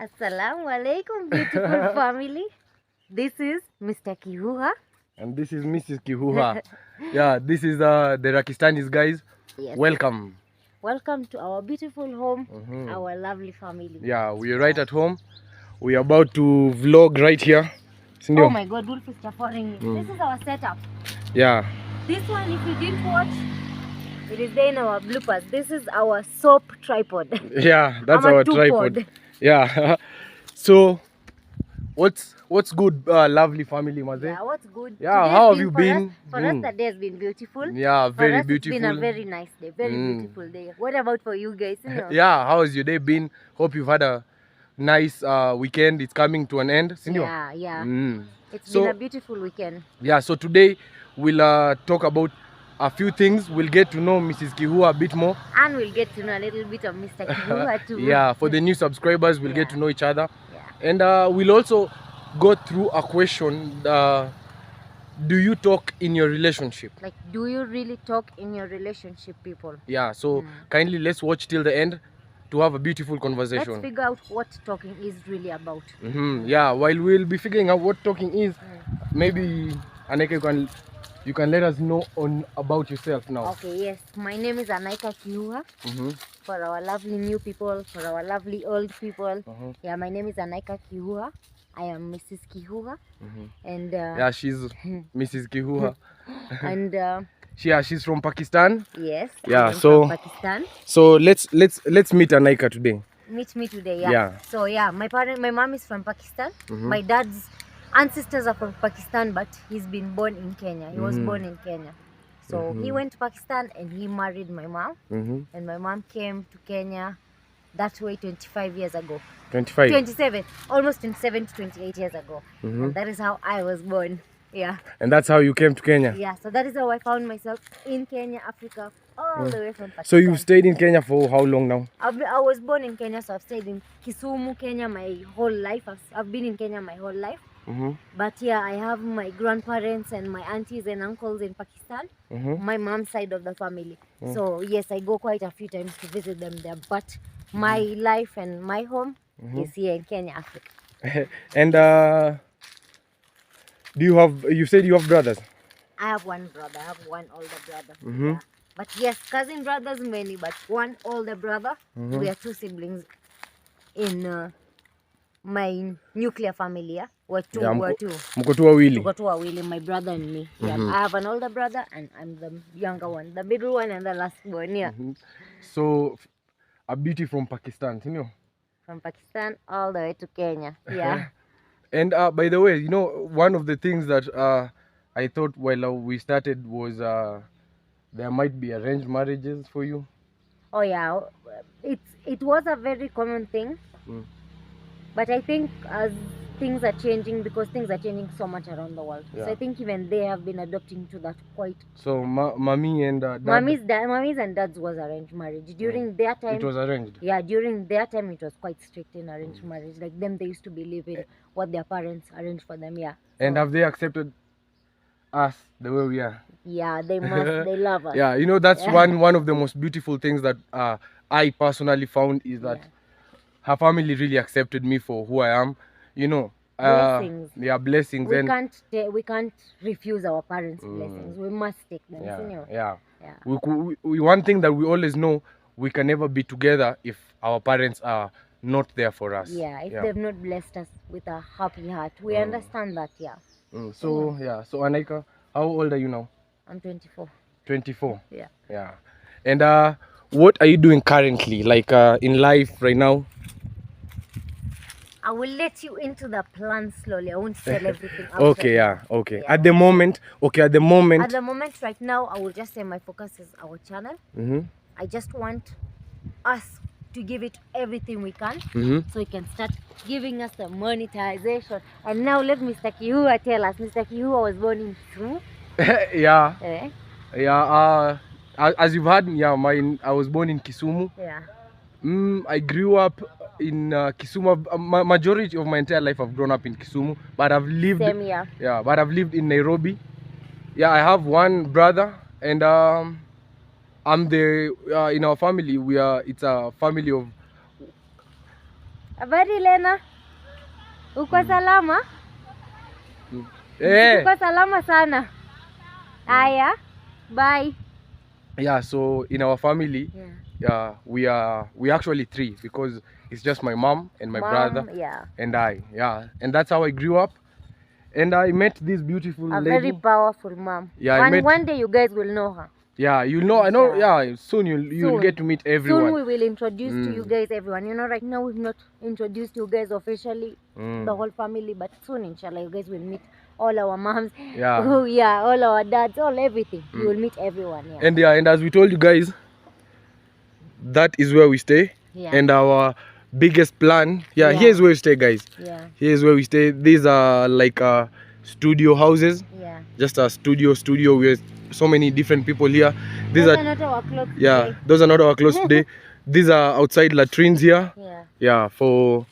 Assalamu alaikum, beautiful family. This is Mr. Kihuha. And this is Mrs. Kihuha. Yeah, this is the Rakistanis guys. Yes. Welcome. Welcome to our beautiful home, our lovely family. Yeah, we are right at home. We are about to vlog right here. Oh my God, Wolf is following me. This is our setup. Yeah. This one, if you didn't watch, it is there in our bloopers. This is our soap tripod. Yeah, that's our tripod. Yeah. So, what's good, lovely family, Maze? Yeah, what's good? Yeah, Today's how have you been? For us, the day has been beautiful. Yeah, very for us, beautiful. It's been a very nice day, very beautiful day. What about for you guys? You know? Yeah, how has your day been? Hope you've had a nice weekend. It's coming to an end. Yeah, yeah. It's been a beautiful weekend. Yeah, so today we'll talk about a few things. We'll get to know Mrs. Kihuha a bit more. And we'll get to know a little bit of Mr. Kihuha too. Yeah, for the new subscribers, we'll get to know each other. Yeah. And we'll also go through a question. Do you talk in your relationship? Like, do you really talk in your relationship, people? Yeah, so kindly let's watch till the end to have a beautiful conversation. Let's figure out what talking is really about. Yeah, while we'll be figuring out what talking is, maybe AANIQA, you can let us know about yourself now. Okay, yes. My name is AANIQA Kihuha. For our lovely new people, for our lovely old people. Yeah, my name is AANIQA Kihuha. I am Mrs. Kihuha. And yeah, she's Mrs. Kihuha. And she's from Pakistan. Yes. Yeah, from Pakistan. So let's meet AANIQA today. Meet me today, yeah. So yeah, my mom is from Pakistan. My dad's ancestors are from Pakistan, but he's been born in Kenya. He was born in Kenya. So he went to Pakistan and he married my mom. And my mom came to Kenya that way 25 years ago. 27, almost 27 to 28 years ago. And that is how I was born. Yeah. And that's how you came to Kenya? Yeah, so that is how I found myself in Kenya, Africa, all the way from Pakistan. So you've stayed in Kenya for how long now? I was born in Kenya, so I've stayed in Kisumu, Kenya my whole life. I've been in Kenya my whole life. But yeah, I have my grandparents and my aunties and uncles in Pakistan, my mom's side of the family. So yes, I go quite a few times to visit them there. But my life and my home is here in Kenya, Africa. And you said you have brothers? I have one brother. I have one older brother. Yeah. But yes, cousin brothers many, but one older brother. We are two siblings in my nuclear family. Yeah? We're two. Mko tu wawili. My brother and me. Yeah. I have an older brother and I'm the younger one, the middle one and the last one. Yeah. So a beauty from Pakistan, you know? From Pakistan all the way to Kenya. Yeah. And by the way, you know, one of the things that I thought while we started was there might be arranged marriages for you. Oh yeah, it was a very common thing. But I think as things are changing, because things are changing so much around the world. So I think even they have been adopting to that quite. So mommy and dad. Mommy's and dad's was arranged marriage. During their time. It was arranged. Yeah, during their time it was quite strict in arranged marriage. Like them, they used to believe in what their parents arranged for them. Yeah. And have they accepted us the way we are? Yeah, they must. They love us. Yeah, you know, that's one of the most beautiful things that I personally found is that her family really accepted me for who I am. You know, blessings. Yeah, blessings. We can't refuse our parents' blessings. We must take them. Yeah, you know? yeah. One thing that we always know, we can never be together if our parents are not there for us. Yeah, if they've not blessed us with a happy heart. We understand that, yeah. So AANIQA, how old are you now? I'm 24. 24? Yeah. Yeah. And what are you doing currently, like in life right now? I will let you into the plan slowly. I won't tell everything. Okay, okay. Yeah. At the moment right now, I will just say my focus is our channel. I just want us to give it everything we can, so we can start giving us the monetization. And now let Mr. Kihuha tell us. Mr. Kihuha was born in Kisumu. Yeah. Yeah. As you've heard, I was born in Kisumu. Yeah. I grew up in Kisumu. Majority of my entire life I've grown up in Kisumu, but I've lived. Same here. Yeah, but I've lived in Nairobi. Yeah, I have one brother, and I'm the in our family it's a family of Habari Lena? Uko salama? Uko salama sana. Aya. Bye. Yeah, so in our family, we actually 3 because it's just my mom and my brother and I. Yeah, and that's how I grew up. And I met this beautiful lady. Very powerful mom. Yeah, one day you guys will know her. Yeah, you'll know. I know. Yeah, soon you'll get to meet everyone. Soon we will introduce to you guys everyone. You know, right now we've not introduced you guys officially, the whole family, but soon, inshallah, you guys will meet all our moms. Yeah. Oh yeah, all our dads, all everything. You will meet everyone. Yeah. And as we told you guys, that is where we stay. Yeah. And our biggest plan. Yeah, here's where we stay, guys. Yeah. Here's where we stay. These are like studio houses. Yeah. Just a studio with so many different people here. Those are not our clothes today. Those are not our clothes today. These are outside latrines here. Yeah, for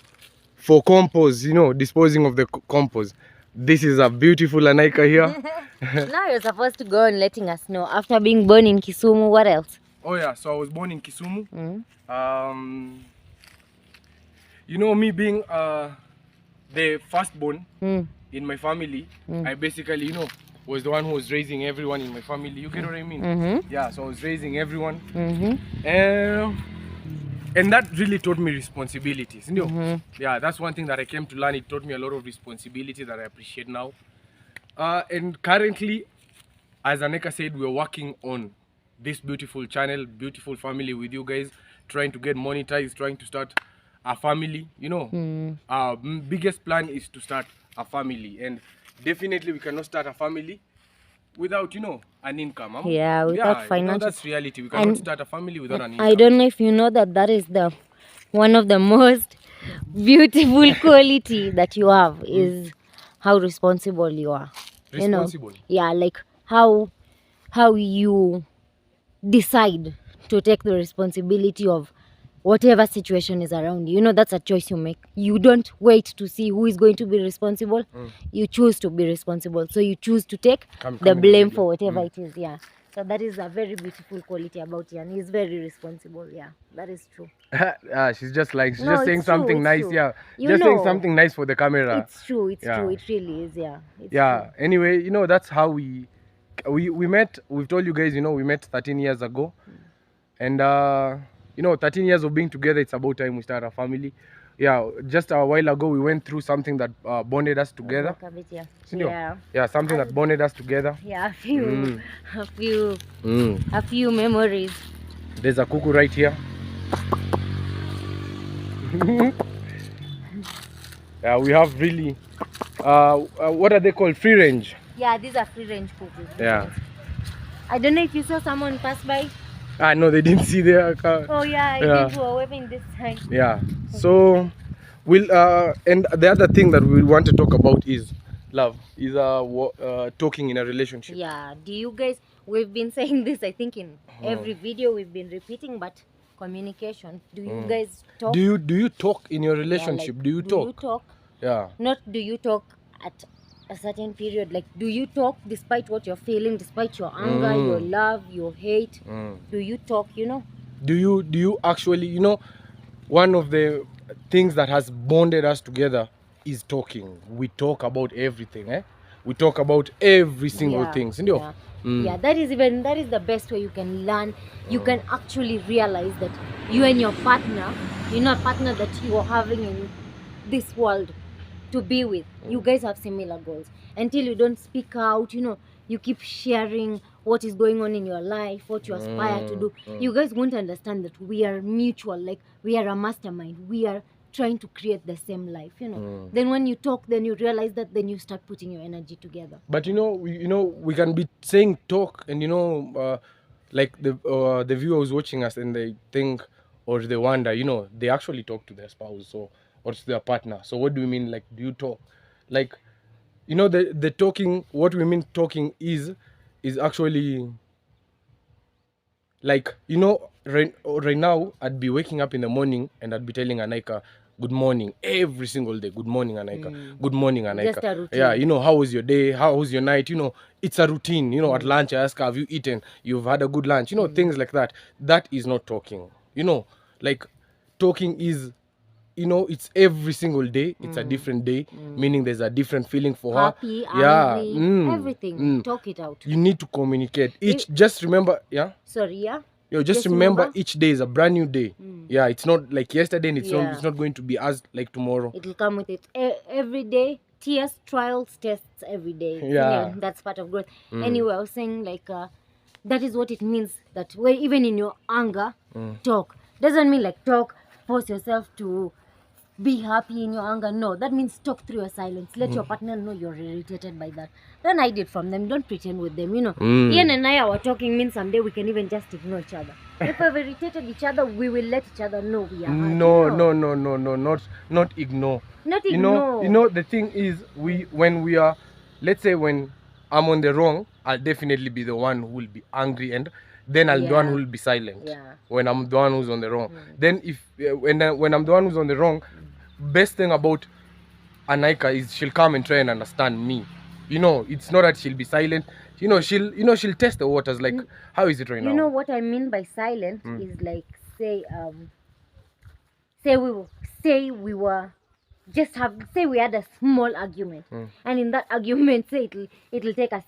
compost, you know, disposing of the compost. This is a beautiful AANIQA here. Now you're supposed to go and letting us know, after being born in Kisumu, what else? Oh yeah, so I was born in Kisumu. You know, me being the firstborn in my family, I basically, you know, was the one who was raising everyone in my family. You get what I mean? Yeah, so I was raising everyone. And that really taught me responsibilities. You know? Yeah, that's one thing that I came to learn. It taught me a lot of responsibility that I appreciate now. And currently, as AANIQA said, we're working on this beautiful channel, beautiful family with you guys, trying to get monetized, trying to start a family. You know, our biggest plan is to start a family, and definitely we cannot start a family without, you know, an income. Yeah, without financial. You know, that's reality. We cannot start a family without an income. I don't know if you know that is the one of the most beautiful quality that you have is how responsible you are. Responsible. You know? Yeah, like how you decide to take the responsibility of whatever situation is around you. You know, that's a choice you make. You don't wait to see who is going to be responsible. You choose to be responsible. So you choose to take the blame for whatever it is. Yeah. So that is a very beautiful quality about Ian. He's very responsible. Yeah, that is true. She's just saying something nice. True. Yeah, saying something nice for the camera. It's true. It's true. It really is. Yeah. It's true. Anyway, you know, that's how we met. We've told you guys, you know, we met 13 years ago, and you know, 13 years of being together, it's about time we start a family. Yeah, just a while ago, we went through something that bonded us together. Yeah, something that bonded us together. Yeah, a few memories. There's a cuckoo right here. Yeah, we have really, what are they called? Free range. Yeah, these are free range cuckoos. Yeah. I don't know if you saw someone pass by. No, they didn't see their car. Oh yeah, I think we were waving this time. Yeah. So we'll and the other thing that we want to talk about is love. Is talking in a relationship. Yeah. Do you guys? We've been saying this, I think, in every video we've been repeating, but communication. Do you guys talk? Do you talk in your relationship? Yeah, like, do you talk? Do you talk? Yeah. Not do you talk at a certain period, like do you talk despite what you're feeling, despite your anger, your love, your hate? Do you talk, you know? Do you actually, you know, one of the things that has bonded us together is talking. We talk about everything, we talk about every single thing. Yeah, that is the best way you can learn. You can actually realize that you and your partner, you know, a partner that you are having in this world to be with, you guys have similar goals. Until you don't speak out, you know, you keep sharing what is going on in your life, what you aspire to do, you guys won't understand that we are mutual, like we are a mastermind, we are trying to create the same life, you know. Then when you talk, then you realize that, then you start putting your energy together. But you know, we can be saying talk, and you know, like the viewers watching us, and they think or they wonder, you know, they actually talk to their spouse or to their partner. So what do we mean, like, do you talk? Like, you know, the talking, what we mean talking is actually, like, you know, right now I'd be waking up in the morning and I'd be telling AANIQA good morning every single day. Good morning, AANIQA. Good morning, AANIQA. Just a routine. Yeah, you know, how was your day? How was your night? You know, it's a routine. You know, at lunch I ask, have you eaten? You've had a good lunch? You know, things like that. That is not talking. You know, like, talking is you know, it's every single day. It's a different day, meaning there's a different feeling for Happy, her. Yeah. angry, everything. Talk it out. You need to communicate. Just remember, yeah? Sorry, yeah? Yo, just remember each day is a brand new day. Yeah, it's not like yesterday, and it's not going to be as like tomorrow. It'll come with it every day. Tears, trials, tests every day. Yeah. That's part of growth. Anyway, I was saying like that is what it means, that when even in your anger, talk. Doesn't mean like talk, force yourself to be happy in your anger. No, that means talk through your silence. Let your partner know you're irritated by that. Don't hide it from them. Don't pretend with them. You know, Ian and I, our talking means someday we can even just ignore each other. If we've irritated each other, we will let each other know we are hurt. No, not ignore. Not ignore. You know, the thing is, when we are, let's say when I'm on the wrong, I'll definitely be the one who will be angry, and then I'll be the one who will be silent. Yeah. When I'm the one who's on the wrong. Then if when I'm the one who's on the wrong, best thing about AANIQA is she'll come and try and understand me. You know, it's not that she'll be silent. You know, she'll test the waters, like how is it right now? You know what I mean by silent is like say we were just say we had a small argument, and in that argument, say it'll take us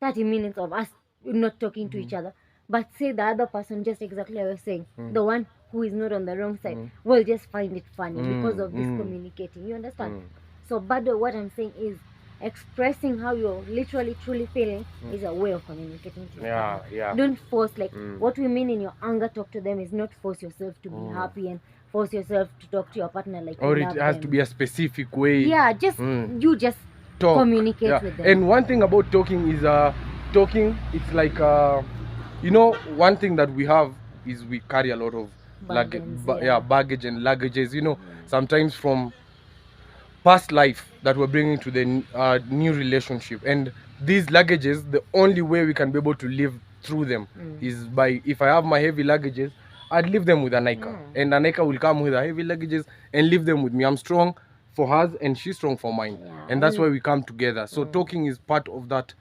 30 minutes of us not talking to each other, but say the other person, just exactly like I was saying, the one who is not on the wrong side will just find it funny because of this communicating. You understand? So, but what I'm saying is expressing how you're literally truly feeling is a way of communicating to your partner. Yeah. Don't force, like what we mean in your anger talk to them is not force yourself to be happy and force yourself to talk to your partner like or you it love has them. to be a specific way. Yeah, just you just Talk. communicate with them. And one thing about talking is talking, it's like you know, one thing that we have is we carry a lot of baggage and luggages, you know, sometimes from past life that we're bringing to the new relationship, and these luggages, the only way we can be able to live through them is by, if I have my heavy luggages, I'd leave them with AANIQA, and AANIQA will come with her heavy luggages and leave them with me. I'm strong for hers and she's strong for mine, and that's why we come together. So talking is part of that,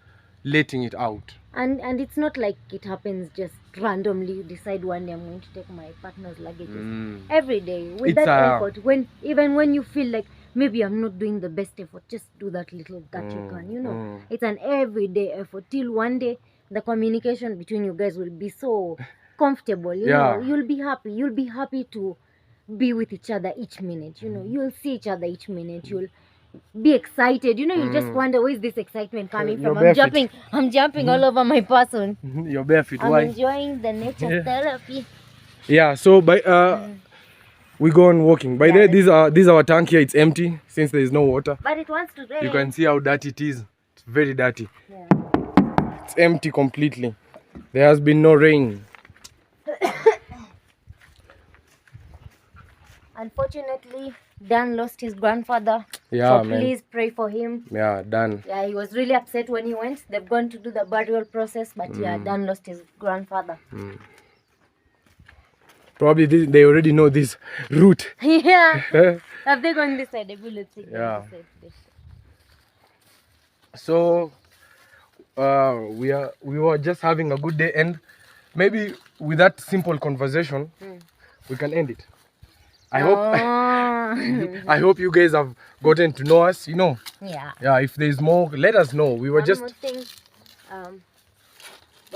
letting it out. And it's not like it happens just randomly. You decide one day I'm going to take my partner's luggages. Every day with It's that effort, even when you feel like maybe I'm not doing the best effort, just do that little that you can, you know. It's an everyday effort till one day the communication between you guys will be so comfortable, you know. You'll be happy to be with each other each minute, you know. You'll see each other each minute. You'll be excited, you know. You just wonder, where is this excitement coming from? I'm jumping all over my person. You're barefoot. I'm Why? enjoying the nature therapy. Yeah, so by we go on walking. By there, this our tank here. It's empty since there is no water. But it wants to rain. You can see how dirty it is. It's very dirty. Yeah. It's empty completely. There has been no rain. Unfortunately, Dan lost his grandfather. Yeah, so man. Please pray for him. Yeah, Dan. Yeah, he was really upset when he went. They've gone to do the burial process, but yeah, Dan lost his grandfather. Probably they already know this route. Yeah. Have they gone this side? Let's see. Yeah. This side. So we were just having a good day, and maybe with that simple conversation we can end it. I hope you guys have gotten to know us, you know. Yeah, if there's more, let us know. We were One more thing,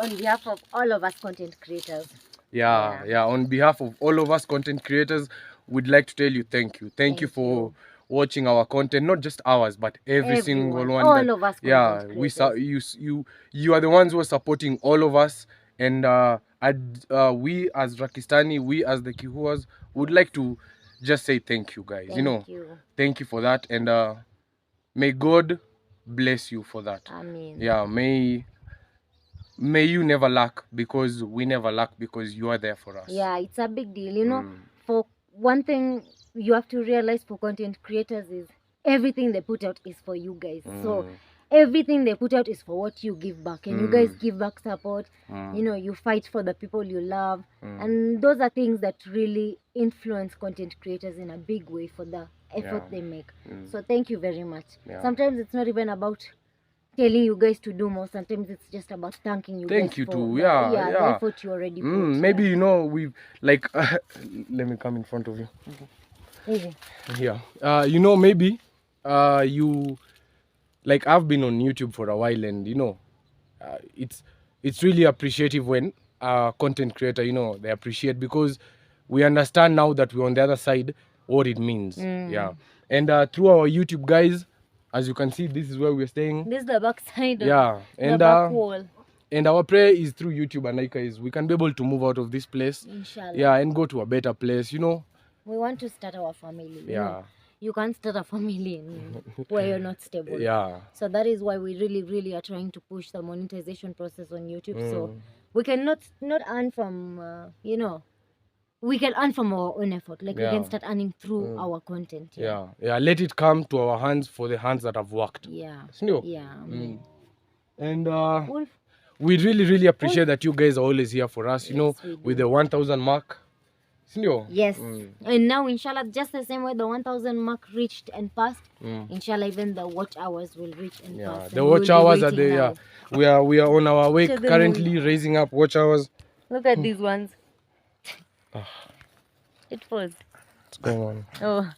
on behalf of all of us content creators. Yeah, on behalf of all of us content creators, we'd like to tell you thank you. Thank you for watching our content, not just ours, but every single one. All of us content creators. You are the ones who are supporting all of us, and we as Rakistani, we as the Kihuas would like to just say thank you, guys. Thank you for that, and may God bless you for that. Amen. Yeah, may you never lack, because we never lack, because you are there for us. Yeah, it's a big deal, you know. For one thing you have to realize for content creators is everything they put out is for you guys. So everything they put out is for what you give back, and you guys give back support. You know, you fight for the people you love, and those are things that really influence content creators in a big way for the effort they make. So thank you very much. Sometimes it's not even about telling you guys to do more. Sometimes it's just about thanking you. Thank you for too. the effort you already put. Maybe you know, we've like let me come in front of you. Yeah. You know, maybe you, like, I've been on YouTube for a while, and you know, it's really appreciative when content creator, you know, they appreciate, because we understand now that we're on the other side what it means. Yeah. And through our YouTube, guys, as you can see, this is where we're staying. This is the back side. Yeah. And the back wall. And our prayer is through YouTube and AANIQA is we can be able to move out of this place. Inshallah. Yeah, and go to a better place, you know. We want to start our family. Yeah. You can't start a family where you're not stable. Yeah. So that is why we really are trying to push the monetization process on YouTube. So we can not earn from, you know, we can earn from our own effort. Like we can start earning through our content. Yeah. Let it come to our hands for the hands that have worked. Yeah. Yeah. And we really appreciate that you guys are always here for us, you know, with the 1,000 mark. Yes. And now, inshallah, just the same way the 1,000 mark reached and passed, inshallah, even the watch hours will reach and pass. The watch hours are there. We are on our way currently, raising up watch hours. Look at these ones. It falls. What's going on? Oh.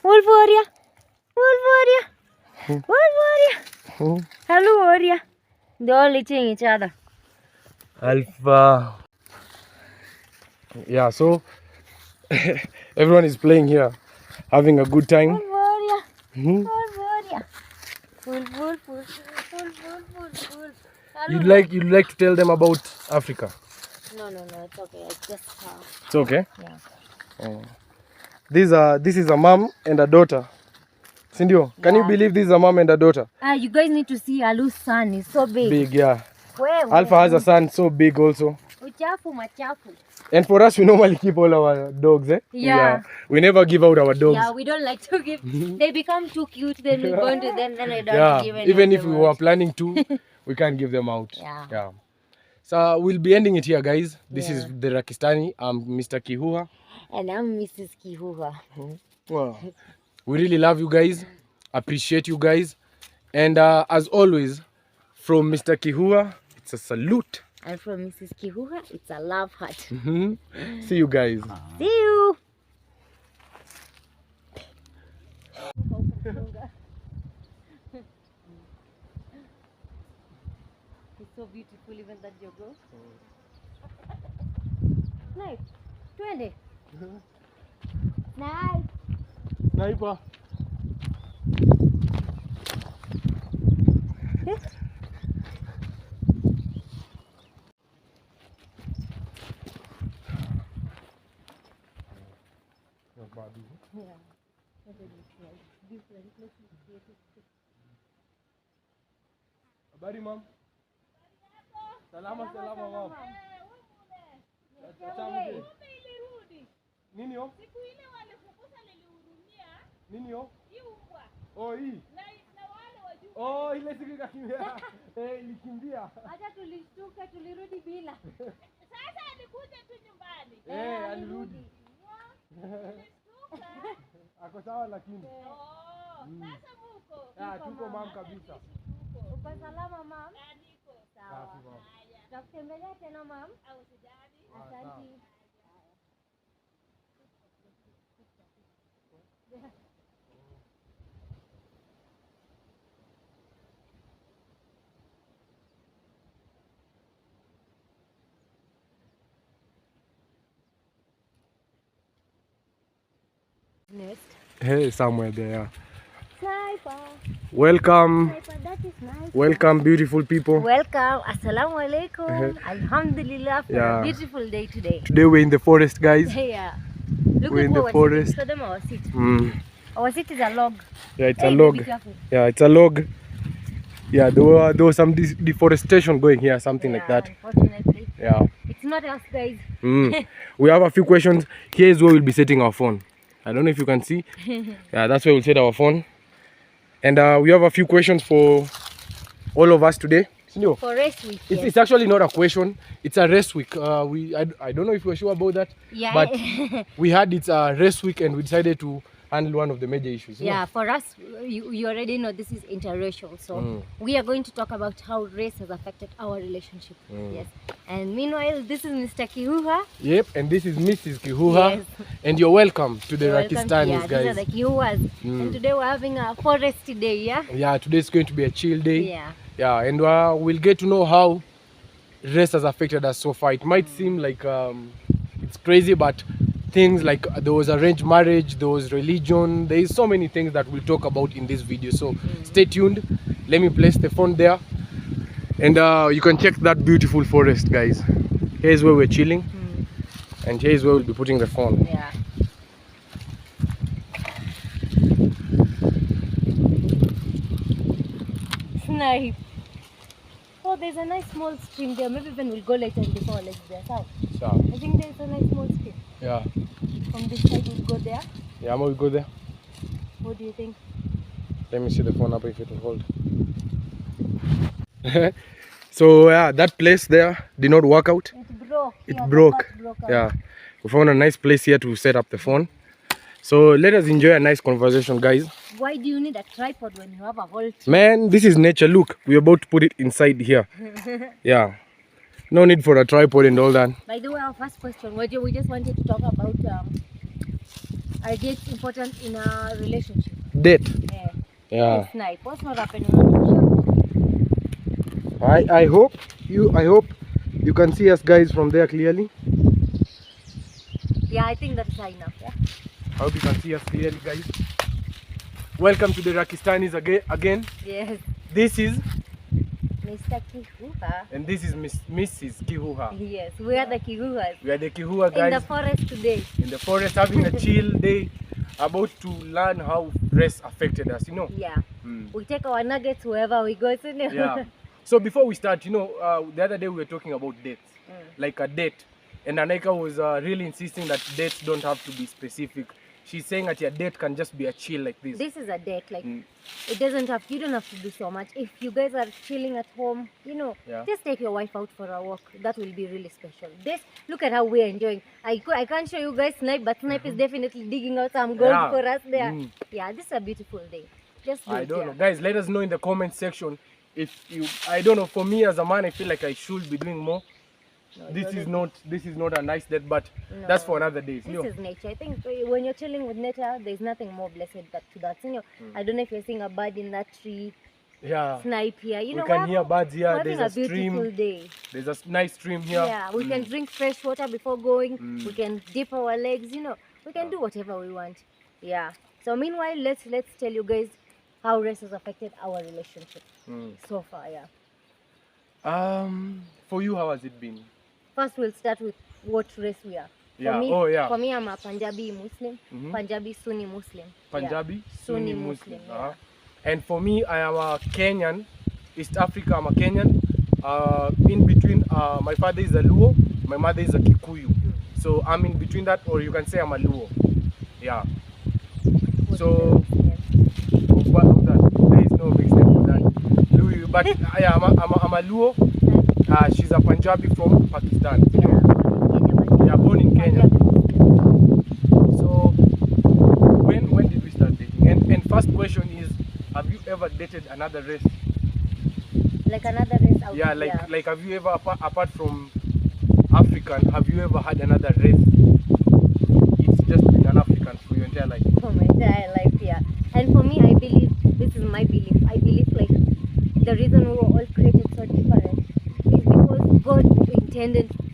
Wolf warrior. Wolf warrior. Wolf warrior. Hello warrior. They're all eating each other. Alpha. Yeah, so everyone is playing here, having a good time. Wolf warrior. Wolf warrior. Wolf, wolf, wolf, wolf, wolf, wolf. You'd like to tell them about Africa? No, it's okay. It's just It's okay? Yeah. This is a mom and a daughter. Sindio, can you believe this is a mom and a daughter? You guys need to see Alu's son. He's so big. Big, yeah. Alpha has a son so big also. Uchafu machafu. And for us, we normally keep all our dogs, eh? Yeah. We never give out our dogs. Yeah, we don't like to give. They become too cute, then we go into them, then I don't give any. Even if we were planning to, we can't give them out. Yeah. So we'll be ending it here, guys. This is the Rakistani. I'm Mr. Kihuha. And I'm Mrs. Kihuha. Wow. We really love you guys. Appreciate you guys. And as always, from Mr. Kihuha, it's a salute. And from Mrs. Kihuha, it's a love heart. See you guys. See you. It's so beautiful, even that jogo. Nice. 20. Nice. Sniper. Habari mom. Salama mom. Nini yo? Siku ile walifukuza nilihurumia. Nini yo? Iumbwa. Oh, hii. Na wale wajua. Oh, ile siku ikakimbia. Ilikimbia. Hata tulishtuka, tulirudi bila. Sasa alikuja tu nyumbani. Alirudi. Tulishtuka. Ako sawa lakini. Sasa muko. Tuko mom kabisa. Uko salama mom? Niko. Sawa. Tutakutembelea tena mom? Au sijali. Asante. Next. Hey, somewhere there. Sniper. Welcome. Sniper, that is nice. Welcome, beautiful people. Welcome. Assalamu alaikum. Alhamdulillah for a beautiful day today. Today we're in the forest, guys. Yeah. Look We're at in the forest. Show them our seat. Our seat is a log. Yeah, it's a log. Yeah, it's a log. Yeah, there was some deforestation going here, something like that. Unfortunately. Yeah. It's not us, guys. We have a few questions. Here's where we'll be setting our phone. I don't know if you can see. Yeah, that's where we'll set our phone. And we have a few questions for all of us today. For rest week. It's actually not a question. It's a rest week. I don't know if we're sure about that. Yeah. But we had it's a rest week and we decided to handle one of the major issues. Yeah, for us, you already know this is interracial. So we are going to talk about how race has affected our relationship. Yes. And meanwhile, this is Mr. Kihuha. Yep, and this is Mrs. Kihuha. Yes. And you're welcome to the Rakistanis, Yeah, guys. these are the Kihuas. And today we're having a forest day, yeah? Yeah, today is going to be a chill day. Yeah. Yeah, and we'll get to know how race has affected us so far. It might seem like it's crazy, but things like there was arranged marriage, there was religion, there is so many things that we'll talk about in this video. So stay tuned. Let me place the phone there, and you can check that beautiful forest, guys. Here's where we're chilling, and here's where we'll be putting the phone. Yeah. Snipe. Oh, there's a nice small stream there. Maybe when we'll go later in the forest there. So I think there's a nice small stream. Yeah. From this side we'll go there. Yeah, we'll go there. What do you think? Let me see the phone up if it will hold. So yeah, that place there did not work out. It broke. It Yeah, broke. out. Yeah, we found a nice place here to set up the phone. So let us enjoy a nice conversation, guys. Why do you need a tripod when you have a whole tree? Man, this is nature. Look, we're about to put it inside here. Yeah, no need for a tripod and all that. By the way, our first question, we just wanted to talk about are dates important in a relationship? Date. Yeah. Yeah. Snipe. What's not happening on I hope you can see us, guys, from there clearly. Yeah, I think that's enough. Yeah. I hope you can see us clearly, guys. Welcome to the Rakistanis again. Yes. This is Mr. Kihuha. and this is Mrs. Kihuha. Yes, we are the Kihuhas. We are the Kihuha guys In the forest today. in the forest having a chill day, about to learn how race affected us, you know. Yeah. We take our nuggets wherever we go. So Yeah. So before we start, you know, the other day we were talking about dates, like a date, and AANIQA was really insisting that dates don't have to be specific. She's saying that your date can just be a chill like this. This is a date, like it doesn't have, you don't have to do so much. If you guys are chilling at home, you know, just take your wife out for a walk. That will be really special. This, look at how we're enjoying. I can't show you guys Snipe, but Snipe is definitely digging out some gold for us there. Yeah, this is a beautiful day. Just do I it, don't know, guys. Let us know in the comment section if you. I don't know. For me as a man, I feel like I should be doing more. No, this is not a nice date, but that's for another day. This is nature. I think when you're chilling with nature, there's nothing more blessed to that. You know, I don't know if you're seeing a bird in that tree. Yeah. Snipe here. You know, we can hear birds here. We're There's having a a beautiful stream. day. There's a nice stream here. Yeah, we can drink fresh water before going. We can dip our legs. You know, we can do whatever we want. Yeah. So meanwhile, let's tell you guys how race has affected our relationship so far. Yeah. For you, how has it been? First, we'll start with what race we are. Yeah. For me, I'm a Punjabi Muslim. Punjabi Sunni Muslim. Punjabi Sunni Muslim. Yeah. And for me, I am a Kenyan, East Africa. I'm a Kenyan. In between, my father is a Luo, my mother is a Kikuyu. So I'm in between that, or you can say I'm a Luo. Yeah. So what of that? There is no mixed name for that. Luo, but yeah, I'm a Luo. She's a Punjabi from Pakistan. Yeah, born in Kenya. So when did we start dating? And first question is, have you ever dated another race? Like another race out Yeah, there. like have you ever apart from African, have you ever had another race? It's just been an African for your entire life. For my entire life, yeah. And for me, I believe, this is my belief, I believe like the reason we were all created so different is because God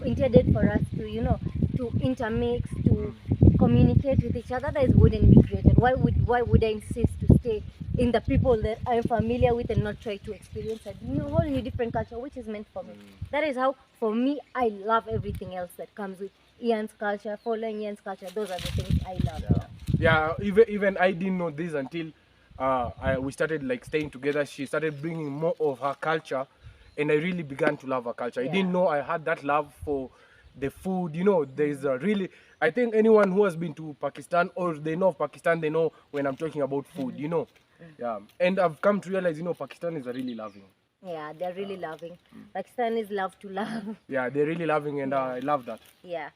intended for us to, you know, to intermix, to communicate with each other. Otherwise, wouldn't be created. Why would I insist to stay in the people that I'm familiar with and not try to experience a whole new different culture, which is meant for me? That is how, for me, I love everything else that comes with Ian's culture, following Ian's culture. Those are the things I love. Yeah, even I didn't know this until we started like staying together. She started bringing more of her culture, and I really began to love her culture. I didn't know I had that love for the food. You know, there's a really, I think anyone who has been to Pakistan or they know of Pakistan, they know when I'm talking about food, you know. Yeah, and I've come to realize, you know, Pakistanis are really loving. Yeah, they're really loving. Pakistanis love to love. Yeah, they're really loving, and I love that. Yeah.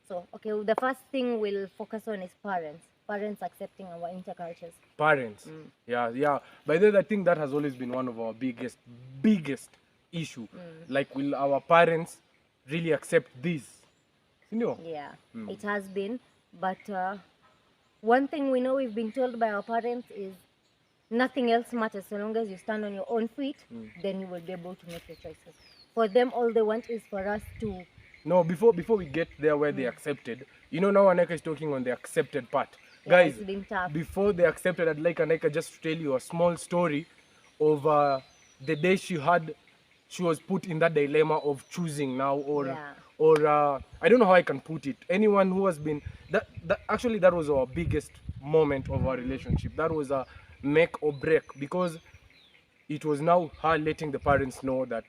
So, okay, the first thing we'll focus on is parents parents accepting our intercultures. Parents. Yeah. By the way, I think that has always been one of our biggest issue. Like, will our parents really accept this? You know? Yeah, it has been. But one thing we know we've been told by our parents is nothing else matters. So long as you stand on your own feet, then you will be able to make your choices. For them, all they want is for us to... No, before we get there where they accepted, you know, now AANIQA is talking on the accepted part. Yeah, Guys, it's been tough. before they accepted, I'd like AANIQA just to tell you a small story of the day she was put in that dilemma of choosing now, or I don't know how I can put it. Anyone who has been actually, that was our biggest moment of our relationship. That was a make or break, because it was now her letting the parents know that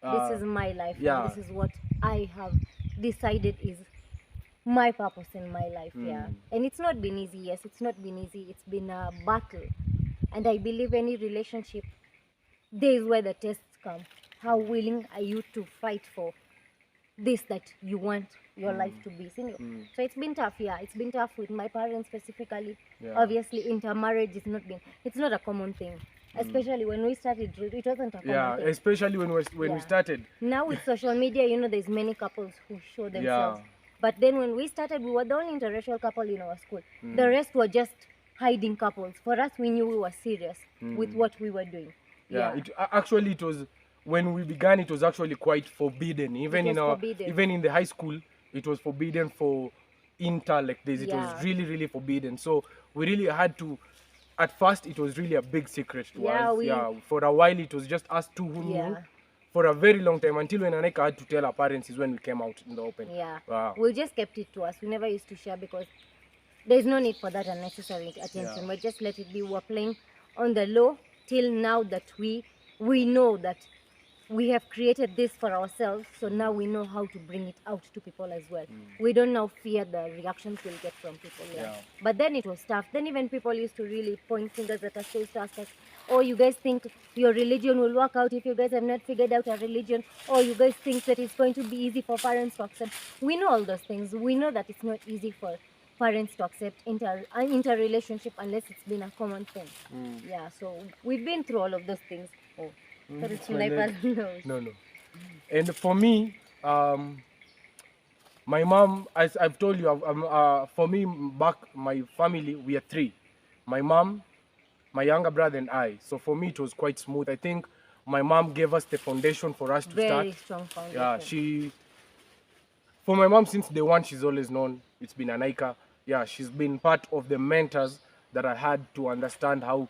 this is my life. yeah. And this is what I have decided is my purpose in my life. Yeah, and it's not been easy. Yes, it's not been easy. It's been a battle, and I believe any relationship, there is where the tests come. How willing are you to fight for this that you want your life to be? So it's been tough. Yeah, it's been tough with my parents specifically. Obviously, intermarriage is it's not a common thing. Especially when we started, it wasn't a common thing. Especially when we started. Now with social media, you know, there's many couples who show themselves. But then when we started, we were the only interracial couple in our school. The rest were just hiding couples. For us, we knew we were serious with what we were doing. Actually, it was, when we began, it was actually quite forbidden. Even in the high school, it was forbidden for like this. It was really, really forbidden. So we really had to. At first, it was really a big secret to us. For a while, it was just us two who knew. For a very long time, until when AANIQA had to tell our parents, is when we came out in the open. We just kept it to us. We never used to share because there's no need for that unnecessary attention. We just let it be. We're playing on the low till now that we know that we have created this for ourselves, so now we know how to bring it out to people as well. We don't now fear the reactions we'll get from people. But then it was tough. Then even people used to really point fingers at us, to ask us, oh, you guys think your religion will work out if you guys have not figured out a religion, or you guys think that it's going to be easy for parents to accept. We know all those things. We know that it's not easy for parents to accept interrelationship unless it's been a common thing. So we've been through all of those things. But it's No. And for me, my mom, as I've told you, for me, my family, we are three. My mom, my younger brother, and I. So for me, it was quite smooth. I think my mom gave us the foundation for us to start. Very strong foundation. For my mom, since day one, she's always known it's been AANIQA. She's been part of the mentors that I had to understand how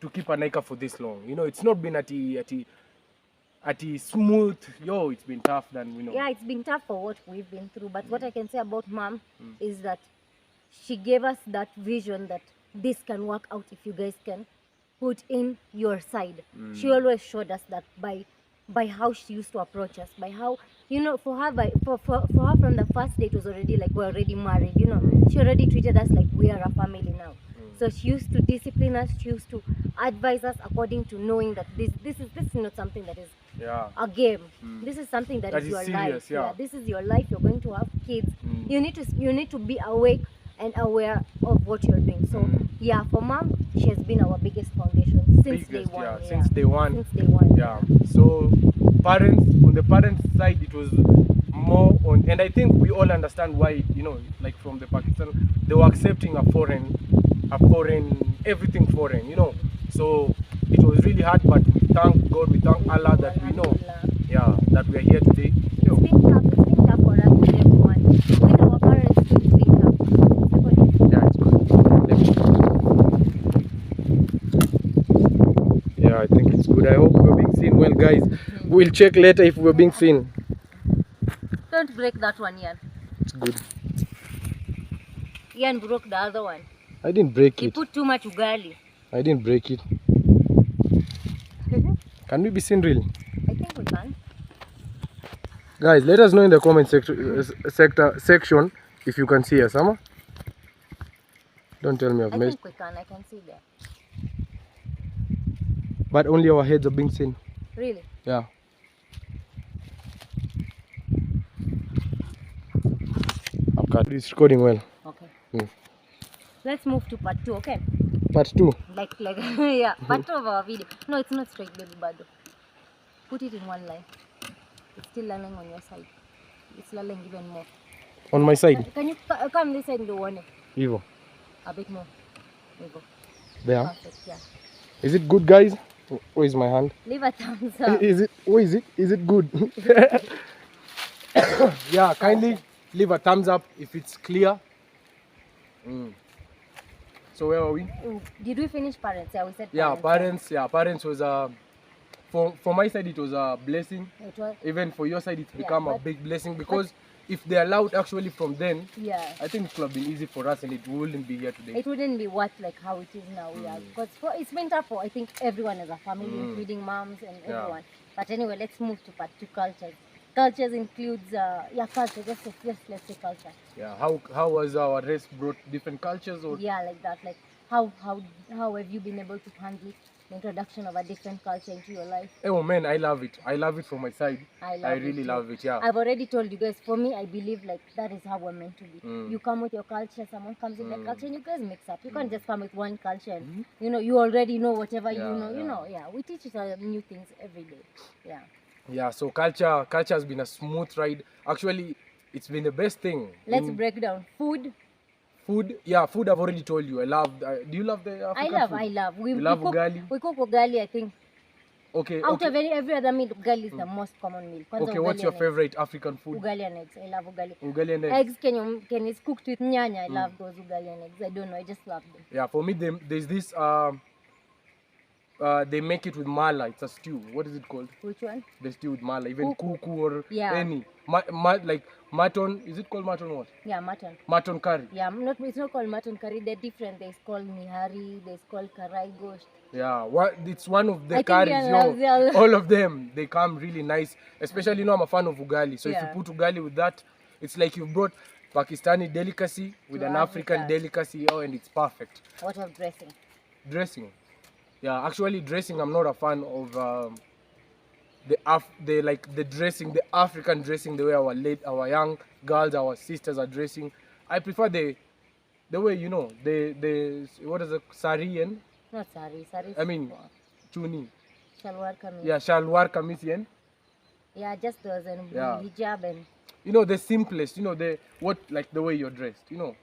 to keep AANIQA for this long. You know, it's not been at the smooth. It's been tough than we know. It's been tough for what we've been through. But what I can say about mom is that she gave us that vision that this can work out if you guys can put in your side. She always showed us that by how she used to approach us, by how, you know, for her from the first day, it was already like we're already married. You know, she already treated us like we are a family now. So she used to discipline us. She used to advise us according to knowing that this is not something that is a game. This is something that is your serious, life. This is your life. You're going to have kids. You need to be awake and aware of what you're doing. So for mom, she has been our biggest foundation since day one. Since day one. So on the parents' side, it was more on, and I think we all understand why. You know, like from the Pakistan, they were accepting a foreign, everything foreign. You know, so it was really hard, but we thank God, we thank Allah that we know, that we are here today. It's been tough for us with everyone. With our parents too, it's been tough. I think it's good. I hope we're being seen well, guys. We'll check later if we're being seen. Don't break that one, Ian. It's good. Ian broke the other one. I didn't break it. He put too much ugali. I didn't break it. Can we be seen really? I think we can. Guys, let us know in the comment section if you can see us, Amma. Don't tell me I've missed. I think we can. I can see there. But only our heads are being seen. Really? Yeah. Okay. It's recording well. Okay. Let's move to part 2, okay? Part 2. Like yeah, part 2 of our video. No, it's not straight baby bado. Put it in one line. It's still learning on your side. It's learning even more. On my side. Can you come this side and do one? Evo. A bit more. There you go. There. Perfect, yeah. Is it good, guys? Where is my hand? Leave a thumbs up. Is it? Where is it? Is it good? Yeah, kindly leave a thumbs up if it's clear. So where are we? Did we finish parents? Yeah, we said Parents. Yeah, parents was for my side it was a blessing. It was, Even for your side it's become a but- big blessing because if they allowed actually from then, yeah. I think it would have been easy for us and it wouldn't be here today. It wouldn't be what like how it is now, yeah. Because it's been tough for I think everyone as a family, including moms and everyone. But anyway, let's move to part 2, cultures. Cultures includes culture. Just let's say culture. Yeah, how was our race brought different cultures or Yeah, like that. Like how have you been able to handle the introduction of a different culture into your life? Oh man, I love it. I love it from my side. I really too. love it. Yeah. I've already told you guys, for me, I believe like that is how we're meant to be. You come with your culture, someone comes with their culture, and you guys mix up. You can't just come with one culture and, you already know whatever you know. Yeah, we teach each other new things every day. Yeah. Yeah, so culture has been a smooth ride. Actually, it's been the best thing. Let's break down. Food. Food, food I've already told you. I love. Do you love the African food? I love. You love cook, ugali? We cook ugali, I think. Okay. Out of every other meal, ugali is the most common meal. Kwanza Okay, ugali what's your and favorite African eggs. food? Ugali and eggs. I love ugali. Ugali and eggs. Eggs can is cooked with nyanya. I love those ugali and eggs. I don't know. I just love them. Yeah, for me, there's this. They make it with mala. It's a stew. What is it called? Which one? The stew with mala. Even kuku or Yeah. any. Like mutton. Is it called mutton what? Yeah, mutton. Mutton curry. Yeah, it's not called mutton curry. They're different. There's called nihari. There's called karai gosht. Yeah, it's one of the I think curries, yeah. all of them, they come really nice. Especially, I'm a fan of ugali. So if Yeah. you put ugali with that, it's like you've brought Pakistani delicacy with To an African Africa. delicacy, and it's perfect. What of dressing? Dressing. Yeah, actually dressing, I'm not a fan of the dressing, the African dressing, the way our young girls, our sisters are dressing. I prefer the way, the what is it, sari and Not sari. Sari. I mean, chuni. shalwar kameez. Yeah, shalwar kameez and Yeah, just those and Yeah. hijab and the simplest, the way you're dressed, the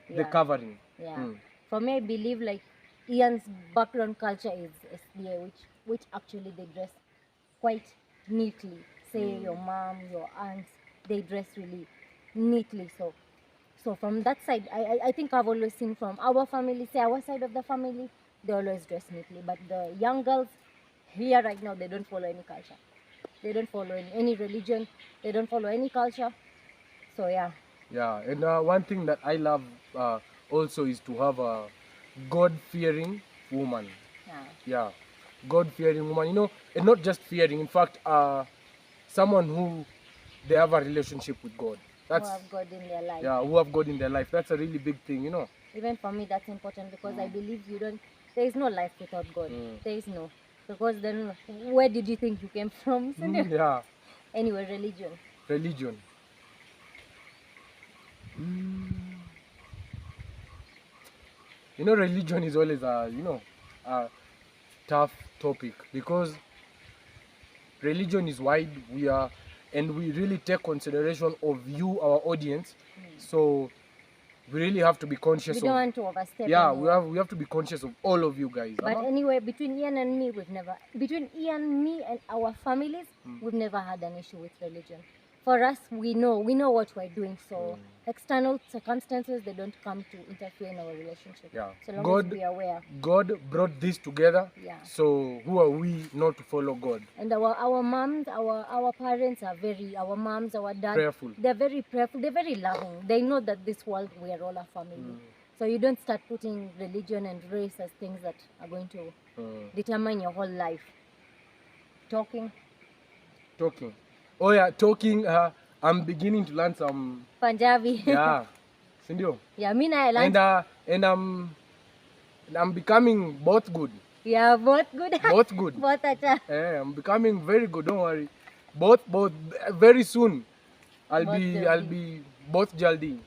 Yeah. covering. yeah. For me, I believe like Ian's background culture is SDA, which actually they dress quite neatly. Say your mom, your aunts, they dress really neatly. So from that side, I think I've always seen from our family, say our side of the family, they always dress neatly. But the young girls here right now, they don't follow any culture. They don't follow any religion. They don't follow any culture. So yeah. Yeah, and one thing that I love also is to have a God-fearing woman. Yeah. Yeah, God-fearing woman, and not just fearing. In fact, someone who they have a relationship with God. Who have God in their life. Yeah, who have God in their life. That's a really big thing, Even for me, that's important because I believe there is no life without God. There is no. Because then, where did you think you came from? Yeah, Anyway, religion. religion. Religion is always a tough topic because religion is wide. And we really take consideration of you, our audience. So we really have to be conscious We don't want to overstep. yeah, anyone. we have to be conscious of all of you guys. But anyway, between Ian and me, between Ian, me, and our families, we've never had an issue with religion. For us, we know what we're doing. So external circumstances, they don't come to interfere in our relationship. Yeah. So long as we are aware. God brought this together. Yeah. So who are we not to follow God? And our moms, our parents are our moms, our dads, Prayerful. they're very prayerful, they're very loving. They know that this world, we are all a family. So you don't start putting religion and race as things that are going to determine your whole life. Talking. Oh yeah, talking. I'm beginning to learn some. Punjabi. Yeah, Sindio. Yeah, me I learned. And I'm becoming both good. Yeah, both good. Both good. Both acha. I'm becoming very good. Don't worry. Both very soon. I'll Both be jaldi. both jaldi.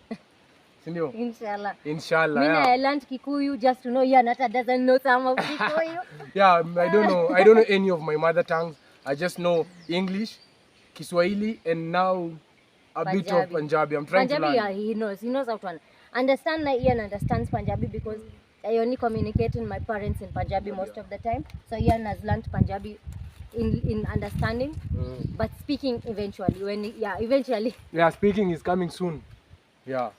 Sindio? Inshallah. Inshallah. Mina, Yeah. I learned Kikuyu just to know Yanata doesn't know some of Kikuyu. Yeah, I don't know any of my mother tongues. I just know English, Kiswahili, and now a bit of Punjabi. I'm trying Punjabi, to yeah, learn. he knows how to understand. Ian understands Punjabi because I only communicate with my parents in Punjabi most of the time. So Ian has learned Punjabi in understanding, but speaking eventually. Eventually. Yeah, speaking is coming soon. Yeah.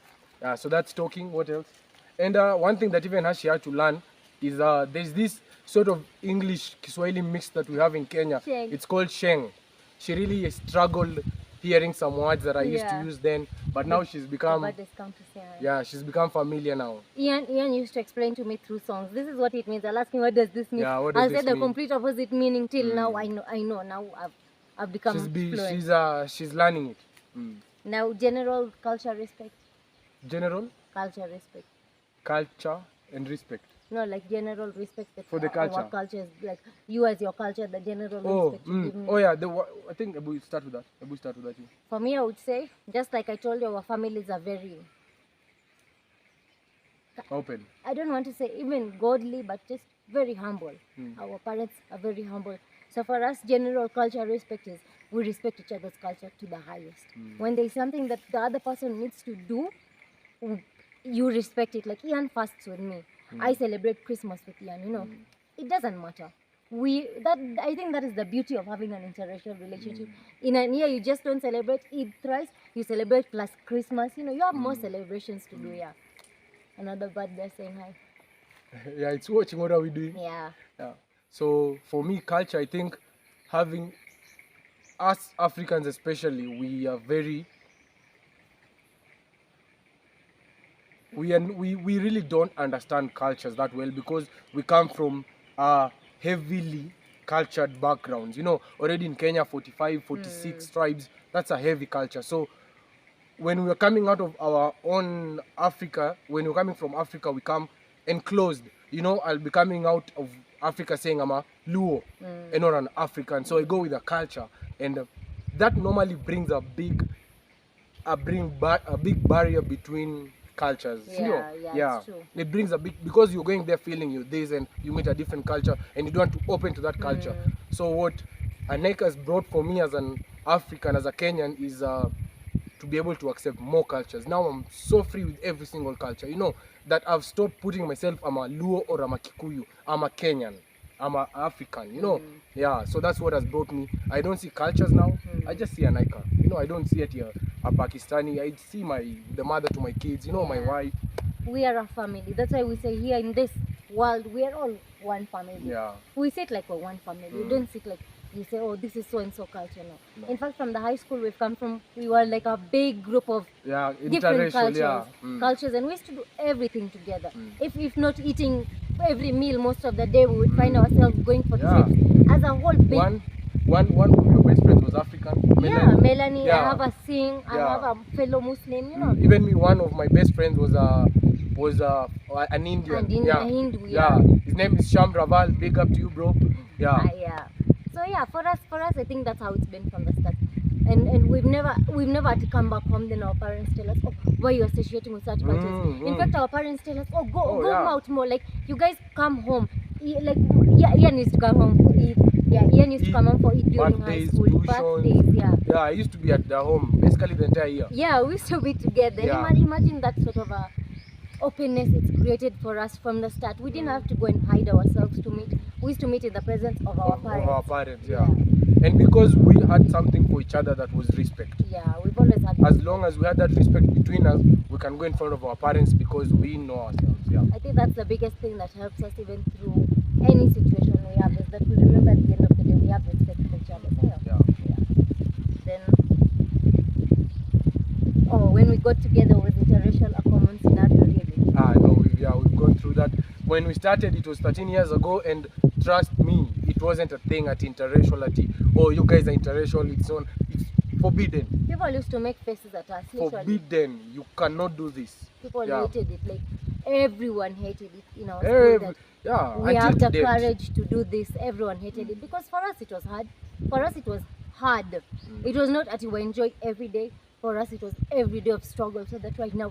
Yeah, so that's talking. What else? And one thing that even she had to learn is there's this sort of English Kiswahili mix that we have in Kenya. Sheng. It's called Sheng. She really struggled hearing some words that I used to Yeah. use then, but now she's become, The bird has come to say hi. yeah, she's become familiar now. Ian used to explain to me through songs. This is what it means. I'll ask him, what does this mean? Yeah, what does I'll this say the mean? complete opposite meaning till now. I know. Now I've become fluent. She's learning it. Now general culture respect. General Culture respect. culture and respect. No, like general respect that For the culture. our culture is like you as your culture, the general Oh, respect you give me. oh yeah. I think we start with that. We start with that. You. For me, I would say, just like I told you, our families are very, Open. I don't want to say even godly, but just very humble. Our parents are very humble. So for us, general culture respect is we respect each other's culture to the highest. When there is something that the other person needs to do, you respect it. Like Ian fasts with me. I celebrate Christmas with Ian. It doesn't matter. I think that is the beauty of having an interracial relationship. In a year, you just don't celebrate Eid thrice. You celebrate plus Christmas. You have more celebrations to do. Yeah. Another birthday saying hi. Yeah, it's watching. What are we doing? Yeah. Yeah. So for me, culture, I think having us Africans especially, we are very. We really don't understand cultures that well because we come from heavily cultured backgrounds. Already in Kenya, 45, 46 tribes, that's a heavy culture. So when we're coming out of our own Africa, when we're coming from Africa, we come enclosed. I'll be coming out of Africa saying I'm a Luo and not an African. So I go with a culture, and that normally brings a big barrier between cultures. Yeah, it's true. It brings a big, because you're going there feeling you this and you meet a different culture and you don't want to open to that culture. So what AANIQA has brought for me as an African, as a Kenyan, is to be able to accept more cultures. Now I'm so free with every single culture. That I've stopped putting myself, I'm a Luo or I'm a Kikuyu. I'm a Kenyan. I'm an African. Yeah, so that's what has brought me. I don't see cultures now. I just see AANIQA. I don't see it here. A Pakistani. I see the mother to my kids. My wife. We are a family. That's why we say here in this world, we are all one family. Yeah. We sit like we're one family. We don't sit like you say, oh, this is so and so culture. No. In fact, from the high school we've come from, we were like a big group of different cultures, and we used to do everything together. If not eating every meal most of the day, we would find ourselves going for trips as a whole big. One of your best friends was African. Melanie. Melanie. I have a Singh. I have a fellow Muslim. Even me, one of my best friends was an Indian. A Hindu. Yeah. His name is Sham Raval. Big up to you, bro. Yeah. So yeah, for us, I think that's how it's been from the start. And we've never had to come back home. Then our parents tell us, oh, why are you associating with such cultures? In fact, our parents tell us, oh, go out more. Like, you guys come home. Ian used to come home for Eid. Yeah, Ian used to come home for Eid during high school. Birthdays, yeah, I used to be at the home basically the entire year. Yeah, we used to be together. Yeah. Imagine that sort of a openness it's created for us from the start. We didn't have to go and hide ourselves to meet. We used to meet in the presence of our parents. Of our parents, yeah. And because we had something for each other that was respect. Yeah, we've always had. As long as we had that respect between us, we can go in front of our parents because we know ourselves. Yeah. I think that's the biggest thing that helps us even through any situation we have, is that we remember at the end of the day we have respect for each other. Yeah. Then, when we got together with Interracial, a common scenario really. No, we've gone through that. When we started, it was 13 years ago, and trust me, it wasn't a thing at Interracial. Oh, you guys are interracial. It's forbidden. People used to make faces at us. Literally. Forbidden. You cannot do this. People hated it. Like, everyone hated it in our school. We have the courage to do this. Everyone hated it because for us it was hard. It was not that we enjoy every day. For us it was every day of struggle, so that right now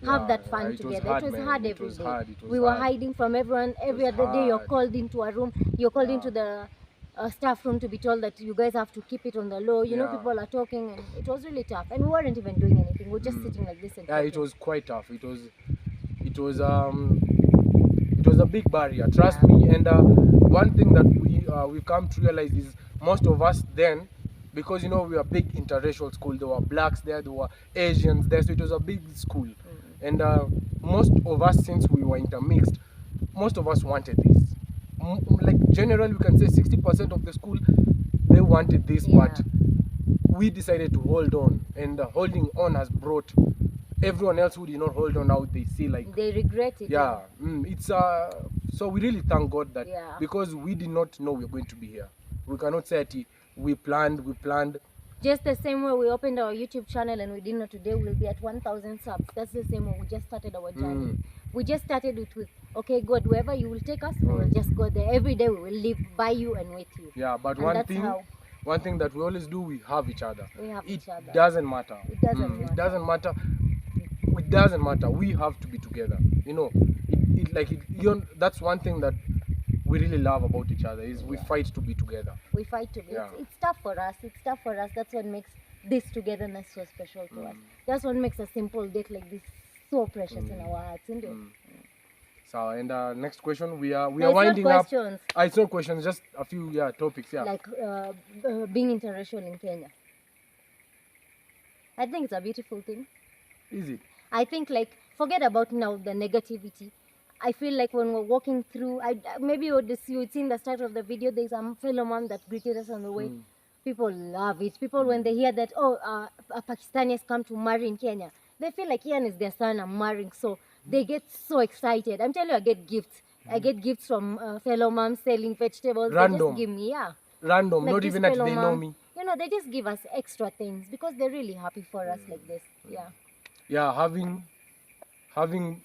have that fun it was together. hard, it was man. hard It every was day. hard, it was We were hard. hiding from everyone. Every was other day you're hard. called into a room. You're called Yeah. into the staff room to be told that you guys have to keep it on the low. You know, Yeah. people are talking, and it was really tough. And we weren't even doing anything. We were just sitting like this and Yeah, it talking. was quite tough. It was a big barrier, trust me. And one thing that we come to realize is most of us then, because you know we were a big interracial school, there were blacks there were Asians there, so it was a big school. And most of us, since we were intermixed, most of us wanted this. Like generally we can say 60% of the school, they wanted this. But we decided to hold on, and holding on has brought everyone else who did not hold on out, they see like they regret it. it's so we really thank God that because we did not know we were going to be here. We cannot say that we planned. Just the same way we opened our YouTube channel and we didn't know today we'll be at 1,000 subs. That's the same way we just started our journey. We just started with okay, God, wherever you will take us, we will just go there. Every day we will live by you and with you. Yeah, but and one thing that we always do, we have each other. We have each other. It doesn't matter. It doesn't matter. It doesn't matter. It doesn't matter. We have to be together. You know, that's one thing that we really love about each other is we fight to be together. We fight to be. It's tough for us. It's tough for us. That's what makes this togetherness so special to us. That's what makes a simple date like this so precious in our hearts, isn't it? So, and next question, we are it's winding not up. Questions. It's not questions, just a few topics. Like being interracial in Kenya. I think it's a beautiful thing. Is it? I think like forget about now the negativity. I feel like when we're walking through, maybe you would see in the start of the video, there's a fellow mom that greeted us on the way. People love it. People, when they hear that, a Pakistani has come to marry in Kenya, they feel like Ian is their son, I'm marrying. So they get so excited. I'm telling you, I get gifts. I get gifts from fellow moms selling vegetables. Random. They just give me, Random, like not even that they know me. You know, they just give us extra things because they're really happy for us like this. Yeah, having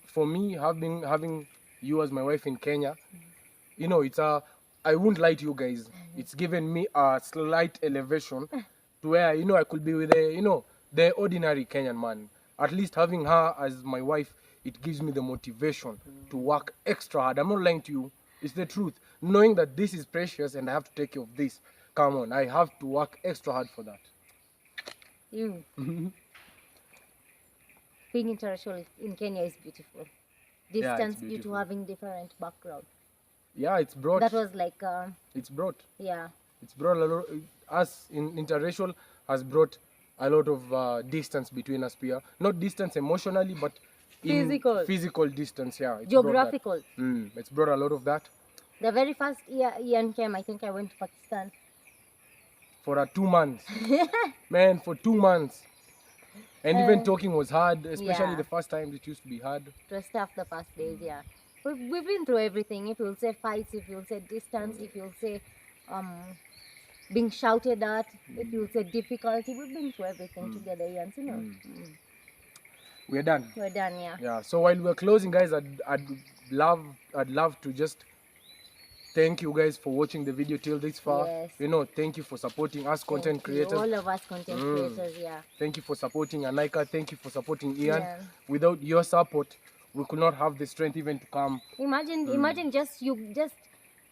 for me, having you as my wife in Kenya, you know, I won't lie to you guys, it's given me a slight elevation to where, you know, I could be with the ordinary Kenyan man. At least having her as my wife, it gives me the motivation to work extra hard. I'm not lying to you, it's the truth. Knowing that this is precious and I have to take care of this, come on, I have to work extra hard for that. You. Being interracial in Kenya is beautiful. Distance due to having different background. Yeah, it's brought. That was like. It's brought. Yeah. It's brought a lot. Us in interracial has brought a lot of distance between us, here. Not distance emotionally, but physical distance. Yeah. It's geographical. It's brought a lot of that. The very first year Ian came, I think I went to Pakistan. For 2 months. Man, for 2 months. And even talking was hard, especially the first time. It used to be hard. It was tough the first days, We've been through everything. If you'll say fights, if you'll say distance, if you'll say being shouted at, if you'll say difficulty, we've been through everything together, Ian. You know. We're done. We're done, yeah. Yeah. So while we're closing, guys, I'd love to just thank you guys for watching the video till this far. Yes. You know, thank you for supporting us content creators. All of us content creators, Thank you for supporting AANIQA. Thank you for supporting Ian. Without your support, we could not have the strength even to come. Imagine just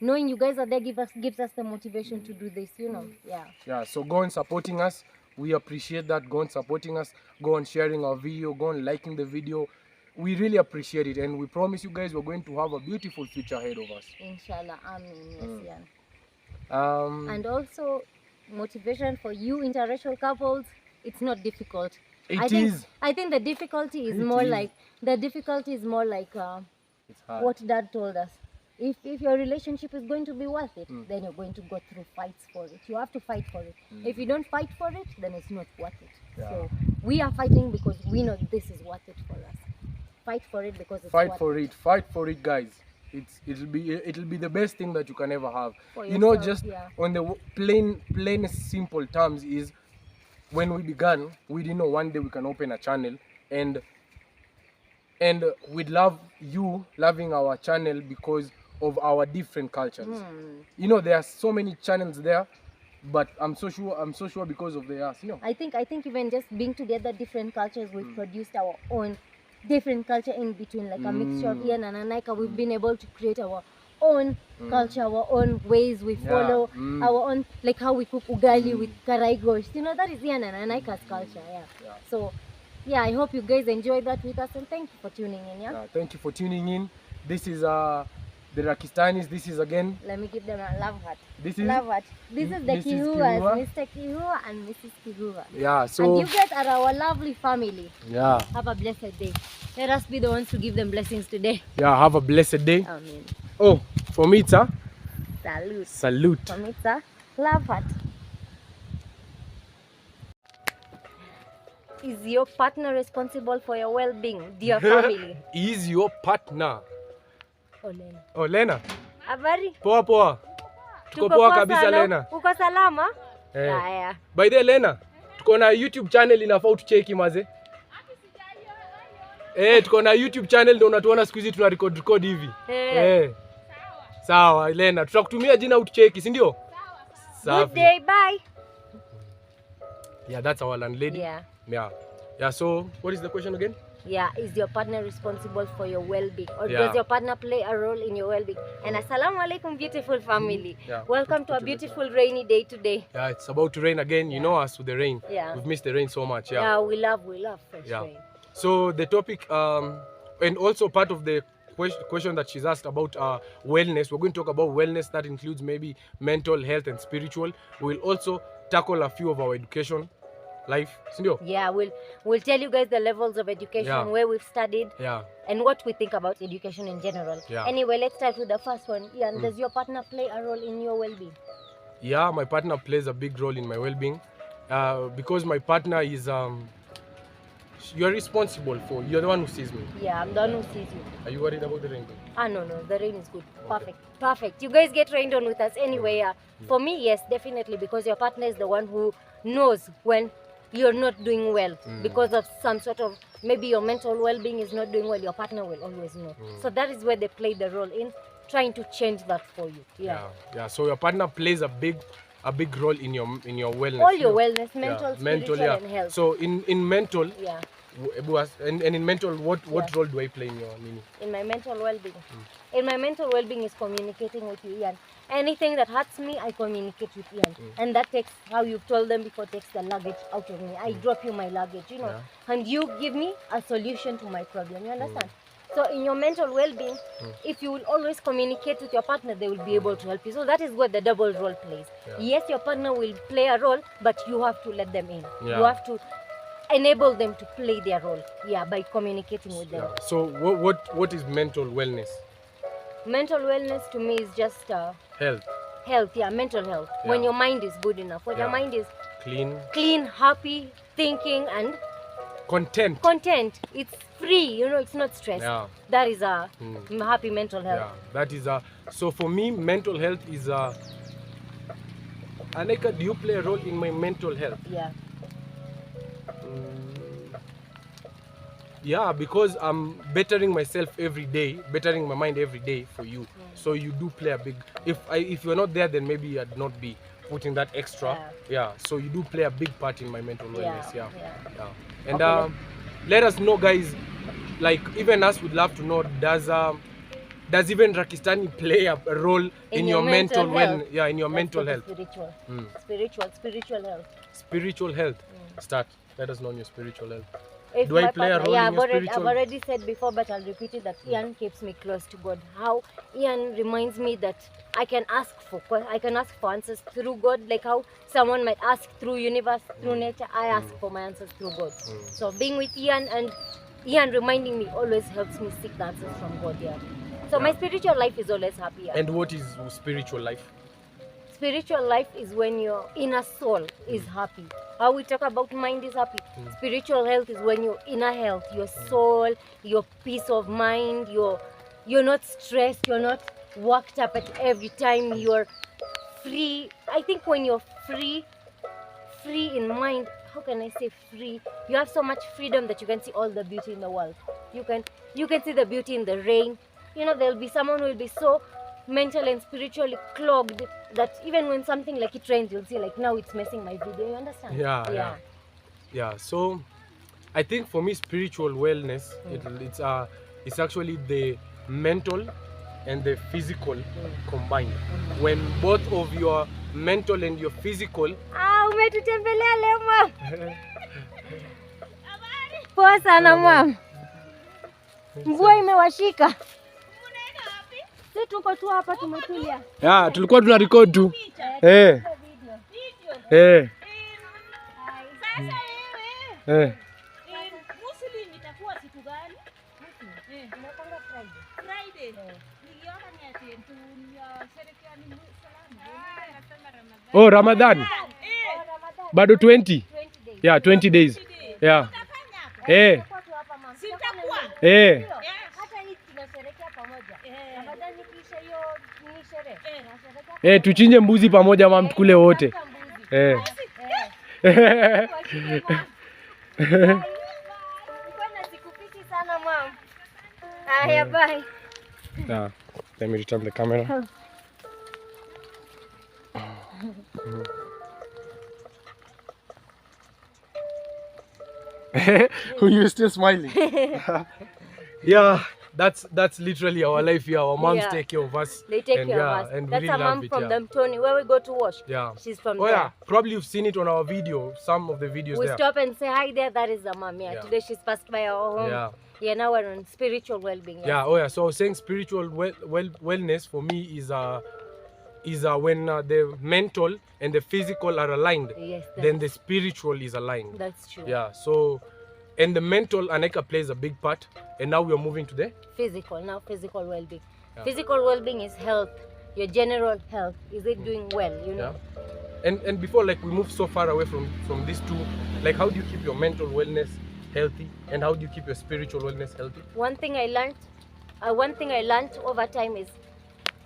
knowing you guys are there gives us the motivation to do this, you know. Yeah. So go on supporting us. We appreciate that. Go on supporting us. Go on sharing our video. Go on liking the video. We really appreciate it, and we promise you guys we're going to have a beautiful future ahead of us. Inshallah, Amin. Yes, Ian. And also motivation for you interracial couples. It's not difficult. I think the difficulty is more like what Dad told us. If your relationship is going to be worth it, then you're going to go through fights for it. You have to fight for it. If you don't fight for it, then it's not worth it. So we are fighting because we know this is worth it for us. Fight for it because it's Fight for it, guys. It'll be the best thing that you can ever have. You know, just on the plain simple terms is, when we began, we didn't know one day we can open a channel, and we'd love you loving our channel because of our different cultures. You know, there are so many channels there, but I'm so sure because of theirs. You know. I think even just being together, different cultures, we've produced our own different culture in between, like a mixture of Ian and AANIQA. We've been able to create our own culture, our own ways we follow, our own, like how we cook ugali with karaigosh. You know, that is Ian and AANIQA's culture. So yeah, I hope you guys enjoyed that with us, and thank you for tuning in. Thank you for tuning in. This is the Rakistanis. This is again. Let me give them a love heart. This is love heart. This is the Mrs. Kihuas, Mr. Kihua and Mrs. Kihua. Yeah. So. And you guys are our lovely family. Yeah. Have a blessed day. Let us be the ones to give them blessings today. Yeah. Have a blessed day. Amen. Oh, for me, it's a Salute. salute. For me, it's a love heart. Is your partner responsible for your well-being, dear family? Is your partner? Olena. Oh, Lena. Habari? Poa poa. Tuko poa kabisa sana. Lena. Uko salama? Eh. Haya. By the way, Lena, tuko na YouTube channel inafaa utucheki maze. Tuko na YouTube channel ndio unatuona siku hizi tuna record hivi. Sawa, Lena, tutakutumia jina utucheki, si ndio? Good day, bye. Yeah, that's our landlady. Yeah, so what is the question again? Yeah, is your partner responsible for your well-being, or does your partner play a role in your well-being? And assalamu alaikum, beautiful family. Welcome to a beautiful rainy day today. Yeah, it's about to rain again. You know us with the rain. Yeah. We've missed the rain so much. Yeah, we love fresh rain. So the topic, and also part of the question that she's asked about wellness, we're going to talk about wellness. That includes maybe mental health and spiritual. We'll also tackle a few of our education life. Yeah, we'll tell you guys the levels of education, where we've studied, and what we think about education in general. Anyway, let's start with the first one. Ian, does your partner play a role in your well-being? Yeah, my partner plays a big role in my well-being, because my partner is you're responsible for. You're the one who sees me. Yeah, I'm the one who sees you. Are you worried about the rain? No, the rain is good. Perfect. You guys get rained on with us anyway. For me, yes, definitely, because your partner is the one who knows when you're not doing well because of some sort of, maybe your mental well-being is not doing well. Your partner will always know. So that is where they play the role in trying to change that for you. Yeah. So your partner plays a big role in your wellness. All your wellness, mental, spiritual, and health. So in mental, and in mental, what role do I play in your Nini? In my mental well-being. In my mental well-being is communicating with you, Ian. Anything that hurts me, I communicate with Ian. And that takes, how you've told them before, takes the luggage out of me. I drop you my luggage, you know. And you give me a solution to my problem. You understand? So in your mental well-being, if you will always communicate with your partner, they will be able to help you. So that is where the double role plays. Yes, your partner will play a role, but you have to let them in. You have to enable them to play their role, by communicating with them. So what is mental wellness? Mental wellness to me is just health, mental health. When your mind is good enough, when your mind is clean, happy, thinking, and content. It's free, you know, it's not stressed. That is a happy mental health. That is so for me, mental health is AANIQA, do you play a role in my mental health? Because I'm bettering myself every day, bettering my mind every day for you. So you do play a big, if you're not there, then maybe I'd not be putting that extra. So you do play a big part in my mental wellness. And let us know, guys, like even us would love to know, does even Rakistani play a role in your mental wellness? In your mental health. Spiritual health. Spiritual health. Start. Let us know on your spiritual health. If do I play a role in your spiritual? I've already said before, but I'll repeat it, that Ian keeps me close to God. How Ian reminds me that I can ask for answers through God, like how someone might ask through universe, through nature. I ask for my answers through God. So being with Ian and Ian reminding me always helps me seek the answers from God. So my spiritual life is always happy. And what is spiritual life? Spiritual life is when your inner soul is happy. How we talk about mind is happy. Spiritual health is when your inner health, your soul, your peace of mind, you're not stressed, you're not worked up at every time, you're free. I think when you're free in mind, how can I say free? You have so much freedom that you can see all the beauty in the world. You can see the beauty in the rain. You know, there'll be someone who will be so mental and spiritually clogged that even when something like it rains, you'll see like now it's messing my video. You understand? So I think for me, spiritual wellness, it's actually the mental and the physical combined. When both of your mental and your physical. Umetutembelea leo mama. Poa sana mama. Mvua imewashika. Sisi tuko tu hapa tumetulia. Yeah, tulikuwa tuna record tu. Video. Sasa wewe. Muslim itakuwa siku gani? Tunapanga Friday. Friday. Niliona ni ati tunasherehekea ni Muislamu. Oh, Ramadan. Bado 20. 20 days. Yeah, 20 days. Yeah. Tutakuwa tu hapa mama. Sitakuwa. Hata hii tunasherehekea pamoja. Ramadhani kisha hiyo ni sherehe. Tunasherehekea. Tuchinje mbuzi pamoja mama, tukule wote. Mbona sikupiti sana mama? Haya, bye. Yeah. Let me return the camera. You're still smiling. Yeah, that's literally our life here. Our moms take care of us. They take care of us. And That's really a mom love it, from Mtoni, where we go to wash. Yeah. She's from Oh there. yeah, probably you've seen it on our video, some of the videos We there. stop and say hi there. That is the mom. Yeah. Yeah. Today she's passed by our home. Yeah. Yeah. Now we're on spiritual well-being. Yeah. Oh yeah. So I was saying spiritual wellness for me is when the mental and the physical are aligned. Yes. Then the spiritual is aligned. That's true. Yeah. So, and the mental, AANIQA plays a big part. And now we are moving to the Physical. Now physical well-being. Yeah. Physical well-being is health. Your general health. Is it doing well? You know. Yeah. And before, like, we move so far away from these two, like, how do you keep your mental wellness healthy, and how do you keep your spiritual wellness healthy? One thing I learned over time is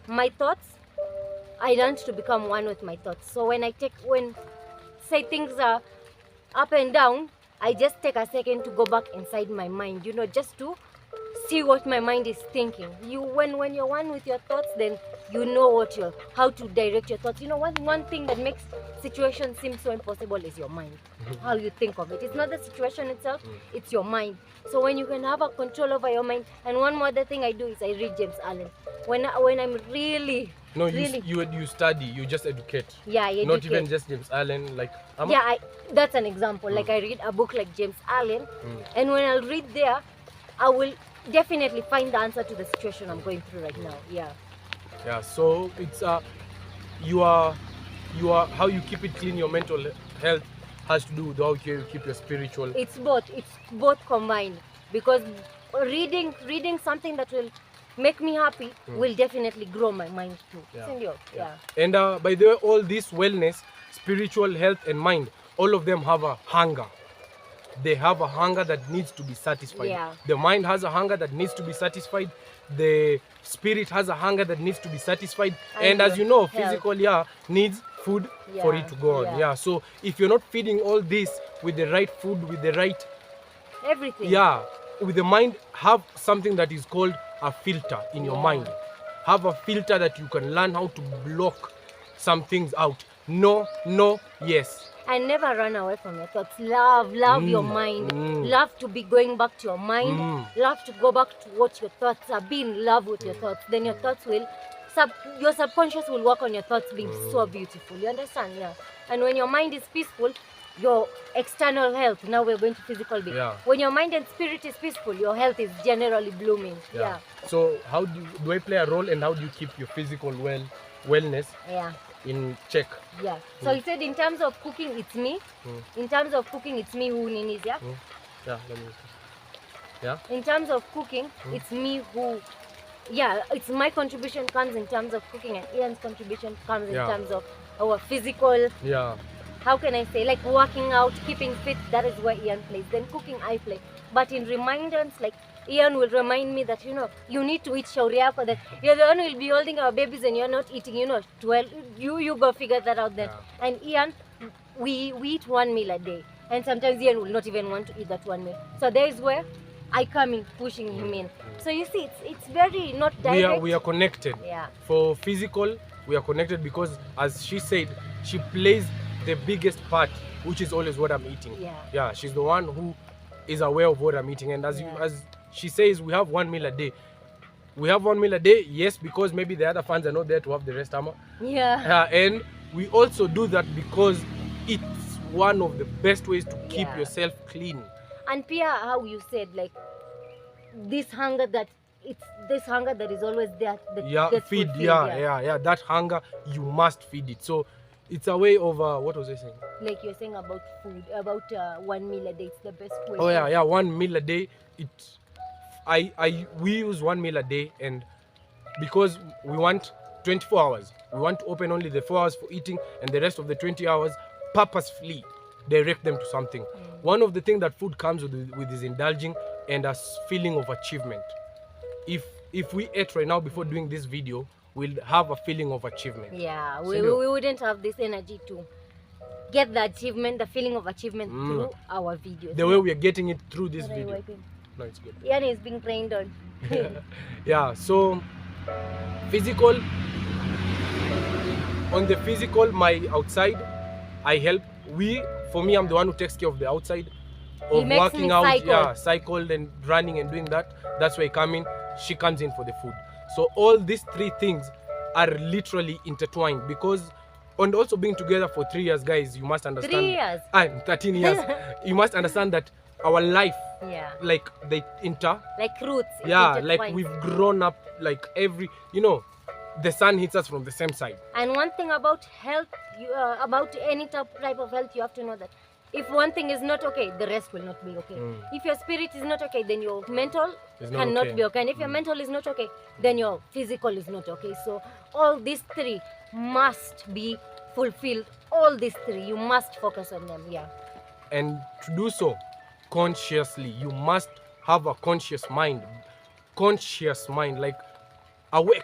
my thoughts. I learned to become one with my thoughts. So when say things are up and down, I just take a second to go back inside my mind, you know, just to see what my mind is thinking. When you're one with your thoughts, then you know how to direct your thoughts. You know, one thing that makes situation seem so impossible is your mind. How you think of it. It's not the situation itself, it's your mind. So when you can have a control over your mind, and one more other thing I do is I read James Allen. When I'm really you study, you just educate. Yeah, I educate. Not even just James Allen, like that's an example. Like I read a book like James Allen, and when I'll read there, I will definitely find the answer to the situation I'm going through right now. Yeah. So it's you are how you keep it clean. Your mental health has to do with how you keep your spiritual. It's both combined, because reading something that will make me happy will definitely grow my mind too. Yeah. And by the way, all this wellness, spiritual health and mind, all of them have a hunger. They have a hunger that needs to be satisfied. Yeah. The mind has a hunger that needs to be satisfied. The spirit has a hunger that needs to be satisfied. And as you know, physical needs food for it to go on. Yeah. So if you're not feeding all this with the right food, with the right everything. Yeah. With the mind, have something that is called a filter in your mind. Have a filter that you can learn how to block some things out. No, yes. And never run away from your thoughts. Love your mind. Love to be going back to your mind. Love to go back to what your thoughts are. Be in love with your thoughts. Then your thoughts your subconscious will work on your thoughts being so beautiful. You understand? Yeah. And when your mind is peaceful, your external health, now we're going to physical being. Yeah. When your mind and spirit is peaceful, your health is generally blooming. Yeah. So how do I play a role, and how do you keep your physical wellness in check? Yeah. So he said in terms of cooking, it's me. In terms of cooking, it's me who needs, yeah? Yeah, let me. Yeah. In terms of cooking, it's me who, it's my contribution comes in terms of cooking, and Ian's contribution comes in terms of our physical. Yeah. How can I say, like working out, keeping fit, that is where Ian plays. Then cooking, I play. But in reminders, like Ian will remind me that, you need to eat shauri yako, that you're the one who will be holding our babies and you're not eating, 12. You go figure that out then. Yeah. And Ian, we eat one meal a day. And sometimes Ian will not even want to eat that one meal. So there is where I come in, pushing him in. So you see, it's very not direct. We are connected. Yeah. For physical, we are connected because, as she said, she plays the biggest part, which is always what I'm eating. Yeah. Yeah, she's the one who is aware of what I'm eating. And as she says, we have 1 meal a day. We have 1 meal a day, yes, because maybe the other fans are not there to have the rest armor. Yeah. And we also do that because it's one of the best ways to keep yourself clean. And Pia, how you said, like, this hunger that is always there. That Feed, fulfilled, yeah. That hunger, you must feed it. So it's a way of what was I saying? Like you're saying about food, about 1 meal a day. It's the best way. Oh yeah, 1 meal a day. We use 1 meal a day, and because we want 24 hours, we want to open only the 4 hours for eating, and the rest of the 20 hours purposefully direct them to something. One of the things that food comes with is indulging and a feeling of achievement. If we ate right now before doing this video, we'll have a feeling of achievement. Yeah, we wouldn't have this energy to get the achievement, the feeling of achievement through our videos. The way we are getting it through this What are you video. wiping? No, it's good. Yanni is being trained on. Yeah, so physical, on the physical, my outside, I help. For me, I'm the one who takes care of the outside, of working out, cycled and running and doing that. That's where I come in. She comes in for the food. So all these 3 things are literally intertwined, because, and also being together for 3 years, guys, you must understand. 3 years. 13 years. You must understand that our life, like they like roots. Like we've grown up, like the sun hits us from the same side. And one thing about health, about any type of health, you have to know that if one thing is not okay, the rest will not be okay. If your spirit is not okay, then your mental cannot be okay. And if your mental is not okay, then your physical is not okay. So all these 3 must be fulfilled. All these 3, you must focus on them. And to do so consciously, you must have a conscious mind, like awake.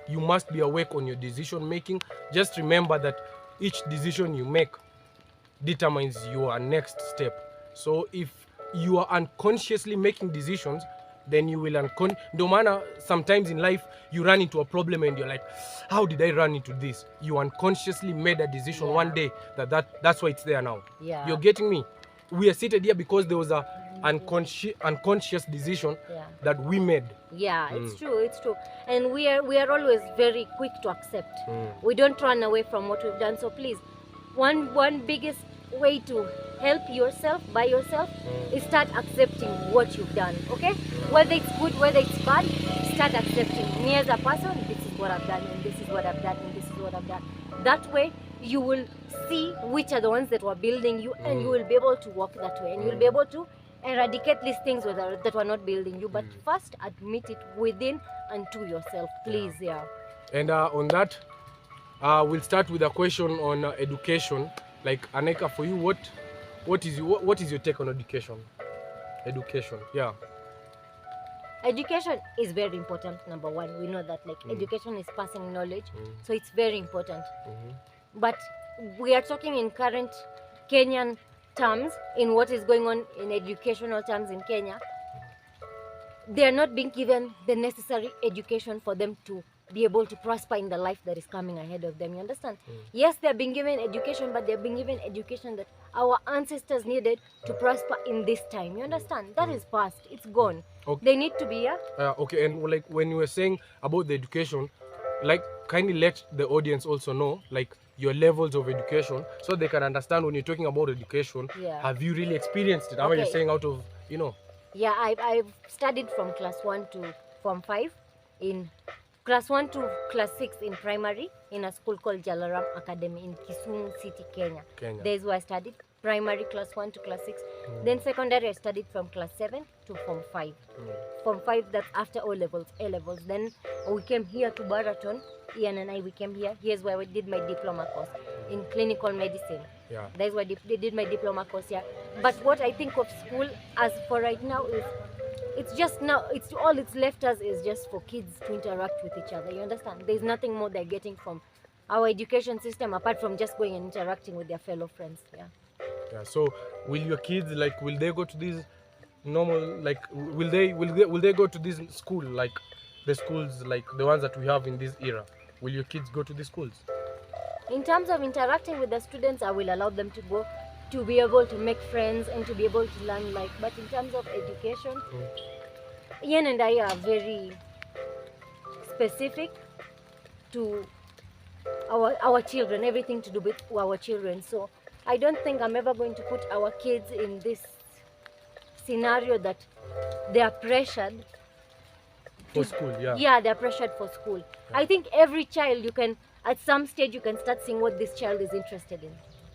You must be awake on your decision making. Just remember that each decision you make determines your next step. So if you are unconsciously making decisions, then you will no matter, sometimes in life you run into a problem and you're like, how did I run into this? You unconsciously made a decision one day that's why it's there now. You're getting me? We are seated here because there was a unconscious decision that we made. It's true. And we are always very quick to accept. We don't run away from what we've done. So please, one biggest way to help yourself by yourself is start accepting what you've done. Okay, whether it's good, whether it's bad, start accepting. Me as a person, this is what I've done, and this is what I've done, and this is what I've done. That way you will see which are the ones that were building you, and you will be able to walk that way, and you'll be able to eradicate these things that were not building you. But first, admit it within and to yourself, please. And on that, we'll start with a question on education. Like, AANIQA, for you, what is your take on education? Education. Education is very important. Number one, we know that education is passing knowledge, so it's very important. But we are talking in current Kenyan terms, in what is going on in educational terms in Kenya. They are not being given the necessary education for them to be able to prosper in the life that is coming ahead of them. You understand? Yes, they're being given education, but they're being given education that our ancestors needed to prosper in this time. You understand? That is past. It's gone. Okay. They need to be okay, and like when you were saying about the education, like kindly let the audience also know like your levels of education, so they can understand when you're talking about education. Have you really experienced it? How are you saying out of Yeah, I've studied from class 1 to form 5 in class 1 to class 6 in primary in a school called Jalaram Academy in Kisumu City, Kenya. There's where I studied primary class 1 to class 6. Then secondary I studied from class 7 to form 5. Form 5, that's after A levels. Then we came here to Baraton. Ian and I, we came here. Here's where I did my diploma course in clinical medicine. That's why I did my diploma course here. But what I think of school as for right now is it's just now, it's all it's left us is just for kids to interact with each other. You understand? There's nothing more they're getting from our education system apart from just going and interacting with their fellow friends. So will your kids, like, will they go to these normal, like, will they go to this school, like the schools like the ones that we have in this era? Will your kids go to these schools? In terms of interacting with the students, I will allow them to go to be able to make friends and to be able to learn life. But in terms of education, Ian and I are very specific to our children, everything to do with our children. So I don't think I'm ever going to put our kids in this scenario that they are pressured For school, yeah. Yeah, they're pressured for school. I think every child, you can, at some stage, you can start seeing what this child is interested in.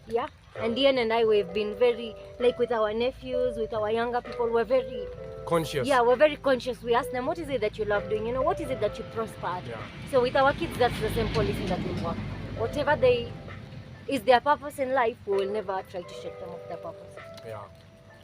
Yeah? And Ian and I, we've been very, like with our nephews, with our younger people, we're very Conscious. Yeah, we're very conscious. We ask them, what is it that you love doing? You know, what is it that you prosper at? Yeah. So with our kids, that's the same policy that will work. Whatever is their purpose in life, we will never try to shake them off their purpose. Yeah.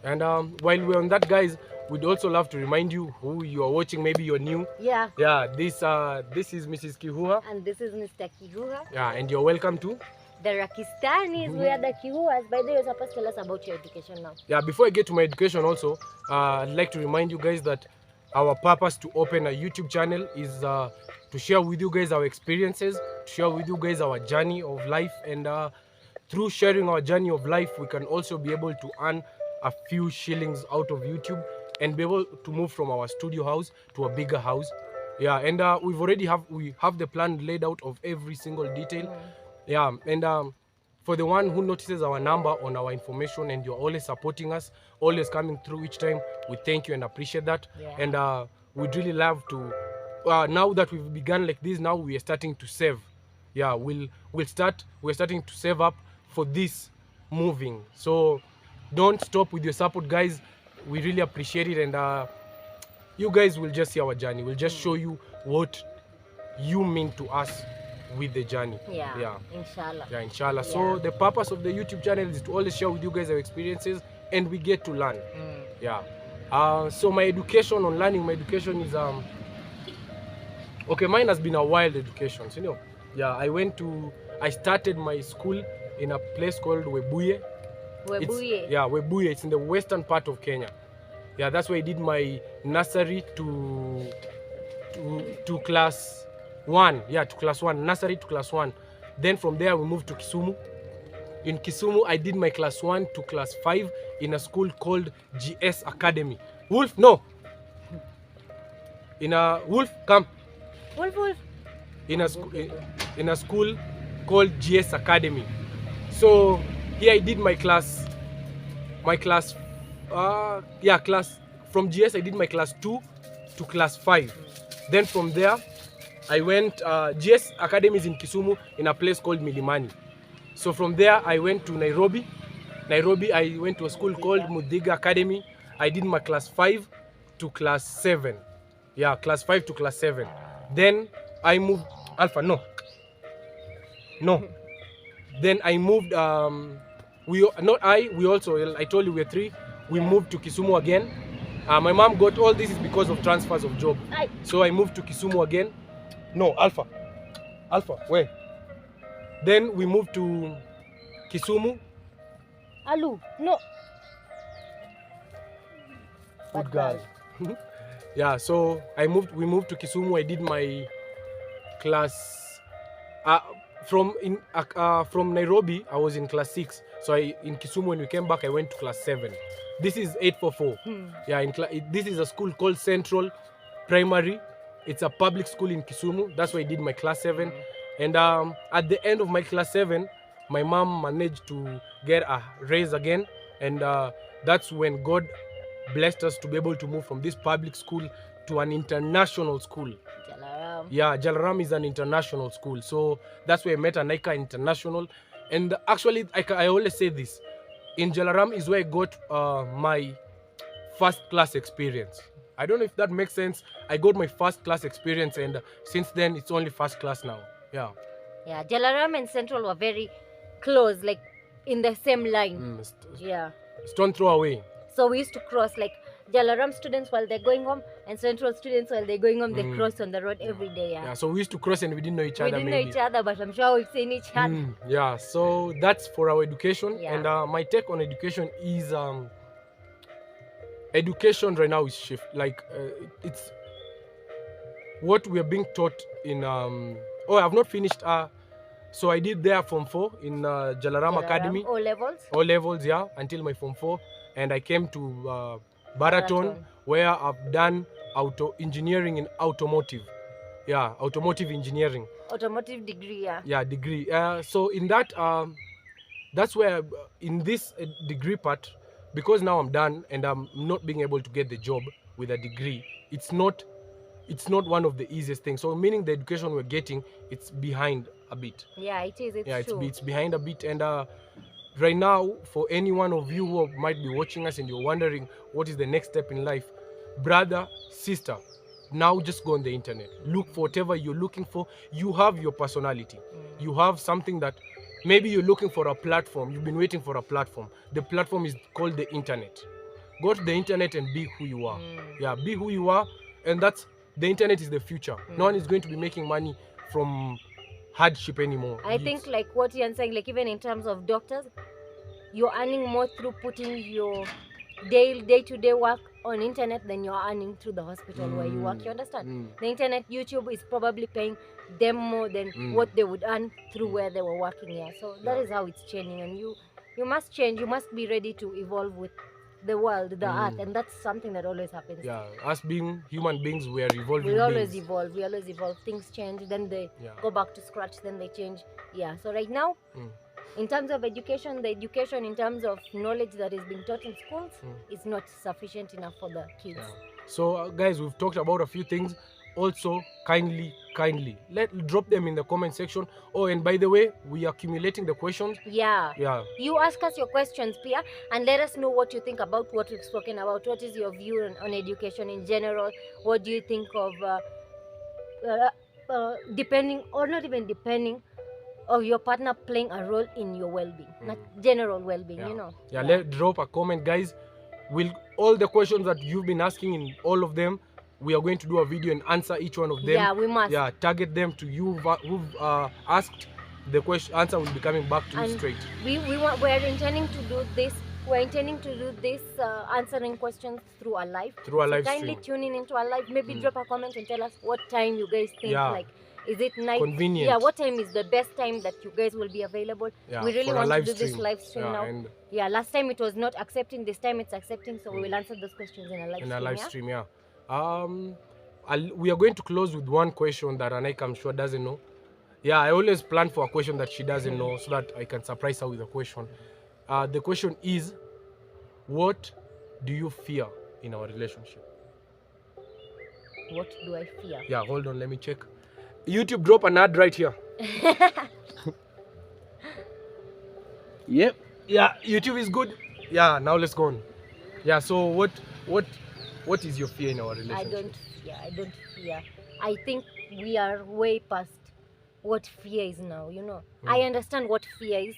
And while we're on that, guys, we'd also love to remind you who you are watching. Maybe you're new. Yeah. Yeah. This is Mrs. Kihua. And this is Mr. Kihua. Yeah. And you're welcome to the Rakistanis. We are the Kihuas. By the way, you're supposed to tell us about your education now. Yeah. Before I get to my education, also, I'd like to remind you guys that our purpose to open a YouTube channel is to share with you guys our experiences, to share with you guys our journey of life, and through sharing our journey of life, we can also be able to earn a few shillings out of YouTube and be able to move from our studio house to a bigger house. Yeah, and we have the plan laid out of every single detail. Yeah, and for the one who notices our number on our information and you're always supporting us, always coming through each time, we thank you and appreciate that. Yeah. And we'd really love to, now that we've begun like this, now we are starting to save. Yeah, we're starting to save up for this moving. So don't stop with your support, guys. We really appreciate it, and you guys will just see our journey. We'll just show you what you mean to us with the journey. Yeah. Inshallah. Yeah, inshallah. Yeah. So the purpose of the YouTube channel is to always share with you guys our experiences, and we get to learn. Yeah. So my education on learning, my education is okay, mine has been a wild education, you know. Yeah, I started my school in a place called Webuye. Webuye. It's in the western part of Kenya. Yeah, that's where I did my nursery to class 1. Yeah, to class 1. Nursery to class 1. Then from there we moved to Kisumu. In Kisumu, I did my class 1 to class 5 in a school called GS Academy. Wolf, no. Wolf, come. Wolf. In a school called GS Academy. So here I did my class from GS I did my class 2 to class 5. Then from there I went GS Academy is in Kisumu in a place called Milimani. So from there I went to Nairobi. I went to a school called Mudiga Academy. I did my class 5 to class 7. Yeah, class 5 to class 7. Then I moved Alpha, no. Then I moved I told you we're 3. We moved to Kisumu again. My mom got all this is because of transfers of job. So I moved to Kisumu again. No, Alpha, where? Then we moved to Kisumu. Alu, no. Good girl. Yeah, so we moved to Kisumu. I did my class from Nairobi. I was in class 6. So in Kisumu, when we came back, I went to class 7. This is 844. Yeah, this is a school called Central Primary. It's a public school in Kisumu. That's where I did my class 7. And at the end of my class 7, my mom managed to get a raise again. And that's when God blessed us to be able to move from this public school to an international school. Jalaram. Yeah, Jalaram is an international school. So that's where I met AANIQA International. And actually, I always say this. In Jalaram is where I got my first class experience. I don't know if that makes sense. I got my first class experience, and since then, it's only first class now. Yeah. Yeah, Jalaram and Central were very close, like in the same line. Yeah. Stone throw away. So we used to cross, like Jalaram students while they're going home, and Central students while they're going home, they cross on the road every day. Yeah. So we used to cross and we didn't know each other. We didn't know each other, but I'm sure we've seen each other. Yeah. So that's for our education. Yeah. And my take on education is education right now is shift. Like it's what we are being taught in. I've not finished. So I did there Form 4 in Jalaram Academy. O levels. O levels, yeah, until my Form 4, and I came to Baraton, where I've done auto engineering in automotive. Yeah, automotive engineering. Automotive degree, yeah. Yeah, degree. So in that, that's where in this degree part, because now I'm done and I'm not being able to get the job with a degree, it's not one of the easiest things. So meaning the education we're getting, it's behind a bit. Yeah, it is. It's true. It's behind a bit. And right now, for any one of you who might be watching us and you're wondering what is the next step in life, brother, sister, now just go on the internet, look for whatever you're looking for. You have your personality, you have something that maybe you're looking for a platform, you've been waiting for a platform. The platform is called the internet. Go to the internet and be who you are. Yeah, be who you are. And that's the internet is the future. No one is going to be making money from hardship anymore. I think like what you're saying, like even in terms of doctors, you're earning more through putting your day-to-day work on internet than you're earning through the hospital where you work. You understand? The internet, YouTube is probably paying them more than what they would earn through where they were working here. So that is how it's changing, and you must change. You must be ready to evolve with the world, the earth, and that's something that always happens. Yeah, us being human beings, we are evolving. We always evolve. Things change, then they go back to scratch, then they change. Yeah. So right now, in terms of education, the education in terms of knowledge that is being taught in schools is not sufficient enough for the kids. Yeah. So guys, we've talked about a few things. Also, kindly drop them in the comment section. Oh, and by the way, we are accumulating the questions. Yeah. You ask us your questions, Pia, and let us know what you think about what we've spoken about. What is your view on education in general? What do you think of depending or not even depending of your partner playing a role in your well-being, not general well-being, you know? Let drop a comment, guys. Will all the questions that you've been asking, in all of them, we are going to do a video and answer each one of them. Yeah, we must. Yeah, target them to you who've asked the question. Answer will be coming back to you straight. We're intending to do this. We're intending to do this answering questions through our live. Through our live kindly stream. tune in into our live. Maybe drop a comment and tell us what time you guys think. Like, is it night? Convenient. Yeah, what time is the best time that you guys will be available? Yeah, we really want to do this live stream now. And last time it was not accepting. This time it's accepting. So we will answer those questions in a live stream. Yeah. We are going to close with one question that AANIQA, I'm sure, doesn't know. Yeah, I always plan for a question that she doesn't know so that I can surprise her with a question. The question is, what do you fear in our relationship? What do I fear? Yeah, hold on, let me check. YouTube, drop an ad right here. Yep. Yeah, YouTube is good. Yeah, now let's go on. Yeah, so what is your fear in our relationship? I don't fear. I think we are way past what fear is now, you know. I understand what fear is.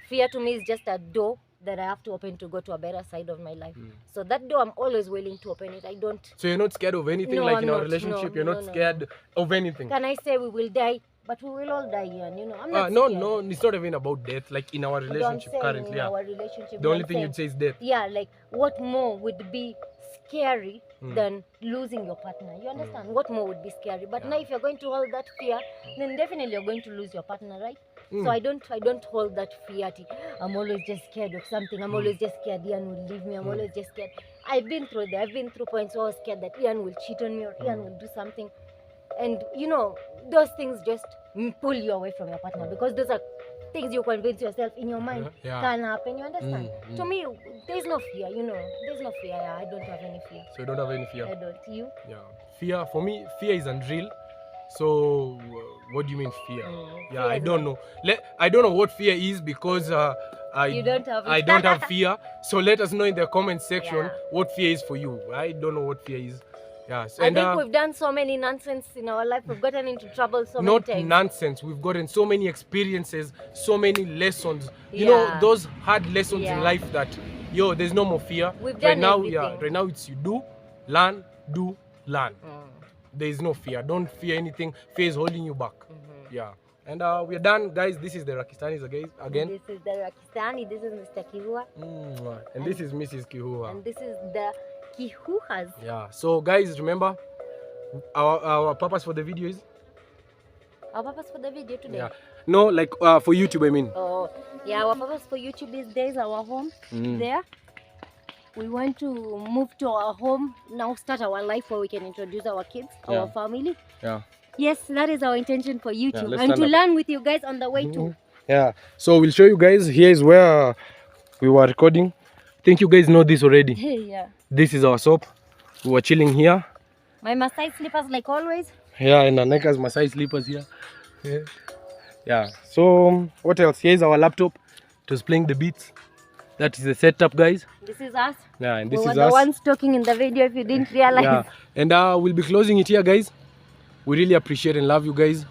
Fear to me is just a door that I have to open to go to a better side of my life. So that door, I'm always willing to open it. I don't. So you're not scared of anything, No, like I'm in our not. relationship? No, you're not scared of anything? Can I say we will die? But we will all die here, you know. I'm not no, scared. no, it's not even about death. Like in our relationship currently, in our relationship, the only thing you'd say is death. Yeah, like what more would be scary than losing your partner? You understand? What more would be scary? But now if you're going to hold that fear, then definitely you're going to lose your partner, right? So I don't hold that fear. I'm always just scared of something. I'm always just scared Ian will leave me. I'm always just scared. I've been through there. I've been through points where I was scared that Ian will cheat on me or Ian will do something. And you know, those things just pull you away from your partner because those are things you convince yourself in your mind can happen. You understand? To me, there's no fear, you know. There's no fear. I don't have any fear. So you don't have any fear? I don't. You? Yeah. Fear, for me, fear is unreal. So what do you mean fear? Yeah, I don't know. I don't know what fear is because you don't have it. I don't have fear. So let us know in the comment section what fear is for you. I don't know what fear is. Yes. I think we've done so many nonsense in our life. We've gotten into trouble so many times. Not nonsense. We've gotten so many experiences, so many lessons. You know, those hard lessons in life that, there's no more fear. We've done everything. Right now it's you do, learn. There is no fear. Don't fear anything. Fear is holding you back. Yeah. And we're done, guys. This is the Rakistanis again. This is the Rakistani. This is Mr. Kihua. And this is Mrs. Kihua. And this is the Kihuhas. Yeah. So guys, remember our purpose for the video is Our purpose for the video today. Yeah. No, like for YouTube, I mean. Oh, yeah. Our purpose for YouTube is there is our home there. We want to move to our home now, start our life where we can introduce our kids, our family. Yeah. Yes, that is our intention for YouTube, let's and stand to up. learn with you guys on the way too. Yeah. So we'll show you guys. Here is where we were recording. I think you guys know this already. Yeah. This is our shop. We were chilling here. My Maasai slippers like always. Yeah, and AANIQA's Maasai slippers here. Yeah. So what else? Here is our laptop. It was playing the beats. That is the setup, guys. This is us. Yeah, and this we were is the us. ones talking in the video if you didn't realize. Yeah, and we'll be closing it here, guys. We really appreciate and love you guys.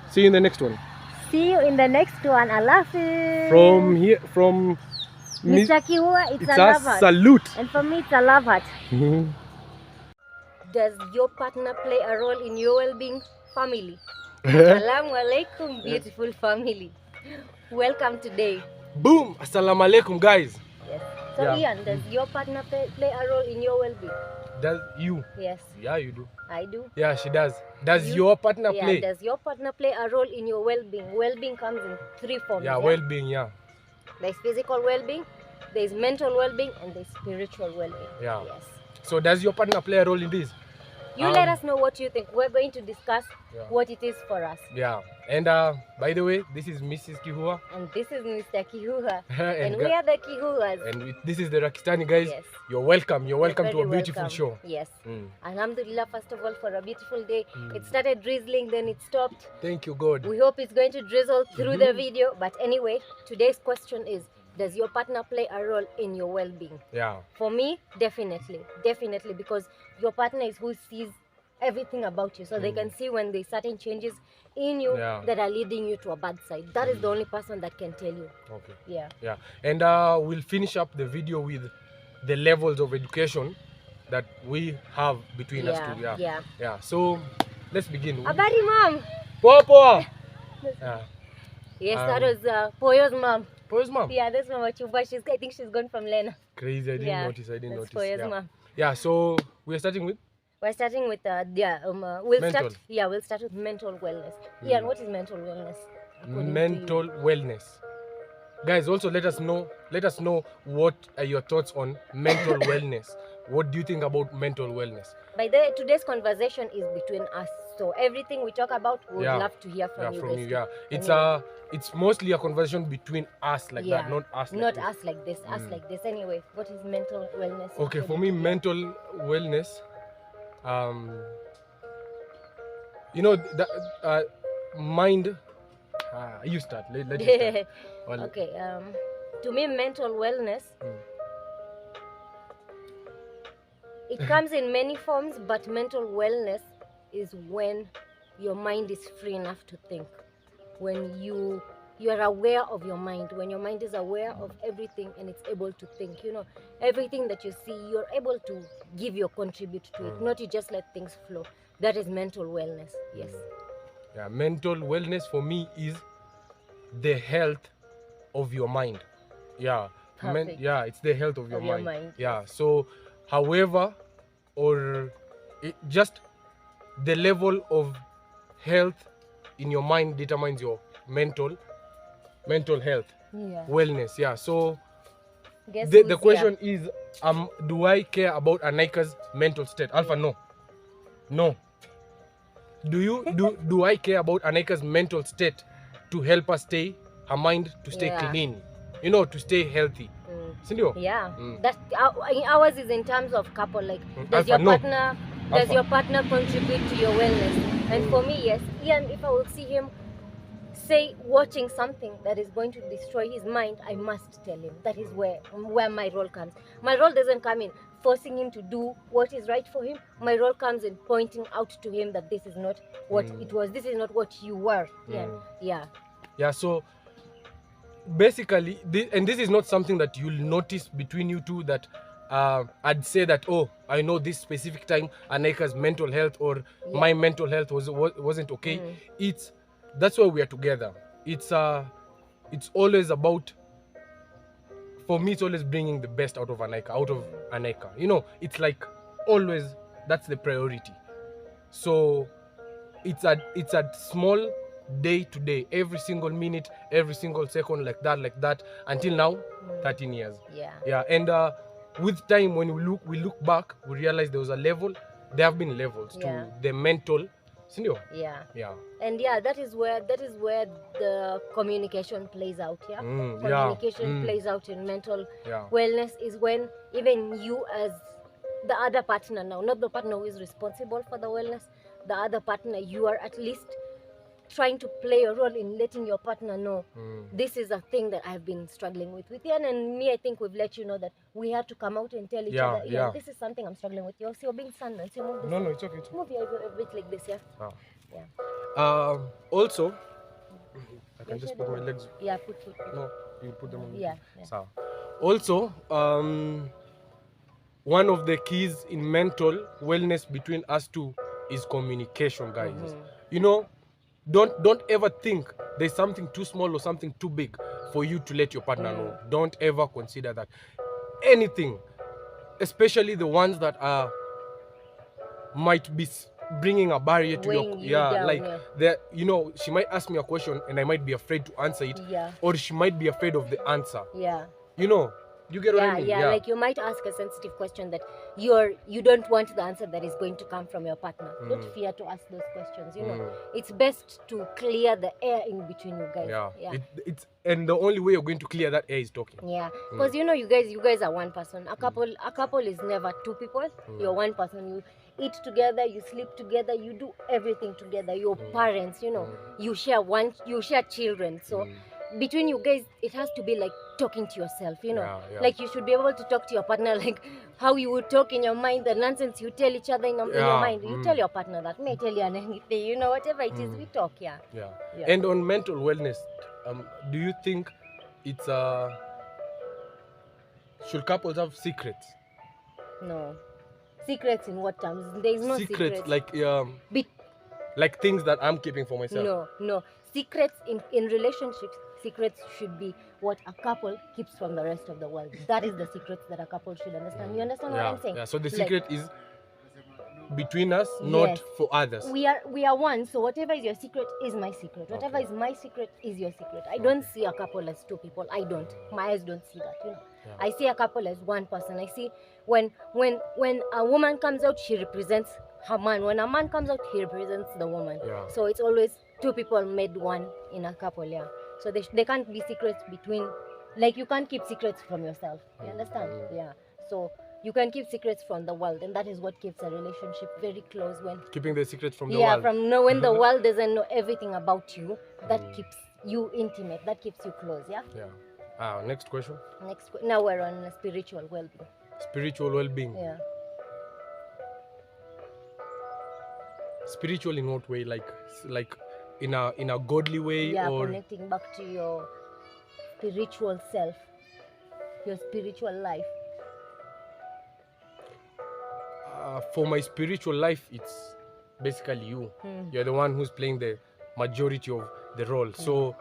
See you in the next one. See you in the next one. Alafi. From here, from Mr. Kihua, it's a a love heart. salute. And for me, it's a love heart. Does your partner play a role in your well-being, family? Assalamu alaikum, beautiful family. Welcome today. Boom! Assalamu alaikum, guys. Yes. So Ian, does your partner play a role in your well-being? Does you? Yes. Yeah, you do. I do. Yeah, she does. Does your partner play? Does your partner play a role in your well-being? Well-being comes in three forms. Yeah, well-being, yeah. There's physical well-being, there's mental well-being, and there's spiritual well-being. Yeah. Yes. So does your partner play a role in this? You let us know what you think. We're going to discuss what it is for us. Yeah. And by the way, this is Mrs. Kihua. And this is Mr. Kihua. and we are the Kihuas. And this is the Rakistani, guys. Yes. You're welcome. You're welcome to a Very beautiful show. Yes. Alhamdulillah, first of all, for a beautiful day. It started drizzling, then it stopped. Thank you, God. We hope it's going to drizzle through the video. But anyway, today's question is, does your partner play a role in your well-being? Yeah. For me, definitely. Definitely, because your partner is who sees everything about you. So they can see when there's certain changes in you that are leading you to a bad side. That is the only person that can tell you. Okay. Yeah. Yeah. And we'll finish up the video with the levels of education that we have between us two. Yeah. Yeah. So let's begin. Abari mom. Poa. Yeah. Yes, that was Poyo's mom. Poyo's mom? Yeah, that's Mama Chuba. I think she's gone from Lena. Crazy. I didn't notice. I didn't notice. Poyo's mom. Yeah. So we're starting with? We're starting with we'll start with mental wellness. Ian, what is mental wellness? Mental wellness. Guys, also let us know what are your thoughts on mental wellness. What do you think about mental wellness? By the way, today's conversation is between us. So everything we talk about, we'd love to hear from you guys. Yeah. It's mostly a conversation between us like that, not us like this. Us like this, us like this. Anyway, what is mental wellness? Okay, for me, mental wellness, mind. You start. Let you start. Well, okay. To me, mental wellness. It comes in many forms, but mental wellness is when your mind is free enough to think. When you are aware of your mind, when your mind is aware of everything and it's able to think, everything that you see, you're able to give your contribute to it, not to just let things flow. That is mental wellness. Yes. Yeah, mental wellness for me is the health of your mind. Yeah. It's the health of your mind. Yeah. So however, just the level of health in your mind determines your mental health, wellness. Yeah. So the question is, do I care about AANIQA's mental state? Alpha, no. Do I care about AANIQA's mental state to help us her mind to stay clean, to stay healthy? Sindio? Yeah. That ours is in terms of couple. Like, does your partner contribute to your wellness? And for me, yes. Ian, if I will see him watching something that is going to destroy his mind, I must tell him. That is where my role comes. My role doesn't come in forcing him to do what is right for him. My role comes in pointing out to him that this is not what it was. This is not what you were. Yeah. So basically, this is not something that you'll notice between you two, that I'd say that, I know this specific time AANIQA's mental health or my mental health wasn't okay. That's why we are together. It's always about, for me, it's always bringing the best out of AANIQA. It's like always, that's the priority. So it's a small day to day, every single minute, every single second, like that, until now, 13 years. Yeah. And with time, when we look back, we realize there was a level. There have been levels to the mental, senior. Yeah. And that is where the communication plays out. Plays out in mental wellness, is when even you as the other partner, now not the partner who is responsible for the wellness, the other partner, you are at least trying to play a role in letting your partner know this is a thing that I've been struggling with. With Ian and me, I think we've let you know that we have to come out and tell each other, this is something I'm struggling with. You're being sunman. So move this. No, it's okay. Move a bit like this, Also, I can just put my legs. Yeah, put. No, you put them on. Yeah. So, also, one of the keys in mental wellness between us two is communication, guys. You know, don't ever think there's something too small or something too big for you to let your partner know. Don't ever consider that. Anything, especially the ones that are might be bringing a barrier to your she might ask me a question and I might be afraid to answer it, or she might be afraid of the answer. You get what I mean? Like you might ask a sensitive question that you don't want the answer that is going to come from your partner. Don't fear to ask those questions. It's best to clear the air in between you guys. It's and the only way you're going to clear that air is talking. Because you guys are one person. A couple is never two people. You're one person. You eat together, you sleep together, you do everything together. Your parents, you share children. So between you guys, it has to be like talking to yourself, like you should be able to talk to your partner like how you would talk in your mind, the nonsense you tell each other in your mind. You tell your partner that, may tell you anything, whatever it is, we talk. And on mental wellness, do you think it's should couples have secrets? No. Secrets in what terms? There is no secrets. Like things that I'm keeping for myself. No. Secrets in relationships, secrets should be what a couple keeps from the rest of the world. That is the secrets that a couple should understand. You understand what I'm saying? So the secret is between us, not for others. We are one, so whatever is your secret is my secret. Whatever is my secret is your secret. I don't see a couple as two people. I don't. My eyes don't see that. I see a couple as one person. I see when a woman comes out, she represents her man. When a man comes out, he represents the woman. So it's always two people made one in a couple. So they can't be secrets between, like you can't keep secrets from yourself. You understand? So you can keep secrets from the world, and that is what keeps a relationship very close. When keeping the secrets from the world. When the world doesn't know everything about you, that keeps you intimate. That keeps you close. Next question. Now we're on spiritual well-being. Spiritual well-being. Spiritual in what way? Like in a godly way, or connecting back to your spiritual self, your spiritual life. For my spiritual life, it's basically you. You're the one who's playing the majority of the role. So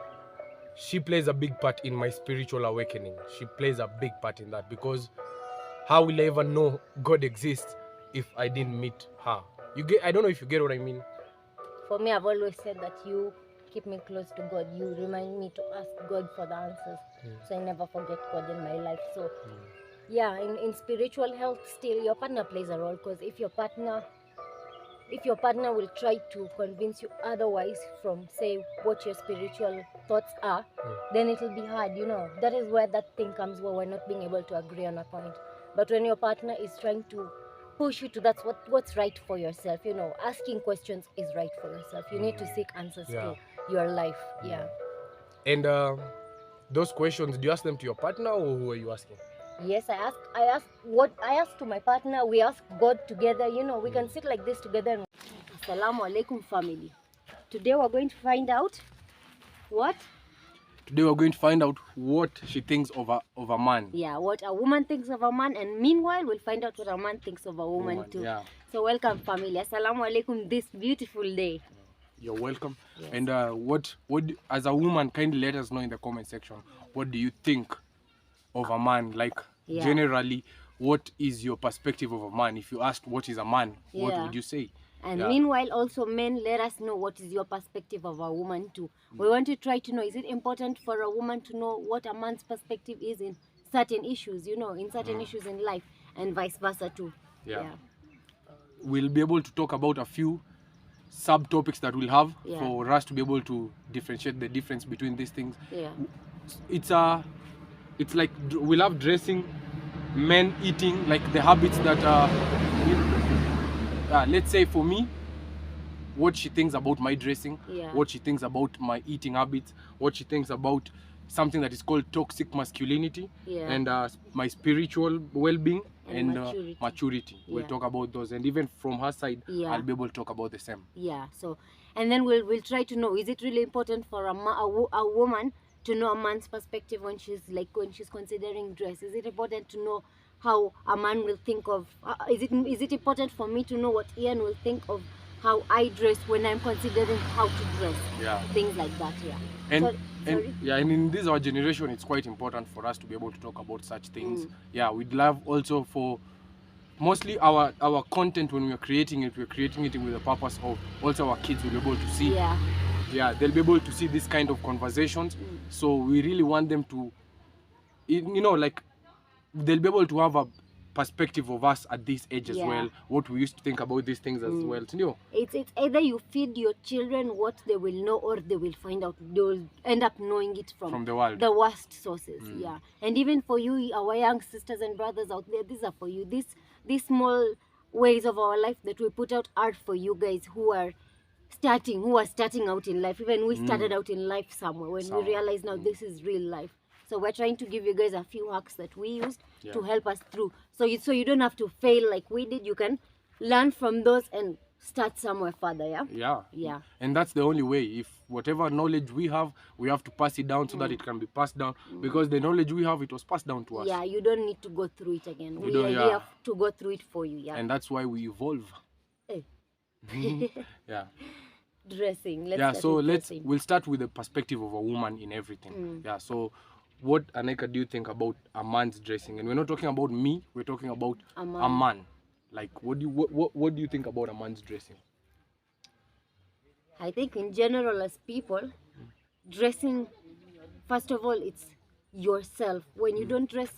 she plays a big part in my spiritual awakening. She plays a big part in that, because how will I ever know God exists if I didn't meet her? I don't know if you get what I mean. For me, I've always said that you keep me close to God. You remind me to ask God for the answers, so I never forget God in my life. So in spiritual health, still your partner plays a role, because if your partner will try to convince you otherwise from, say, what your spiritual thoughts are, then it will be hard. That is where that thing comes, where we're not being able to agree on a point. But when your partner is trying to push you to that's what's right for yourself, asking questions is right for yourself. You need to seek answers to your life. And those questions, do you ask them to your partner, or who are you asking? Yes, I ask to my partner. We ask God together. We can sit like this together. Assalamu alaikum, family. Today we're going to find out what? Today we're going to find out what she thinks of a man. What a woman thinks of a man, and meanwhile we'll find out what a man thinks of a woman too. So welcome, family. Assalamu alaikum this beautiful day. You're welcome. Yes. And what as a woman, kindly let us know in the comment section, what do you think of a man? Like generally, what is your perspective of a man? If you asked what is a man, what would you say? And Yeah. meanwhile, also men, let us know what is your perspective of a woman too. We want to try to know, is it important for a woman to know what a man's perspective is in certain issues, you know, in certain issues in life, and vice versa too. Yeah. We'll be able to talk about a few subtopics that we'll have Yeah. for us to be able to differentiate the difference between these things. Yeah. It's like we'll have dressing, men eating, like the habits that let's say for me, what she thinks about my dressing, Yeah. what she thinks about my eating habits, what she thinks about something that is called toxic masculinity, Yeah. and my spiritual well-being and maturity. We'll Yeah. talk about those, and even from her side, Yeah. I'll be able to talk about the same. Yeah. So, and then we'll try to know, is it really important for a woman to know a man's perspective when she's considering dress? Is it important to know how a man will think of? Is it important for me to know what Ian will think of how I dress when I'm considering how to dress? Yeah. Things like that. Yeah. And Sorry? and in this our generation, it's quite important for us to be able to talk about such things. Yeah, we'd love also for mostly our content when we're creating it with the purpose of also our kids will be able to see. Yeah, they'll be able to see this kind of conversations. So we really want them to, you know, like they'll be able to have a perspective of us at this age as well, what we used to think about these things as well. You know, it's either you feed your children what they will know, or they will find out, they will end up knowing it from the world, the worst sources. Yeah. And even for you, our young sisters and brothers out there, these are for you. These small ways of our life that we put out are for you guys who are starting out in life. Even we started out in life somewhere when we realized now this is real life. So we're trying to give you guys a few hacks that we used to help us through. So you don't have to fail like we did. You can learn from those and start somewhere further. Yeah. And that's the only way. If whatever knowledge we have to pass it down so that it can be passed down, because the knowledge we have, it was passed down to us. Yeah, you don't need to go through it again. We are here to go through it for you. Yeah. And that's why we evolve. Yeah. Dressing. We'll start with the perspective of a woman in everything. Yeah. So what, AANIQA, do you think about a man's dressing? And we're not talking about me, we're talking about a man. Like, what do you think about a man's dressing? I think in general, as people, dressing, first of all, it's yourself. When you don't dress,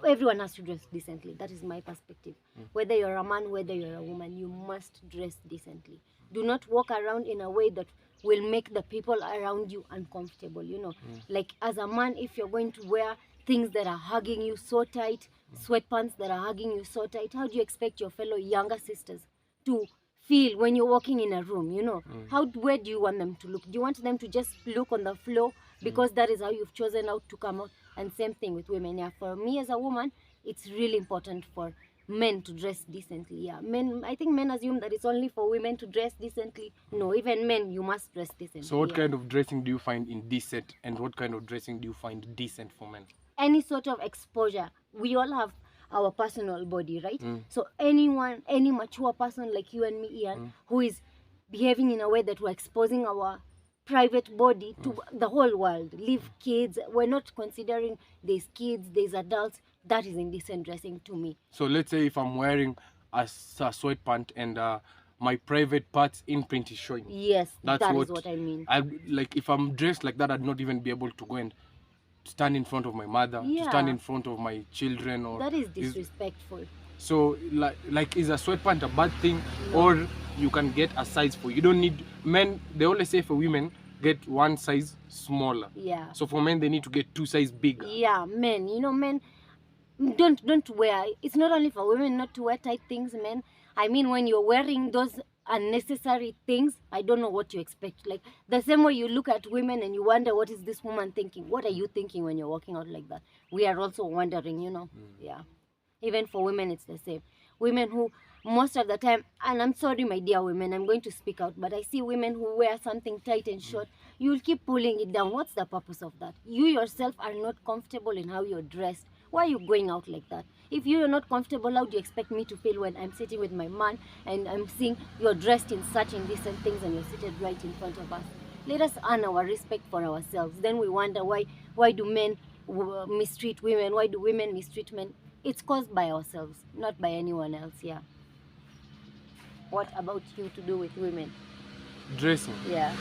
everyone has to dress decently. That is my perspective. Whether you're a man, whether you're a woman, you must dress decently. Do not walk around in a way that will make the people around you uncomfortable, you know. Like as a man, if you're going to wear things that are hugging you so tight, sweatpants that are hugging you so tight, how do you expect your fellow younger sisters to feel when you're walking in a room, you know? Where do you want them to look? Do you want them to just look on the floor because that is how you've chosen out to come out? And same thing with women. Yeah, for me as a woman, it's really important for men to dress decently. Yeah, I think men assume that it's only for women to dress decently. No, even men, you must dress decently. So what kind of dressing do you find indecent, and what kind of dressing do you find decent for men? Any sort of exposure. We all have our personal body, right? So any mature person like you and me, Ian, who is behaving in a way that we're exposing our private body to the whole world, leave kids, we're not considering there's kids, there's adults, that is indecent dressing to me. So let's say if I'm wearing a sweatpant and my private parts imprint is showing. Yes, that is what I mean. Like if I'm dressed like that, I'd not even be able to go and stand in front of my mother, to stand in front of my children. Or that is disrespectful. So like is a sweatpant a bad thing? No. Or you can get a size for you don't need men. They always say for women get one size smaller. Yeah. So for men they need to get two size bigger. Yeah, men. You know, men don't wear. It's not only for women not to wear tight things, men. I mean, when you're wearing those unnecessary things, I don't know what you expect. Like the same way you look at women and you wonder, what is this woman thinking? What are you thinking when you're walking out like that? We are also wondering, you know. Yeah. Even for women, it's the same. Women who, most of the time, and I'm sorry, my dear women, I'm going to speak out, but I see women who wear something tight and short. You'll keep pulling it down. What's the purpose of that? You yourself are not comfortable in how you're dressed. Why are you going out like that? If you're not comfortable, how do you expect me to feel when I'm sitting with my man and I'm seeing you're dressed in such indecent things and you're seated right in front of us? Let us earn our respect for ourselves. Then we wonder why do men mistreat women? Why do women mistreat men? It's caused by ourselves, not by anyone else. Yeah. What about you to do with women? Dressing. Yeah.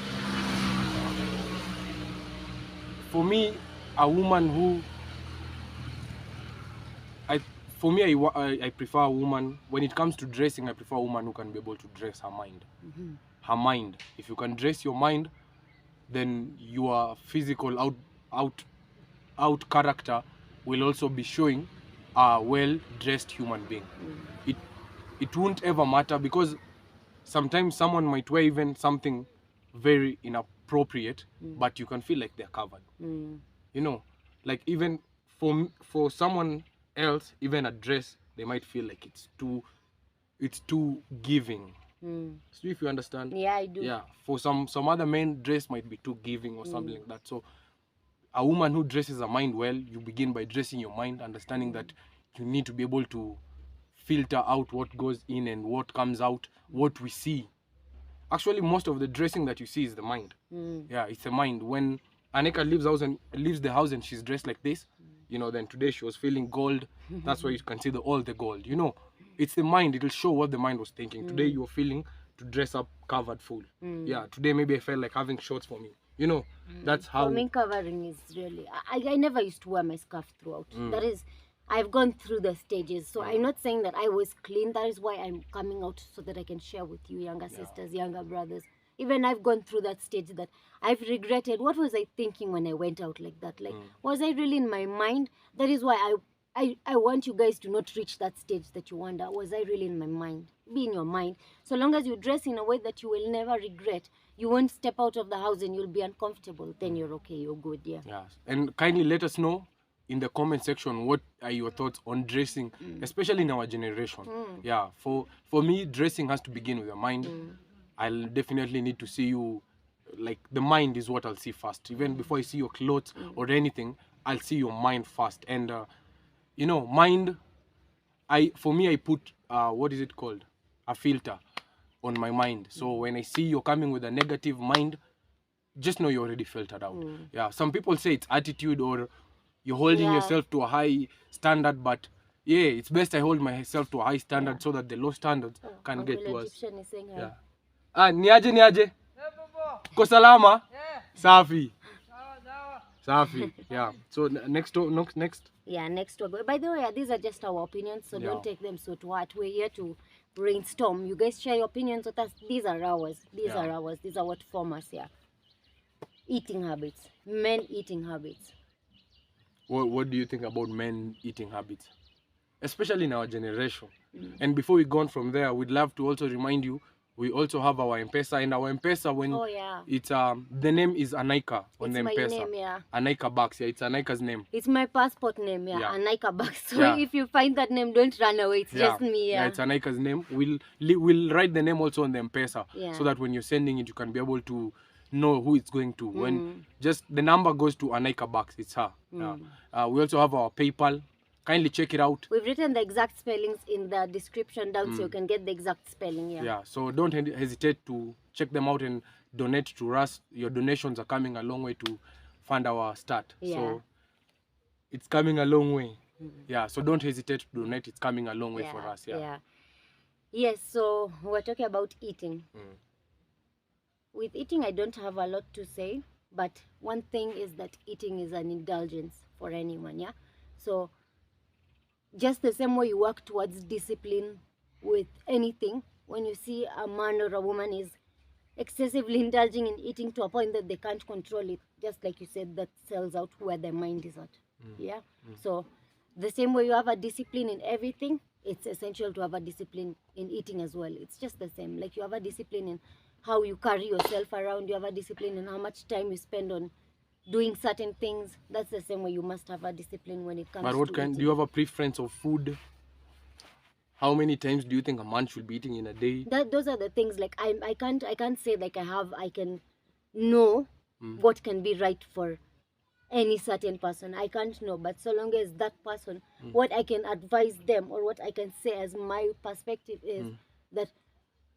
For me, a woman who I prefer a woman. When it comes to dressing, I prefer a woman who can be able to dress her mind. Her mind. If you can dress your mind, then your physical out character will also be showing a well-dressed human being. It won't ever matter, because sometimes someone might wear even something very inappropriate, but you can feel like they're covered. You know, like even for someone else, even a dress, they might feel like it's too giving. So if you understand. Yeah, I do. Yeah, for some other men, dress might be too giving or something like that. So a woman who dresses her mind well, you begin by dressing your mind, understanding that you need to be able to filter out what goes in and what comes out, what we see. Actually, most of the dressing that you see is the mind. Yeah, it's the mind. When AANIQA leaves the house and she's dressed like this, then today she was feeling gold. That's why you can see all the gold. It's the mind. It'll show what the mind was thinking. Today you're feeling to dress up covered full. Yeah, today maybe I felt like having shorts for me. That's how. For me, covering is really. I never used to wear my scarf throughout. That is, I've gone through the stages. So I'm not saying that I was clean. That is why I'm coming out, so that I can share with you, younger sisters, younger brothers. Even I've gone through that stage that I've regretted. What was I thinking when I went out like that? Like, was I really in my mind? That is why I want you guys to not reach that stage that you wonder, was I really in my mind? Be in your mind. So long as you dress in a way that you will never regret, you won't step out of the house and you'll be uncomfortable, then you're okay, you're good, yeah. Yes. And kindly let us know in the comment section what are your thoughts on dressing, especially in our generation. Yeah, for me, dressing has to begin with the mind. I'll definitely need to see you, like the mind is what I'll see first. Even before I see your clothes or anything, I'll see your mind first. And mind, for me, I put what is it called, a filter on my mind. So when I see you're coming with a negative mind, just know you're already filtered out. Yeah, some people say it's attitude or you're holding yourself to a high standard, but yeah, it's best I hold myself to a high standard so that the low standards can get to us. Egyptian is saying hi. Yeah. Niaje ko salama. Safi. Safi. Yeah, so next. Yeah, next we're going. By the way, these are just our opinions, so don't take them so to heart. We're here to brainstorm. You guys share your opinions with us. These are ours. These are ours. These are what form us here. Eating habits. Men eating habits. What do you think about men eating habits? Especially in our generation. And before we go on from there, we'd love to also remind you, we also have our MPESA, and our MPESA, when it's the name is AANIQA on the MPESA. It's my name, yeah. AANIQA Bucks, yeah, it's AANIQA's name. It's my passport name, yeah. AANIQA Bucks. So if you find that name, don't run away. It's just me, yeah. Yeah, it's AANIQA's name. We'll write the name also on the MPESA, so that when you're sending it, you can be able to know who it's going to. When just the number goes to AANIQA Bucks, it's her. We also have our PayPal. Kindly check it out. We've written the exact spellings in the description down, so you can get the exact spelling. Yeah, so don't hesitate to check them out and donate to us. Your donations are coming a long way to fund our start. So it's coming a long way. Yeah, so don't hesitate to donate. It's coming a long way for us. Yes, so we're talking about eating. With eating, I don't have a lot to say, but one thing is that eating is an indulgence for anyone, yeah? So just the same way you work towards discipline with anything, when you see a man or a woman is excessively indulging in eating to a point that they can't control it, just like you said, that sells out where their mind is at. So the same way you have a discipline in everything, it's essential to have a discipline in eating as well. It's just the same. Like you have a discipline in how you carry yourself around, you have a discipline in how much time you spend on doing certain things. That's the same way you must have a discipline when it comes to eating. Do you have a preference of food? How many times do you think a man should be eating in a day? Those are the things. Like I can't say like I can know what can be right for any certain person. I can't know, but so long as that person, what I can advise them or what I can say as my perspective is that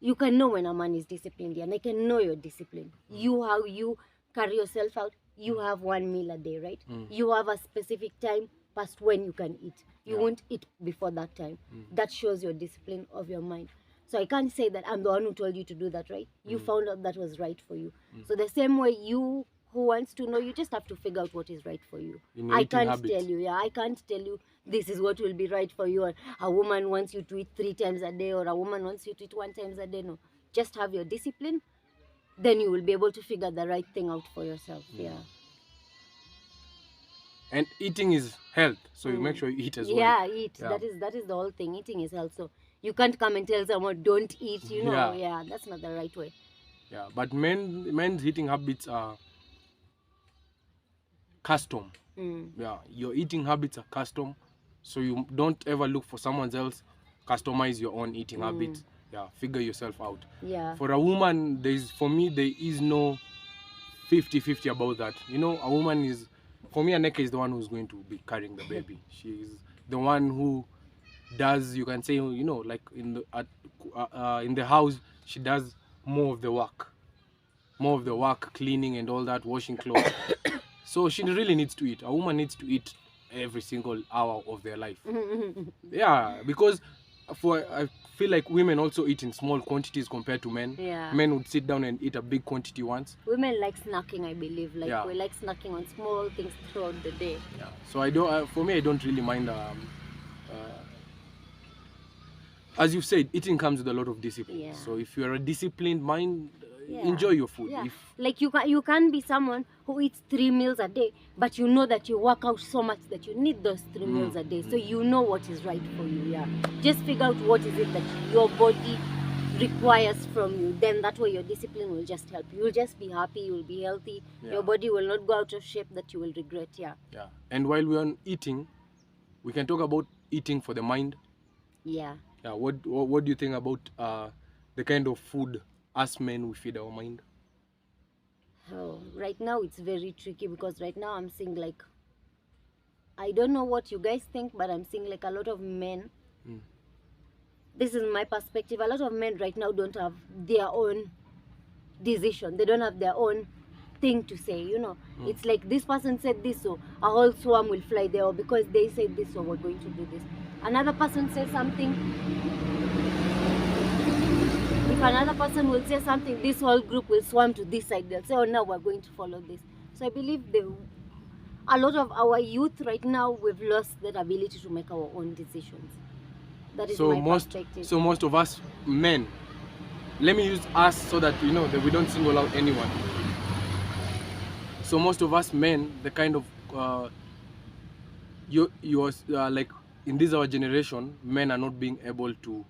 you can know when a man is disciplined, and I can know your discipline. You, how you carry yourself out. You have 1 meal a day, right? You have a specific time past when you can eat. You won't eat before that time. That shows your discipline of your mind. So I can't say that I'm the one who told you to do that, right? You found out that was right for you. So the same way, you who wants to know, you just have to figure out what is right for you. In your I eating can't habits. tell you, I can't tell you this is what will be right for you. Or a woman wants you to eat 3 times a day, or a woman wants you to eat 1 time a day. No, just have your discipline. Then you will be able to figure the right thing out for yourself. Yeah. And eating is health, so you make sure you eat as well. Yeah, eat. That is the whole thing. Eating is health. So you can't come and tell someone don't eat. You know, yeah, that's not the right way. Yeah, but men's eating habits are custom. Yeah, your eating habits are custom, so you don't ever look for someone else. Customize your own eating habits. Yeah, figure yourself out. Yeah. For a woman, for me there is no 50-50 about that. You know, a woman is, for me, AANIQA is the one who's going to be carrying the baby. She's the one who does, you can say, you know, like in the house, she does more of the work, cleaning and all that, washing clothes. So she really needs to eat. A woman needs to eat every single hour of their life. Yeah, because I feel like women also eat in small quantities compared to men. Yeah. Men would sit down and eat a big quantity once. Women like snacking, I believe. Like we like snacking on small things throughout the day. Yeah. So I don't. For me, I don't really mind. As you've said, eating comes with a lot of discipline. Yeah. So if you're a disciplined mind, enjoy your food. Yeah. Like you can be someone who eats 3 meals a day, but you know that you work out so much that you need those 3 meals a day. So you know what is right for you. Yeah. Just figure out what is it that your body requires from you. Then that way your discipline will just help you. You'll just be happy. You'll be healthy. Yeah. Your body will not go out of shape that you will regret. Yeah. Yeah. And while we're on eating, we can talk about eating for the mind. Yeah. Yeah. What do you think about the kind of food us men we feed our mind? Oh, right now it's very tricky because right now I'm seeing like, I don't know what you guys think, but I'm seeing like a lot of men. This is my perspective. A lot of men right now don't have their own decision. They don't have their own thing to say, you know. It's like this person said this, so a whole swarm will fly there, or because they said this, so we're going to do this. Another person says something. If another person will say something, this whole group will swarm to this side. They'll say, oh, now we're going to follow this. So I believe a lot of our youth right now, we've lost that ability to make our own decisions. That is my perspective. So most of us men, let me use us so that you know that we don't single out anyone. So most of us men, the kind of like in this our generation, men are not being able to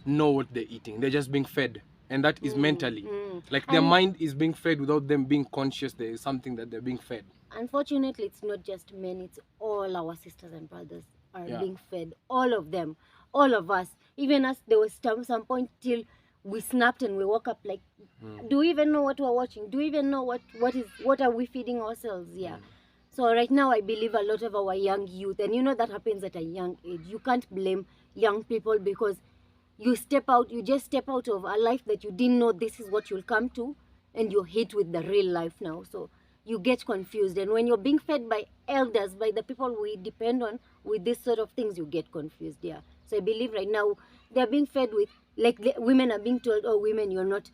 know what they're eating. They're just being fed, and that is mentally. Like their mind is being fed without them being conscious there is something that they're being fed. Unfortunately, it's not just men, it's all our sisters and brothers are being fed. All of them, all of us, even us. There was some point till we snapped and we woke up like, do we even know what we're watching? Do we even know what are we feeding ourselves? Yeah. So right now I believe a lot of our young youth, and you know that happens at a young age. You can't blame young people because you just step out of a life that you didn't know this is what you'll come to, and you're hit with the real life now. So you get confused, and when you're being fed by elders, by the people we depend on with this sort of things, you get confused. Yeah. So I believe right now they're being fed with, like, women are being told, oh, women, you're not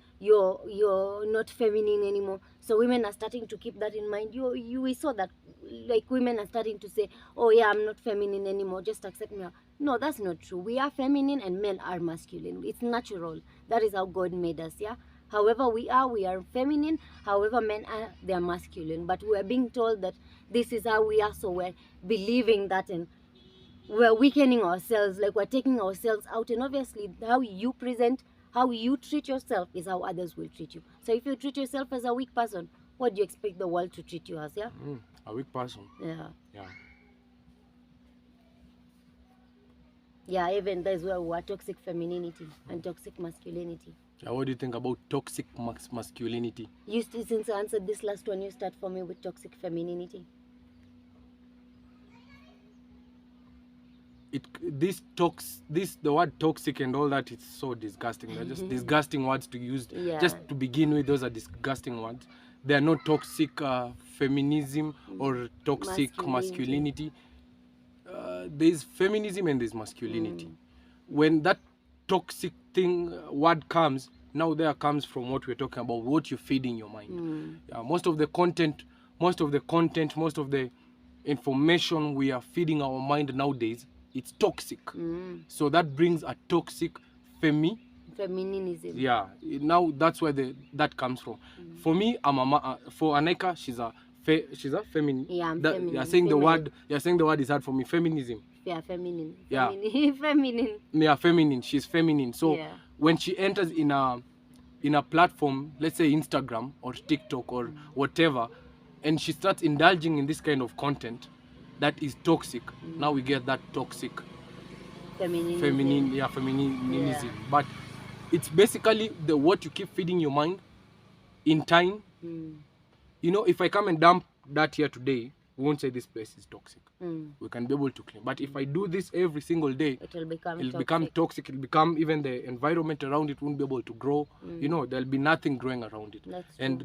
feminine anymore. So women are starting to keep that in mind. We saw that, like, women are starting to say, oh yeah, I'm not feminine anymore, just accept me. No, that's not true. We are feminine and men are masculine. It's natural. That is how God made us. Yeah. However we are feminine. However men are, they are masculine. But we are being told that this is how we are, so we're believing that, and we're weakening ourselves, like we're taking ourselves out. And obviously how you present, how you treat yourself is how others will treat you. So if you treat yourself as a weak person, what do you expect the world to treat you as? Yeah. A weak person. Yeah, even that's where we are toxic femininity and toxic masculinity. Yeah, what do you think about toxic masculinity? Since I answered this last one, you start for me with toxic femininity. The word toxic and all that, it's so disgusting. They're just disgusting words to use. Just to begin with, those are disgusting words. They are not toxic feminism or toxic masculinity. There's feminism and there's masculinity. When that toxic word comes, now there comes from what we're talking about, what you're feeding your mind. Yeah, most of the content, most of the information we are feeding our mind nowadays, it's toxic. So that brings a toxic Feminism. Yeah, now that's where that comes from. For me, for AANIQA, she's a feminine. Yeah, I'm feminine. You're saying the word is hard for me. Feminism. Yeah, feminine. Yeah. Feminine. Yeah, feminine. She's feminine. So Yeah. when she enters in a platform, let's say Instagram or TikTok or whatever, and she starts indulging in this kind of content that is toxic, now we get that toxic feminism. Yeah. But it's basically what you keep feeding your mind in time. You know, if I come and dump that here today, we won't say this place is toxic. We can be able to clean. But if I do this every single day, It'll become toxic. It'll become, even the environment around it won't be able to grow. You know, there'll be nothing growing around it.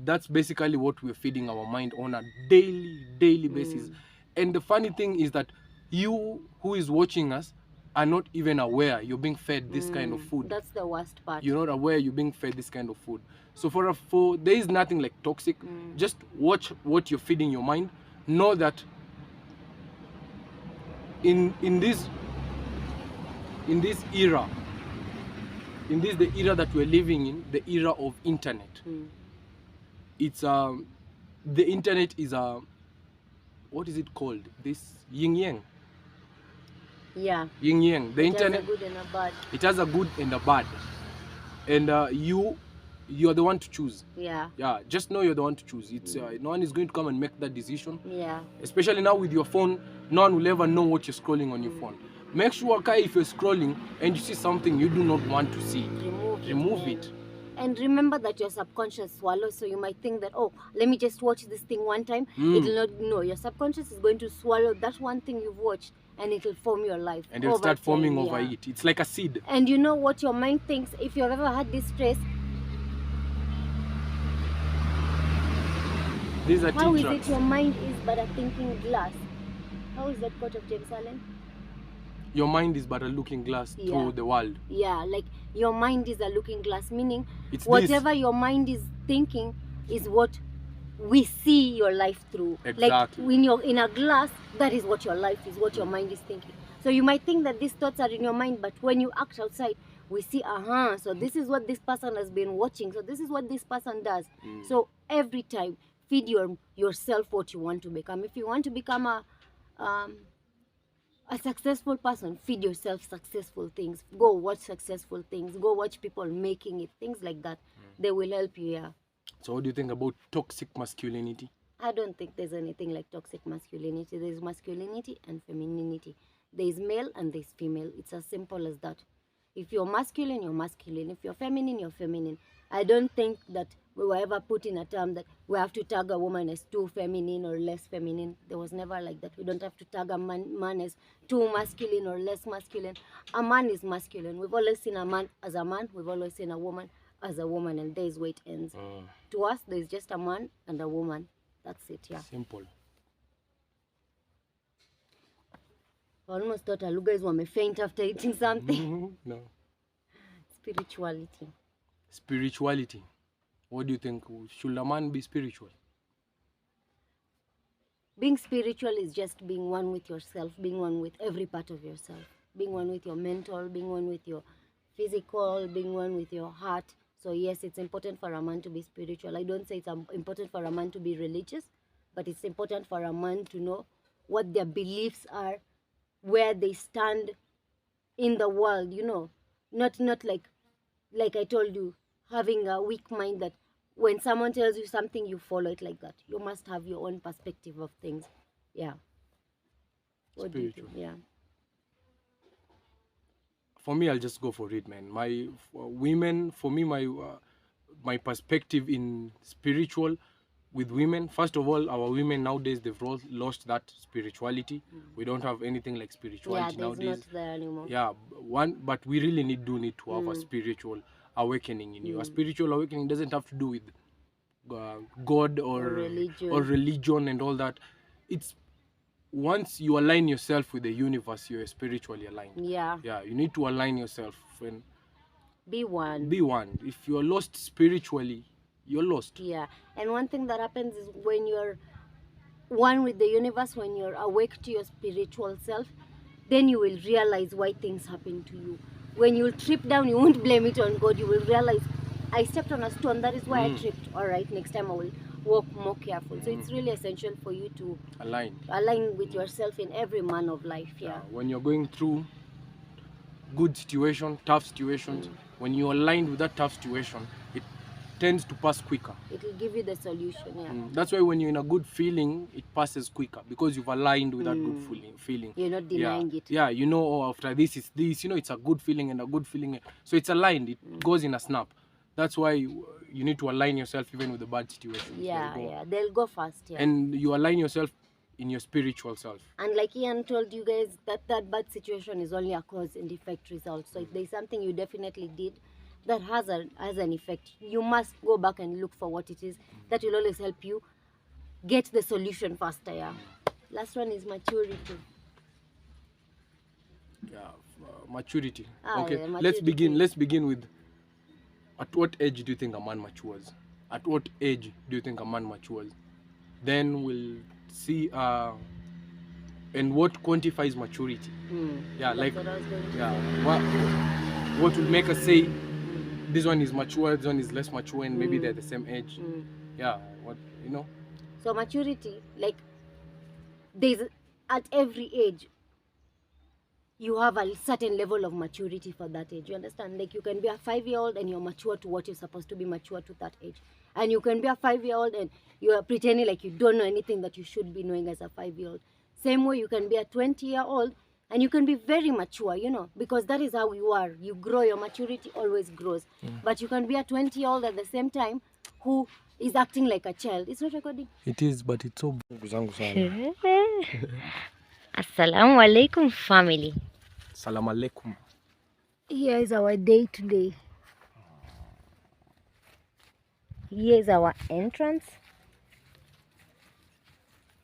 That's basically what we're feeding our mind on a daily basis. And the funny thing is that you who is watching us are not even aware you're being fed this kind of food. That's the worst part. You're not aware you're being fed this kind of food. So for there is nothing like toxic. Just watch what you're feeding your mind. Know that in this era, the era that we're living in, the era of internet, it's the internet is what is it called? This yin yang. Yeah. Yin yang. The internet. It has a good and a bad. It has a good and a bad. And you're the one to choose. Yeah. Yeah. Just know you're the one to choose. It's no one is going to come and make that decision. Yeah. Especially now with your phone, no one will ever know what you're scrolling on your phone. Make sure, Kai, if you're scrolling and you see something you do not want to see, remove it. And remember that your subconscious swallows, so you might think that, oh, let me just watch this thing one time. It'll not, no, your subconscious is going to swallow that one thing you've watched, and it'll form your life. And it'll start forming over it. It's like a seed. And you know what your mind thinks, if you've ever had this stress, how is it your mind is but a thinking glass? How is that quote of James Allen? Your mind is but a looking glass through the world. Yeah, like your mind is a looking glass, meaning whatever your mind is thinking is what we see your life through. Exactly. Like when you're in a glass, that is what your life is, what your mind is thinking. So you might think that these thoughts are in your mind, but when you act outside, we see, so this is what this person has been watching, so this is what this person does. So every time, feed yourself what you want to become. If you want to become a successful person, feed yourself successful things. Go watch successful things. Go watch people making it. Things like that. They will help you, yeah. So what do you think about toxic masculinity? I don't think there's anything like toxic masculinity. There's masculinity and femininity. There's male and there's female. It's as simple as that. If you're masculine, you're masculine. If you're feminine, you're feminine. I don't think that we were ever put in a term that we have to tag a woman as too feminine or less feminine. There was never like that. We don't have to tag a man as too masculine or less masculine. A man is masculine. We've always seen a man as a man. We've always seen a woman as a woman, and there's where it ends. To us, there's just a man and a woman. That's it, yeah. Simple. I almost thought you guys were faint after eating something. No. Spirituality. Spirituality. What do you think? Should a man be spiritual? Being spiritual is just being one with yourself, being one with every part of yourself, being one with your mental, being one with your physical, being one with your heart. So yes, it's important for a man to be spiritual. I don't say it's important for a man to be religious, but it's important for a man to know what their beliefs are, where they stand in the world, you know. Not like I told you, having a weak mind that when someone tells you something, you follow it like that. You must have your own perspective of things. Yeah. What do you think? Yeah. For me, I'll just go for it, man. My women, for me, my perspective in spiritual with women, first of all, our women nowadays, they've lost that spirituality. We don't have anything like spirituality nowadays. Yeah, not there anymore. Yeah, but we really need to have a spiritual awakening in you. A spiritual awakening doesn't have to do with God or religion and all that. It's once you align yourself with the universe, you're spiritually aligned. Yeah. Yeah, you need to align yourself. Be one. Be one. If you're lost spiritually, you're lost. Yeah. And one thing that happens is when you're one with the universe, when you're awake to your spiritual self, then you will realize why things happen to you. When you trip down, you won't blame it on God. You will realize, I stepped on a stone, that is why I tripped. All right, next time I will walk more careful. So it's really essential for you to align with yourself in every manner of life. Yeah. When you're going through good situation, tough situations, when you're aligned with that tough situation, it tends to pass quicker. It will give you the solution. Yeah. That's why when you're in a good feeling, it passes quicker because you've aligned with that good feeling. You're not denying it. Yeah, you know, oh, after this is this, you know, it's a good feeling and a good feeling. So it's aligned, it goes in a snap. That's why you need to align yourself even with the bad situations. Yeah, they'll go fast. Yeah. And you align yourself in your spiritual self. And like Ian told you guys, that bad situation is only a cause and effect result. So if there's something you definitely did that has an effect, you must go back and look for what it is. That will always help you get the solution faster. Yeah. Last one is maturity. Yeah, maturity. Okay, yeah, maturity. Let's begin with, at what age do you think a man matures? At what age do you think a man matures? Then we'll see and what quantifies maturity. Yeah, like what I was going to say. What will make us say this one is mature, this one is less mature, and maybe they're the same age. Yeah, what, you know. So maturity, like, there's at every age you have a certain level of maturity for that age. You understand? Like, you can be a 5-year-old and you're mature to what you're supposed to be mature to that age. And you can be a 5-year-old and you are pretending like you don't know anything that you should be knowing as a 5-year-old. Same way, you can be a 20-year-old and you can be very mature, you know, because that is how you are. You grow, your maturity always grows. But you can be a 20-year-old at the same time who is acting like a child. It's not recording. It is, but it's so. Assalamu alaikum, family. Salam alaikum. Here is our day today. Here is our entrance.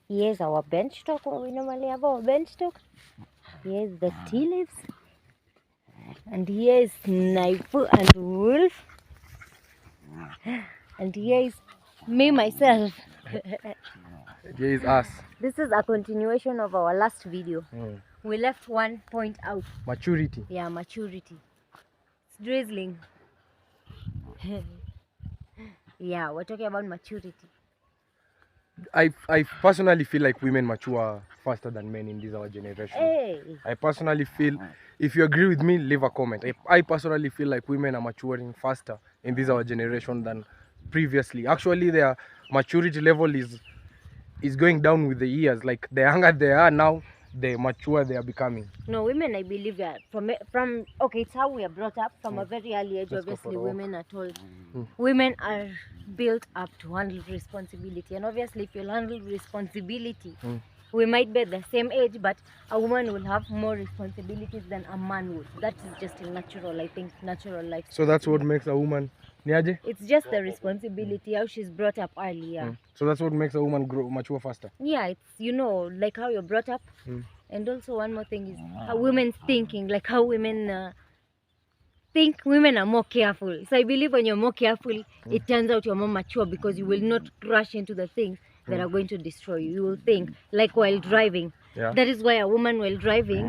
Here is our bench talk, what we normally have our bench talk. Here is the tea leaves. And here is Naifu and Wolf. And here is me, myself. Here is us. This is a continuation of our last video. We left one point out. Maturity. Yeah, maturity. It's drizzling. Yeah, we're talking about maturity. I personally feel like women mature faster than men in this our generation. Hey. I personally feel, if you agree with me, leave a comment. I personally feel like women are maturing faster in this our generation than previously. Actually, their maturity level is going down with the years. Like, the younger they are now, the mature they are becoming. No, women, I believe that from okay, it's how we are brought up from a very early age. Let's obviously, women are told women are built up to handle responsibility, and obviously, if you handle responsibility, we might be at the same age, but a woman will have more responsibilities than a man would. That is just a natural, I think, natural life. So that's what makes a woman. Niaje? It's just the responsibility, how she's brought up early. Yeah. So that's what makes a woman mature faster. Yeah, it's, you know, like how you're brought up. And also one more thing is how women's thinking, like how women think. Women are more careful. So I believe when you're more careful, it turns out you're more mature because you will not rush into the things that are going to destroy you. You will think, like while driving. Yeah. That is why a woman while driving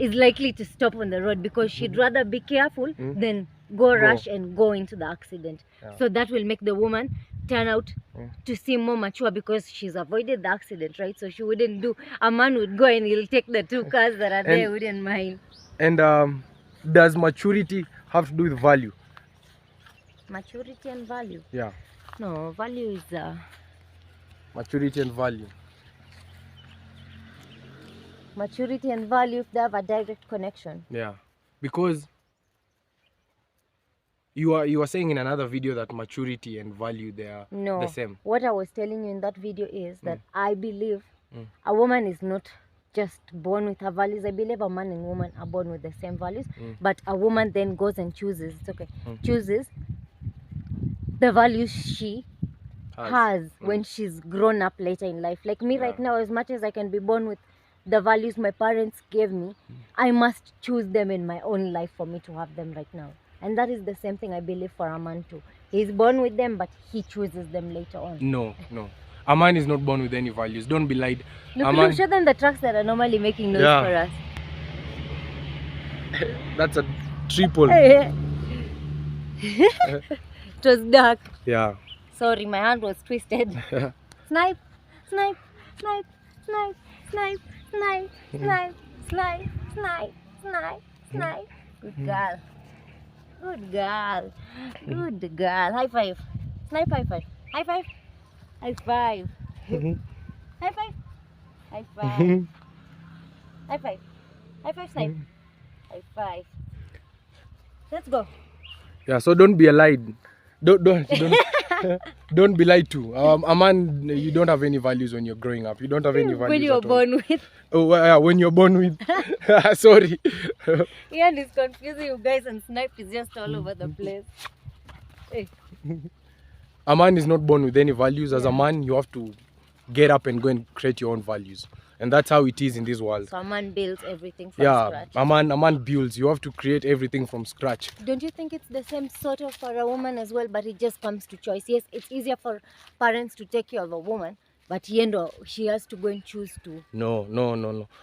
is likely to stop on the road because she'd rather be careful than go rush and go into the accident. Yeah. So that will make the woman turn out to seem more mature because she's avoided the accident, right? So she wouldn't do, a man would go and he'll take the 2 cars that are there, wouldn't mind. And does maturity have to do with value? Maturity and value? Yeah. No, value is Maturity and value. Maturity and value, if they have a direct connection. Yeah, because you are saying in another video that maturity and value, they are the same. What I was telling you in that video is that I believe a woman is not just born with her values. I believe a man and woman are born with the same values, but a woman then goes and chooses. It's okay. Chooses the values she has when she's grown up later in life. Like me right now, as much as I can be born with the values my parents gave me, I must choose them in my own life for me to have them right now. And that is the same thing I believe for a man too. He's born with them, but he chooses them later on. No. A man is not born with any values. Don't be lied. Look, show them the trucks that are normally making noise for us. That's a triple. It was dark. Yeah. Sorry, my hand was twisted. Snipe, snipe, snipe, snipe, snipe, snipe, snipe, snipe, snipe, snipe, snipe. Good girl. Good girl. Good girl. High five. Snipe high five. High five. High five. High five. High five. High five. High five, snipe. High five. Let's go. Yeah, so don't be lied. Don't don't be lied to. A man, you don't have any values when you're growing up. You don't have any values When you were at all. born with. Oh, yeah, when you're born with. Sorry. Ian is confusing you guys, and Snipe is just all over the place. Hey. A man is not born with any values. As a man, you have to get up and go and create your own values. And that's how it is in this world. So a man builds everything from scratch. A man builds. You have to create everything from scratch. Don't you think it's the same sort of for a woman as well, but it just comes to choice? Yes, it's easier for parents to take care of a woman, but she has to go and choose to. No.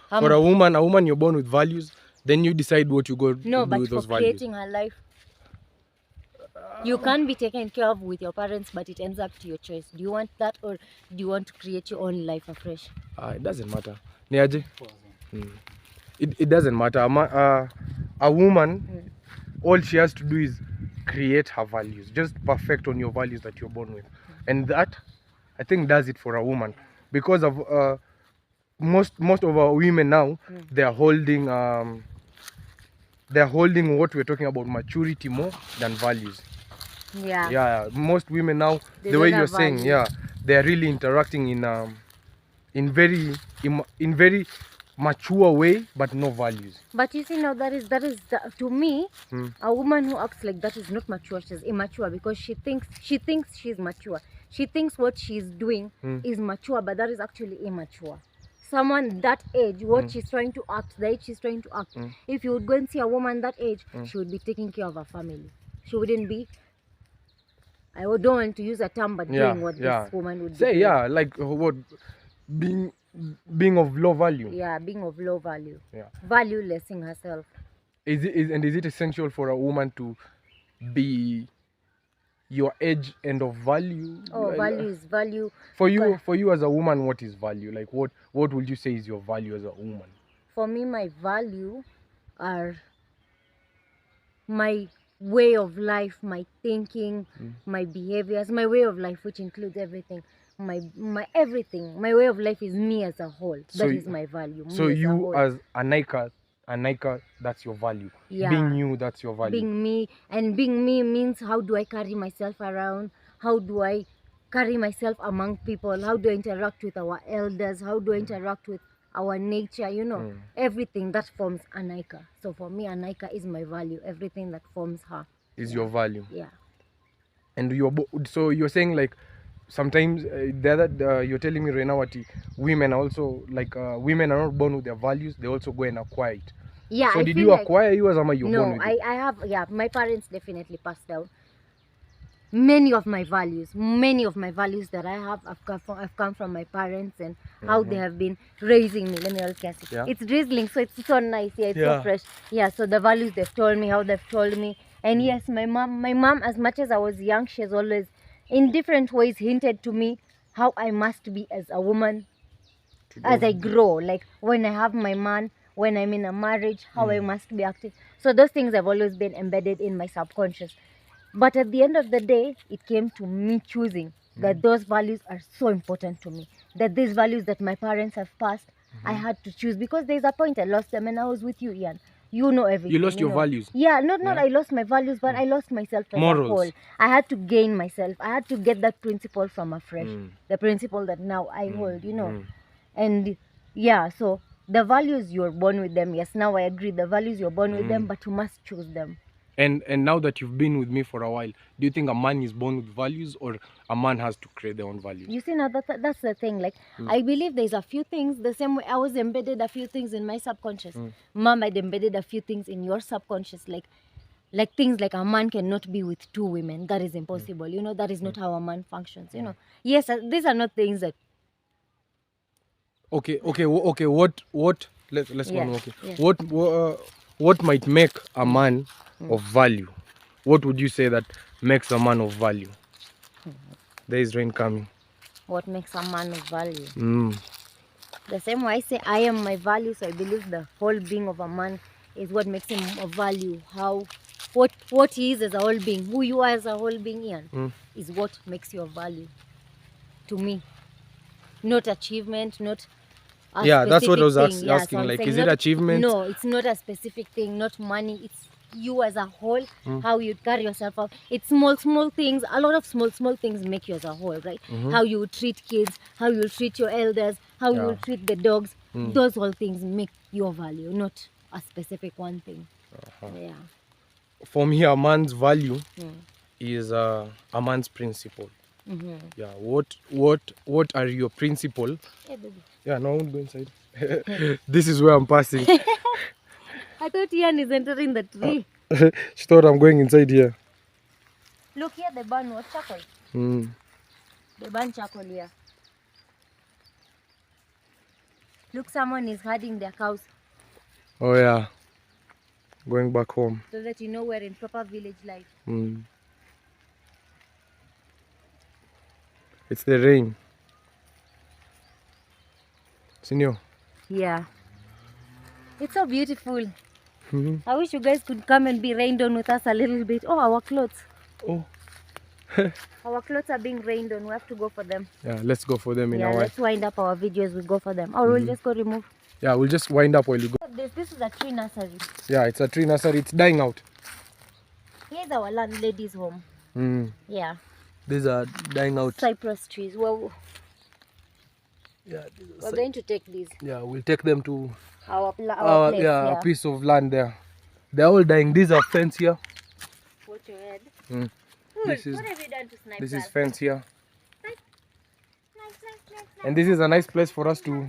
For a woman, you're born with values. Then you decide what you go do with those values. No, but for creating her life, you can be taken care of with your parents, but it ends up to your choice. Do you want that, or do you want to create your own life afresh? It doesn't matter. Niaje? It doesn't matter. A woman, all she has to do is create her values. Just perfect on your values that you're born with. And that, I think, does it for a woman. Because of most of our women now, they're holding what we're talking about, maturity, more than values. Yeah. Most women now, the way you're saying, they're really interacting in very mature way, but no values. But you see, now that is to me, a woman who acts like that is not mature. She's immature, because she thinks she's mature. She thinks what she's doing is mature, but that is actually immature. Someone that age, what she's trying to act, the age she's trying to act. If you would go and see a woman that age, she would be taking care of her family. She wouldn't be, I don't want to use a term, but doing what this woman would say. Doing. Like what, being of low value. Yeah, being of low value. Yeah. Valuelessing herself. Is it essential for a woman to be your age and of value? Value is value. For you as a woman, what is value? Like what would you say is your value as a woman? For me, my value are my way of life, my thinking, my behaviors, my way of life, which includes everything. My everything. My way of life is me as a whole. That is my value. So you as AANIQA, that's your value. Yeah. Being you, that's your value. Being me, and being me means, how do I carry myself around? How do I carry myself among people? How do I interact with our elders? How do I interact with our nature? Everything that forms AANIQA. So for me, AANIQA is my value. Everything that forms her is your value. Yeah. And so you're saying, like, sometimes you're telling me right now what women are also like women are not born with their values, they also go and acquire it. Yeah. So did you acquire you as you're born with it? I have. Yeah, my parents definitely passed down many of my values that I have. I've come from my parents, and how they have been raising me. Let me all catch it. It's drizzling, so it's so nice. It's so fresh. So the values they've told me, how they've told me. And yes, my mom, as much as I was young, she has always in different ways hinted to me how I must be as a woman as I grow. Like when I have my man, when I'm in a marriage, how I must be acting. So those things have always been embedded in my subconscious. But at the end of the day, it came to me choosing that those values are so important to me. That these values that my parents have passed, I had to choose, because there's a point I lost them, and I was with you, Ian. You know everything. You lost your values. Yeah, not I lost my values, but I lost myself as a whole. I had to gain myself. I had to get that principle from afresh. The principle that now I hold, And so the values you're born with them. Yes, now I agree. The values you're born with them, but you must choose them. And now that you've been with me for a while, do you think a man is born with values, or a man has to create their own values? You see, now that's the thing. Like, I believe there's a few things, the same way I was embedded a few things in my subconscious. Mom had embedded a few things in your subconscious. Like, like things like a man cannot be with 2 women. That is impossible. You know, that is not how a man functions. You know, yes, these are not things that. Okay. Let's go on. Okay. Yeah. What might make a man of value? What would you say that makes a man of value? There is rain coming. What makes a man of value? The same way I say I am my value, so I believe the whole being of a man is what makes him of value. What he is as a whole being, who you are as a whole being, Ian, is what makes you of value to me. Not achievement, not a specific that's what I was thing. asking. So like, saying is it achievement? No, it's not a specific thing, not money. It's you as a whole, how you carry yourself up. It's small things. A lot of small things make you as a whole, right? How you treat kids, how you treat your elders, how you treat the dogs. Those all things make your value, not a specific one thing. Yeah. For me, a man's value is a man's principle. Yeah. What are your principles? Hey, baby. Yeah, no, I won't go inside. This is where I'm passing. I thought Ian is entering the tree. She thought I'm going inside here. Look here, they burn what? Charcoal. They burn charcoal here. Look, someone is herding their cows. Oh yeah. Going back home. So that you know we're in proper village life. It's the rain. Senor. Yeah. It's so beautiful. I wish you guys could come and be rained on with us a little bit. Oh, our clothes. Oh. Our clothes are being rained on. We have to go for them. Yeah, let's go for them in a while. Let's wind up our video as we go for them. Or we'll just go remove. Yeah, we'll just wind up while you go. This is a tree nursery. Yeah, it's a tree nursery. It's dying out. Here's our landlady's home. Yeah. These are dying out. Cypress trees. Well, Yeah, we're going to take these. yeah, we'll take them to Our place. a piece of land there. They're all dying. These are fence here. Put your head. This is What have you done to snipe this is us? fence here, Nice. and this is a nice place for us to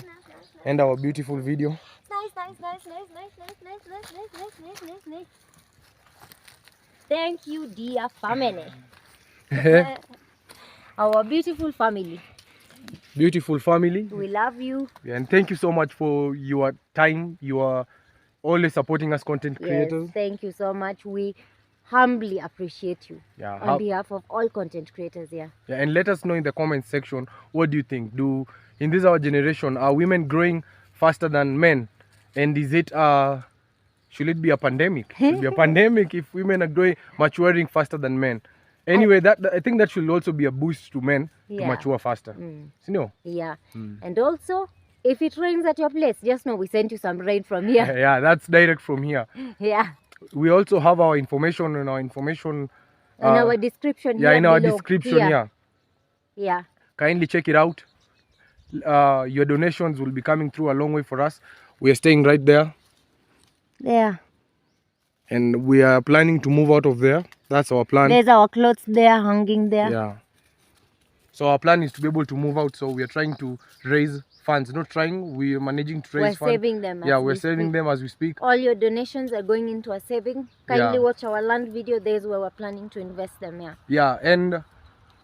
end our beautiful video. Nice. Thank you, dear family. Our beautiful family. Beautiful family. We love you. Yeah, and thank you so much for your time. You are always supporting us content creators. Yes, thank you so much. We humbly appreciate you. Yeah, on behalf of all content creators here. Yeah, and let us know in the comment section, what do you think? In this our generation, are women growing faster than men? And is it should it be a pandemic? Should it be a pandemic if women are maturing faster than men? Anyway, I think that should also be a boost to men to mature faster. No? Yeah. And also, if it rains at your place, just know we sent you some rain from here. Yeah, that's direct from here. Yeah. We also have our information in our information. In our description here. Yeah, in our below. description here. Yeah. Kindly check it out. Your donations will be coming through a long way for us. We are staying right there. There. And we are planning to move out of there. That's our plan. There's our clothes there, hanging there. Yeah. So our plan is to be able to move out. So we are trying to raise funds. Not trying, we are managing to raise funds. We're saving them. Yeah, we're saving them as we speak. All your donations are going into a saving. Kindly watch our land video. There's where we're planning to invest them. Yeah. Yeah, and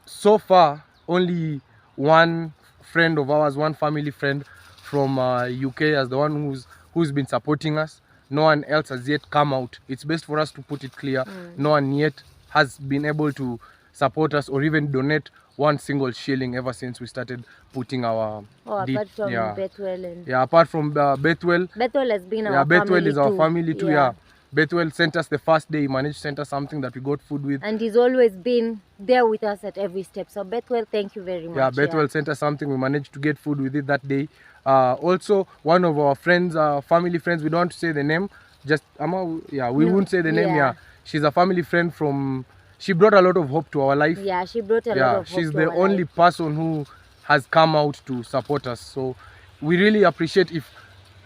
so far, only one friend of ours, one family friend from UK, as the one who's been supporting us. No one else has yet come out. It's best for us to put it clear. No one yet has been able to support us or even donate one single shilling ever since we started putting our apart from Bethwell and apart from Bethwell. Bethwell has been our Bethwell family is our too. family too. Yeah. Bethwell sent us the first day. He managed to send us something that we got food with. And he's always been there with us at every step. So Bethwell, thank you very much. Yeah, Bethwell sent us something. We managed to get food with it that day. Also, one of our friends, family friends, we don't want to say the name. Just we won't say the name. Yeah, she's a family friend from. She brought a lot of hope to our life. Yeah, she brought a lot of hope. She's the only person who has come out to support us. So we really appreciate if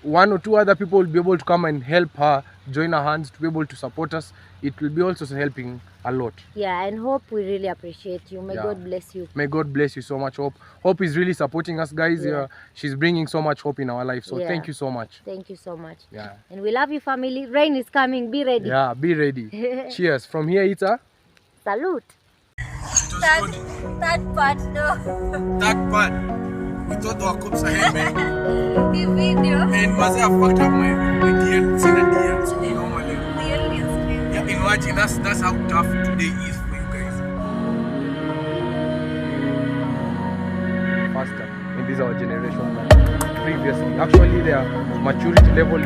one or two other people will be able to come and help her join our hands to be able to support us, it will be also helping a lot. Yeah, and Hope, we really appreciate you. May God bless you. May God bless you so much, Hope. Hope is really supporting us, guys. Yeah. She's bringing so much hope in our life. So thank you so much. Thank you so much. Yeah. And we love you, family. Rain is coming. Be ready. Yeah, be ready. Cheers. From here, it's a salute. Third part, no. That part. We thought our cups ahead, man. The video. And Mazay have fucked up my DL, seen a DL, so normally. Yeah, imagine that's how tough today is for you guys. Faster in this our generation than previously. Actually, their maturity level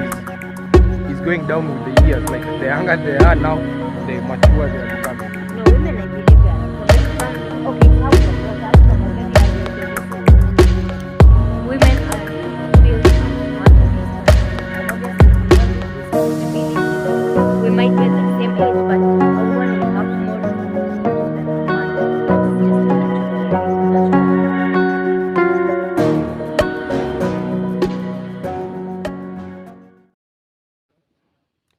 is going down with the years. Like the younger they are now, the mature they are becoming. No, women, I believe they are. Okay, how women are we might be at the same age, but a woman will have more than a man.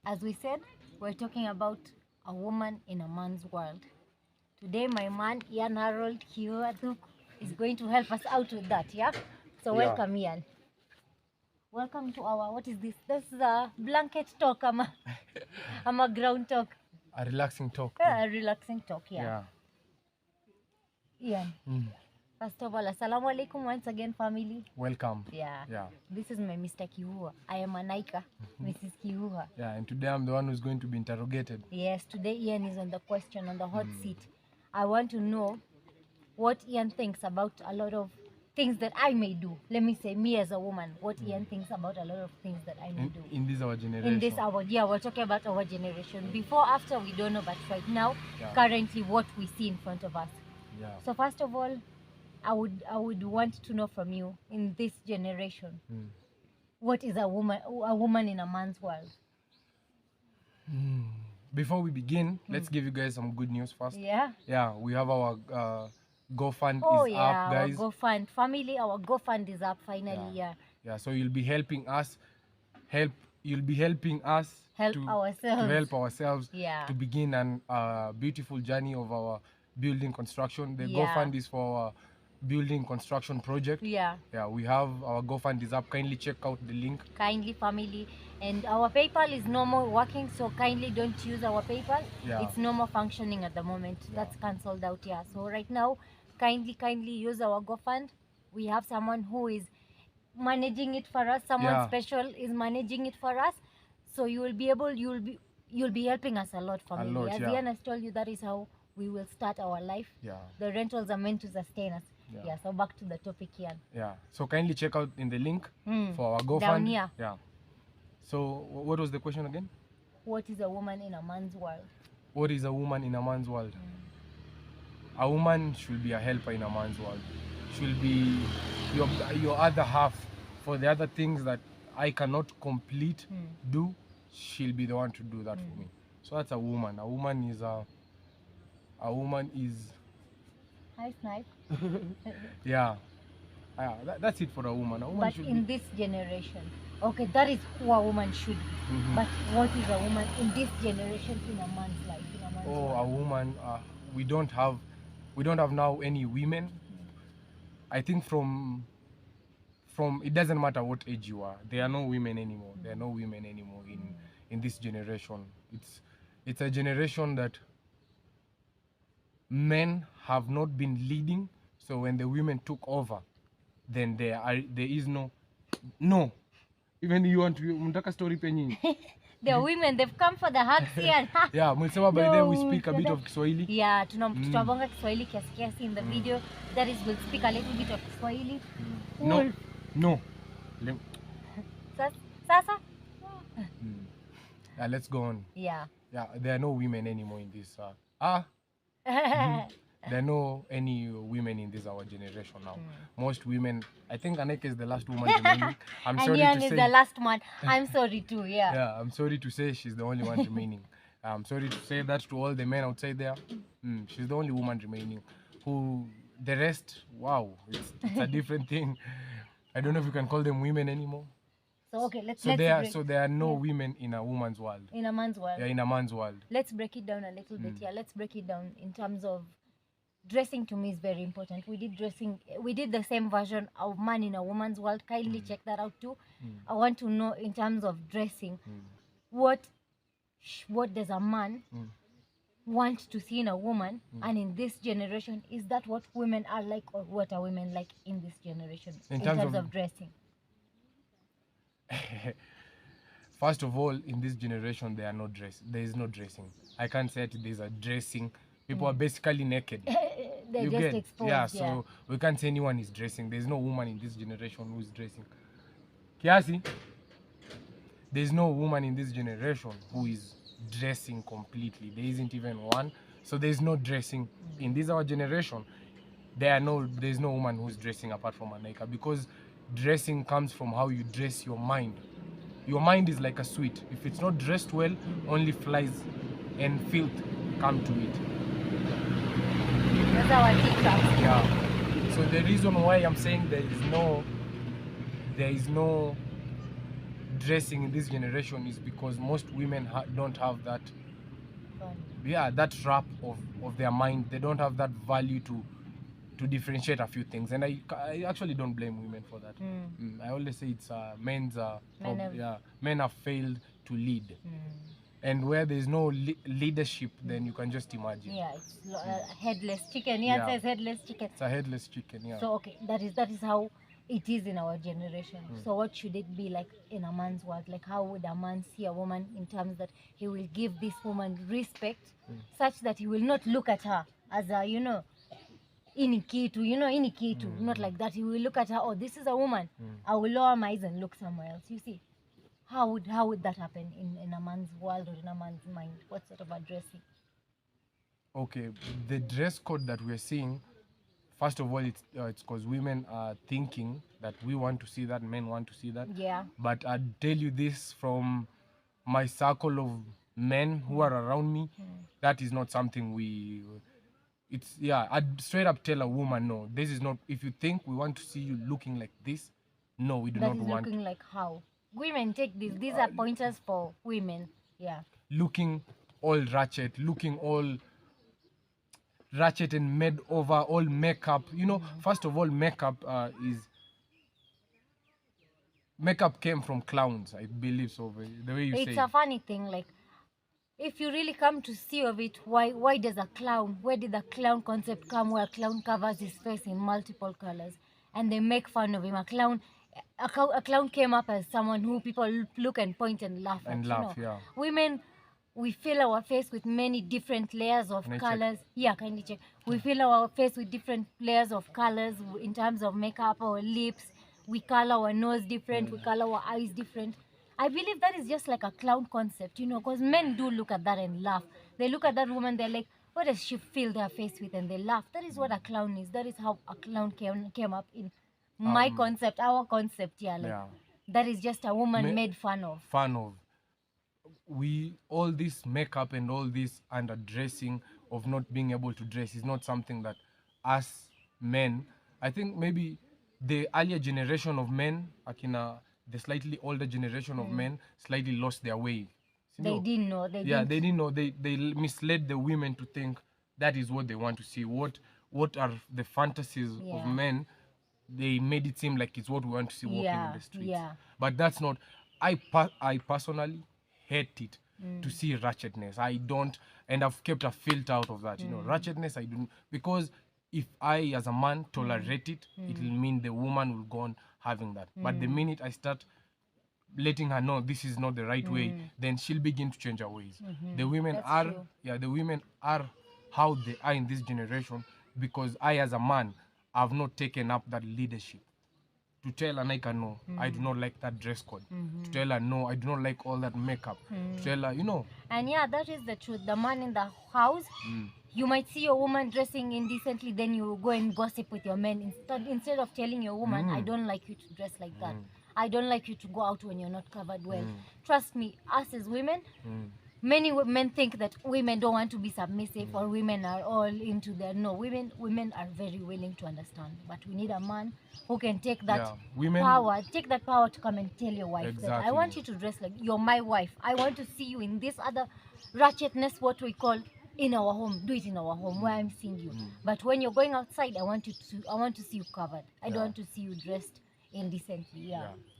As we said, we're talking about a woman in a man's world. Today, my man, Ian Harold Kiwatuk, is going to help us out with that, yeah? So welcome, Ian. Welcome to our, what is this? This is a blanket talk, I'm a ground talk. A relaxing talk. A relaxing talk, yeah. Ian, first of all, assalamu alaikum once again, family. Welcome. Yeah. Yeah. This is my Mr. Kihua. I am AANIQA, Mrs. Kihua. Yeah, and today I'm the one who's going to be interrogated. Yes, today Ian is on the question, on the hot seat. I want to know what Ian thinks about a lot of things that I may do. Let me say, me as a woman, what Ian thinks about a lot of things that I may do. In this our generation. In this our, yeah, we're talking about our generation. Before, after, we don't know, but right now, currently, what we see in front of us. Yeah. So first of all, I would want to know from you, in this generation, what is a woman in a man's world? Before we begin, let's give you guys some good news first. Yeah. Yeah, we have our GoFund is up, guys. Our GoFund family, our GoFund is up finally. Yeah. Yeah, so you'll be helping us you'll be helping us help to help ourselves yeah. to begin an beautiful journey of our building construction. The GoFund is for our building construction project. Yeah. Yeah, we have our GoFund is up. Kindly check out the link. Kindly, family. And our PayPal is no more working, so kindly don't use our PayPal. Yeah. It's no more functioning at the moment. That's cancelled out, yeah. So right now, kindly use our GoFund. We have someone who is managing it for us. Someone special is managing it for us. So you'll be helping us a lot, family. As Ian has told you, that is how we will start our life. Yeah. The rentals are meant to sustain us. Yeah. So back to the topic, Ian. Yeah. So kindly check out in the link for our GoFund. Down here. Yeah. So what was the question again? What is a woman in a man's world? What is a woman in a man's world? A woman should be a helper in a man's world. Should be your other half for the other things that I cannot complete, do. She'll be the one to do that for me. So that's a woman. A woman is Nice, nice. yeah. That's it for a woman. But in this generation, okay, that is who a woman should be. But what is a woman in this generation in a man's life? In a man's life? A woman. We don't have now any women. I think from it doesn't matter what age you are. There are no women anymore. There are no women anymore in this generation. It's a generation that men have not been leading. So when the women took over, then there is no. Even you want to mtaka story penye. The women, they've come for the hugs here. Yeah, mlisema by then we speak a bit of Kiswahili. Yeah, tutabonga Kiswahili kiasi in the video. That is, we'll speak a little bit of Kiswahili. No. Sasa? Yeah, let's go on. Yeah. Yeah, there are no women anymore in this. There are no any women in this our generation now. Most women, I think AANIQA is the last woman remaining. I'm sorry to say. is the last one. I'm sorry too, yeah. Yeah, I'm sorry to say she's the only one remaining. I'm sorry to say that to all the men outside there. She's the only woman remaining. Who the rest, wow, it's a different thing. I don't know if you can call them women anymore. So okay, let's there are no women in a woman's world. In a man's world. Yeah, in a man's world. Let's break it down a little bit. Yeah, let's break it down in terms of dressing. To me is very important. We did the same version of man in a woman's world. Kindly check that out too. I want to know in terms of dressing, what does a man want to see in a woman, and in this generation, is that what women are like, or what are women like in this generation in terms of dressing? First of all, in this generation, there is no dressing. I can't say that there's a dressing. People are basically naked. They're just exposed. Yeah, so we can't say anyone is dressing. There's no woman in this generation who is dressing. Kiasi, there's no woman in this generation who is dressing completely. There isn't even one. So there's no dressing. In this our generation, there's no woman who's dressing apart from AANIQA, because dressing comes from how you dress your mind. Your mind is like a sweet. If it's not dressed well, only flies and filth come to it. That's our teacher. Yeah. So the reason why I'm saying there is no dressing in this generation is because most women don't have that that wrap of their mind. They don't have that value to differentiate a few things, and I actually don't blame women for that. I always say it's men have failed to lead, and where there's no leadership, then you can just imagine. Yeah, it's headless chicken. Yeah, it says headless chicken. It's a headless chicken. Yeah. So okay, that is how it is in our generation. So what should it be like in a man's world? Like, how would a man see a woman in terms that he will give this woman respect, such that he will not look at her as a inikitu, not like that. He will look at her, oh, this is a woman. I will lower my eyes and look somewhere else. You see, how would that happen in a man's world or in a man's mind? What sort of a dressing? Okay, the dress code that we're seeing, first of all, it's because women are thinking that we want to see that, men want to see that. Yeah. But I tell you this from my circle of men who are around me, that is not something I'd straight up tell a woman, no, this is not. If you think we want to see you looking like this, no, we do not want. Looking like how? Women take this. These are pointers for women. Yeah. Looking all ratchet, looking all ratchet and made over, all makeup. First of all, makeup came from clowns, I believe so. The way you say it's a funny thing, like, if you really come to see of it, why does where did the clown concept come, where a clown covers his face in multiple colors and they make fun of him? A clown came up as someone who people look and point and laugh at. Yeah. Women, we fill our face with many different layers of colors. Yeah, kindly check. We fill our face with different layers of colors in terms of makeup, our lips. We color our nose different. We color our eyes different. I believe that is just like a clown concept, because men do look at that and laugh. They look at that woman, they're like, what does she fill their face with? And they laugh. That is what a clown is. That is how a clown came up in my concept, our concept. That is just a woman made fun of. All this makeup and all this underdressing of not being able to dress is not something that us men, I think maybe the earlier generation of men, the slightly older generation of men, slightly lost their way. They didn't know. They didn't know. They misled the women to think that is what they want to see. What are the fantasies of men? They made it seem like it's what we want to see walking in the streets. Yeah. But that's not. I personally hate it to see ratchetness. I don't, and I've kept a filter out of that. Ratchetness, I don't, because if I as a man tolerate it, it will mean the woman will go on having that. But the minute I start letting her know this is not the right way, then she'll begin to change her ways. The women the women are how they are in this generation, because I as a man have not taken up that leadership. To tell AANIQA no, I do not like that dress code. To tell her no, I do not like all that makeup. To tell her, And yeah, that is the truth. The man in the house, you might see your woman dressing indecently, then you go and gossip with your men. Instead of telling your woman, I don't like you to dress like that. I don't like you to go out when you're not covered well. Trust me, us as women, many men think that women don't want to be submissive or women are all into their no. Women are very willing to understand, but we need a man who can take that take that power to come and tell your wife that I want you to dress like you're my wife. I want to see you in this other ratchetness, what we call in our home. Do it in our home where I'm seeing you. But when you're going outside, I want to see you covered. I don't want to see you dressed indecently.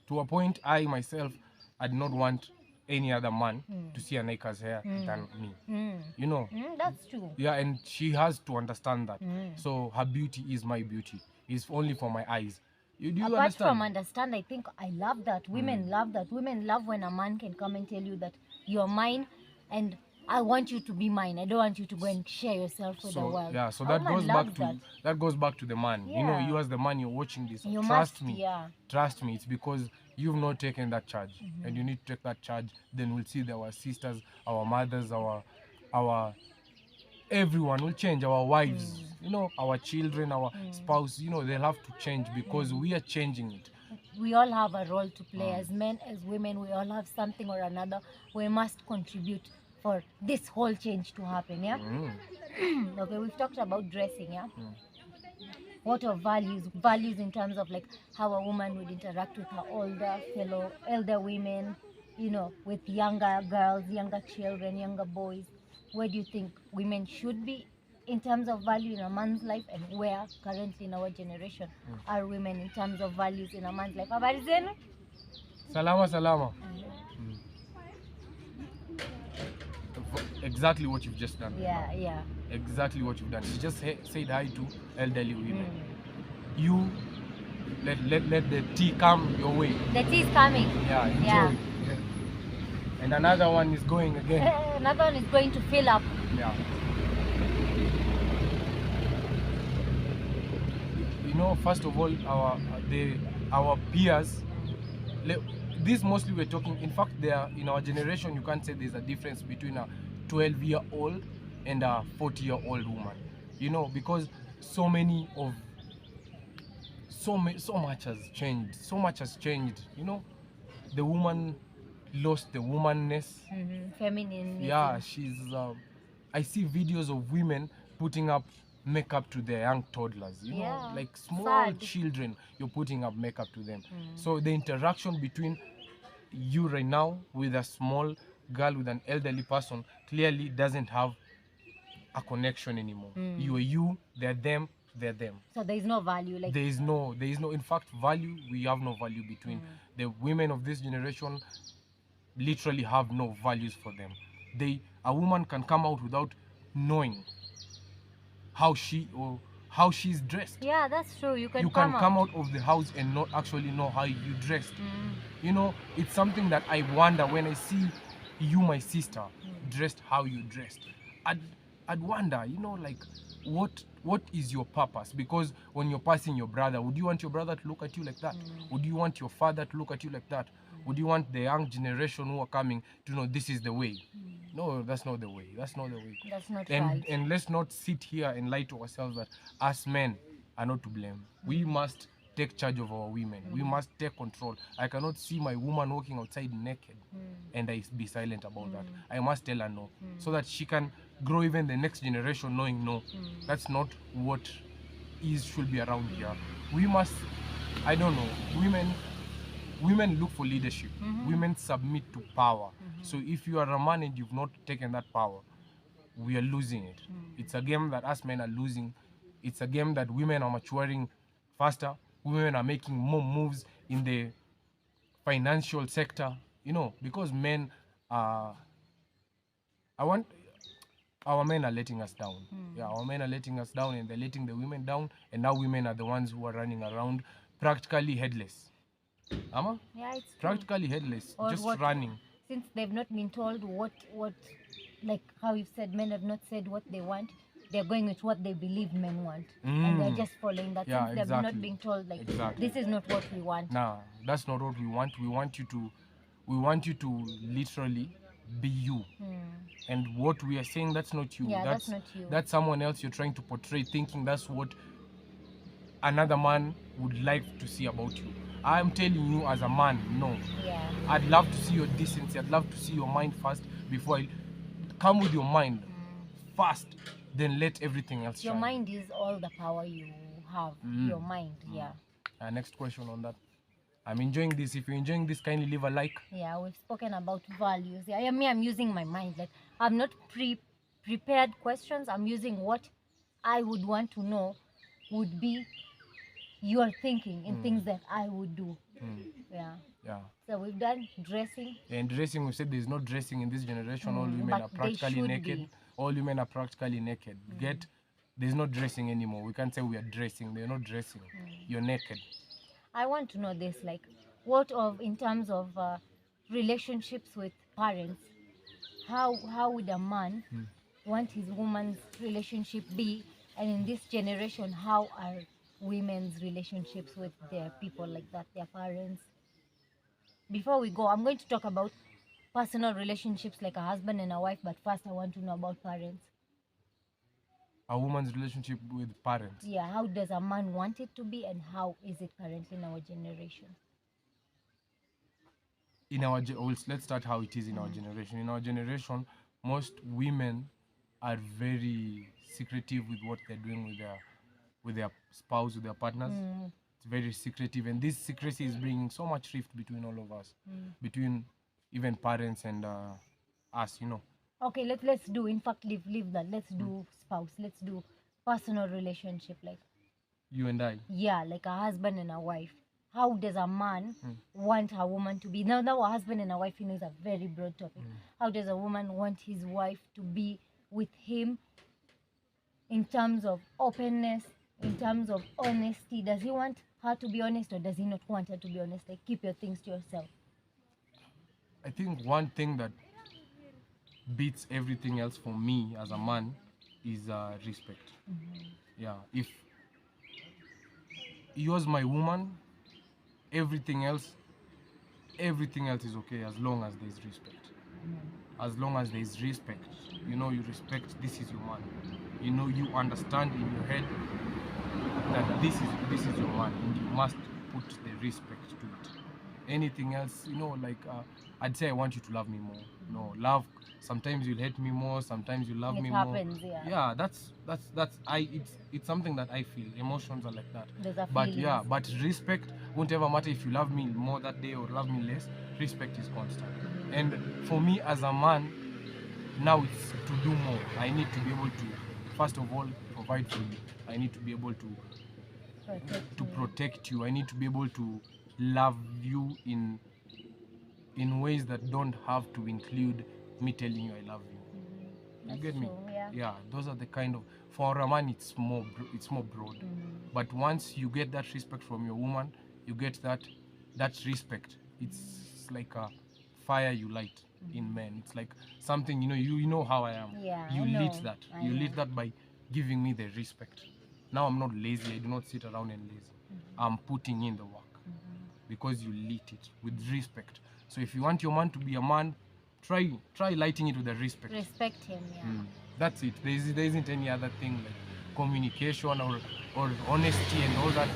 To a point, I myself, I do not want any other man to see AANIQA's hair than me. You know. That's true. Yeah, and she has to understand that. So her beauty is my beauty. It's only for my eyes. Do you Apart understand? from understand, I think I love that. Women love that. Women love when a man can come and tell you that you're mine and I want you to be mine. I don't want you to go and share yourself with the world. Yeah, so that goes back to the man. Yeah. You know, you as the man, you're watching this. You Trust must, me. Trust me. It's because you've not taken that charge, and you need to take that charge. Then we'll see that our sisters, our mothers, our everyone will change. Our wives, you know, our children, our spouse. You know, they'll have to change because we are changing it. We all have a role to play as men, as women. We all have something or another. We must contribute for this whole change to happen. Yeah. Okay, we've talked about dressing. Yeah. What are values in terms of like how a woman would interact with her elder women, you know, with younger girls, younger children, younger boys. Where do you think women should be in terms of value in a man's life, and where currently in our generation are women in terms of values in a man's life? Habari zenu? Salama. Exactly what you've just done. Yeah. Exactly what you've done. You just said hi to elderly women. You let the tea come your way. The tea is coming. Yeah, enjoy. Yeah. And another one is going again. Another one is going to fill up. Yeah. You know, first of all, our peers. This mostly we're talking. In fact, in our generation, you can't say there's a difference between a 12-year-old and a 40-year-old woman. You know, because so much has changed. So much has changed. You know, the woman lost the womanness. Feminine. Yeah, I see videos of women putting up makeup to their young toddlers. You know, like small children. You're putting up makeup to them. So the interaction between you right now with a small girl with an elderly person clearly doesn't have a connection anymore. You are you, they're them. So there is no value. Like there is no. In fact, value. We have no value between the women of this generation. Literally have no values for them. A woman can come out without knowing how she's dressed. Yeah, that's true. You can come out of the house and not actually know how you dressed. You know, it's something that I wonder when I see you, my sister, dressed how you dressed. I'd wonder, you know, like what is your purpose? Because when you're passing your brother, would you want your brother to look at you like that? Would you want your father to look at you like that? Would you want the young generation who are coming to know this is the way? No, that's not the way. That's not right. And let's not sit here and lie to ourselves that us men are not to blame. We must take charge of our women. We must take control. I cannot see my woman walking outside naked and I be silent about that. I must tell her no, so that she can grow even the next generation knowing no, that's not what should be around here. We must, I don't know, women look for leadership. Women submit to power. So if you are a man and you've not taken that power, we are losing it. It's a game that us men are losing. It's a game that women are maturing faster. Women are making more moves in the financial sector, you know, because men are, our men are letting us down. Yeah, our men are letting us down and they're letting the women down, and now women are the ones who are running around practically headless. Ama? Yeah, it's practically headless, or just running. Since they've not been told what like how you've said, men have not said what they want. They're going with what they believe men want, and they're just following that. Yeah, since they're not being told like this is not what we want. Nah, that's not what we want. We want you to literally be you. And what we are saying, that's not you. Yeah, that's not you. That's someone else you're trying to portray, thinking that's what another man would like to see about you. I'm telling you as a man, no. Yeah. I'd love to see your decency. I'd love to see your mind first before come with your mind first, then let everything else Your shine. mind is all the power you have. Your mind, yeah. Next question on that. I'm enjoying this. If you're enjoying this, kindly leave a like. Yeah, we've spoken about values. Yeah, I'm using my mind. Like, I'm not prepared questions. I'm using what I would want to know would be your thinking in things that I would do. Yeah. Yeah. So we've done dressing. And dressing, we said there's no dressing in this generation. All women but are they practically should naked. be. All women are practically naked. There's no dressing anymore. We can't say we are dressing. They're not dressing. You're naked. I want to know this, like, what of in terms of relationships with parents? How would a man want his woman's relationship be? And in this generation, how are women's relationships with their people like that, their parents? Before we go, I'm going to talk about personal relationships like a husband and a wife, but first I want to know about parents. A woman's relationship with parents. Yeah, how does a man want it to be, and how is it currently in our generation? Let's start how it is in our generation. In our generation, most women are very secretive with what they're doing with their spouse, with their partners. It's very secretive, and this secrecy is bringing so much rift between all of us, between even parents and us. Okay, let's do, in fact, leave that. Let's do spouse. Let's do personal relationship, like, You and I. yeah, like a husband and a wife. How does a man want a woman to be? Now a husband and a wife, is a very broad topic. How does a woman want his wife to be with him in terms of openness, in terms of honesty? Does he want her to be honest, or does he not want her to be honest? Like, keep your things to yourself. I think one thing that beats everything else for me as a man is respect. Yeah, if yours my woman, everything else is okay as long as there is respect. As long as there is respect, you respect, this is your man. You understand in your head that this is your man, and you must put the respect to it. Anything else, I'd say I want you to love me more. No, love, sometimes you'll hate me more, sometimes you love me more. It happens, yeah. Yeah, it's something that I feel. Emotions are like that. There's a But feelings. yeah, but respect won't ever matter if you love me more that day or love me less. Respect is constant. And for me as a man, now it's to do more. I need to be able to, first of all, provide for you. I need to be able to protect you. I need to be able to love you in ways that don't have to include me telling you I love you. You get me? Yeah, those are the kind of, for a man it's more broad. But once you get that respect from your woman, you get that respect. It's like a fire you light in men. It's like something, you know how I am. Yeah, you I know. lit that. You lit that by giving me the respect. Now I'm not lazy. I do not sit around and lazy. I'm putting in the work because you lit it with respect. So if you want your man to be a man, try lighting it with the respect. Respect him, yeah. That's it. There isn't any other thing like communication or honesty and all that.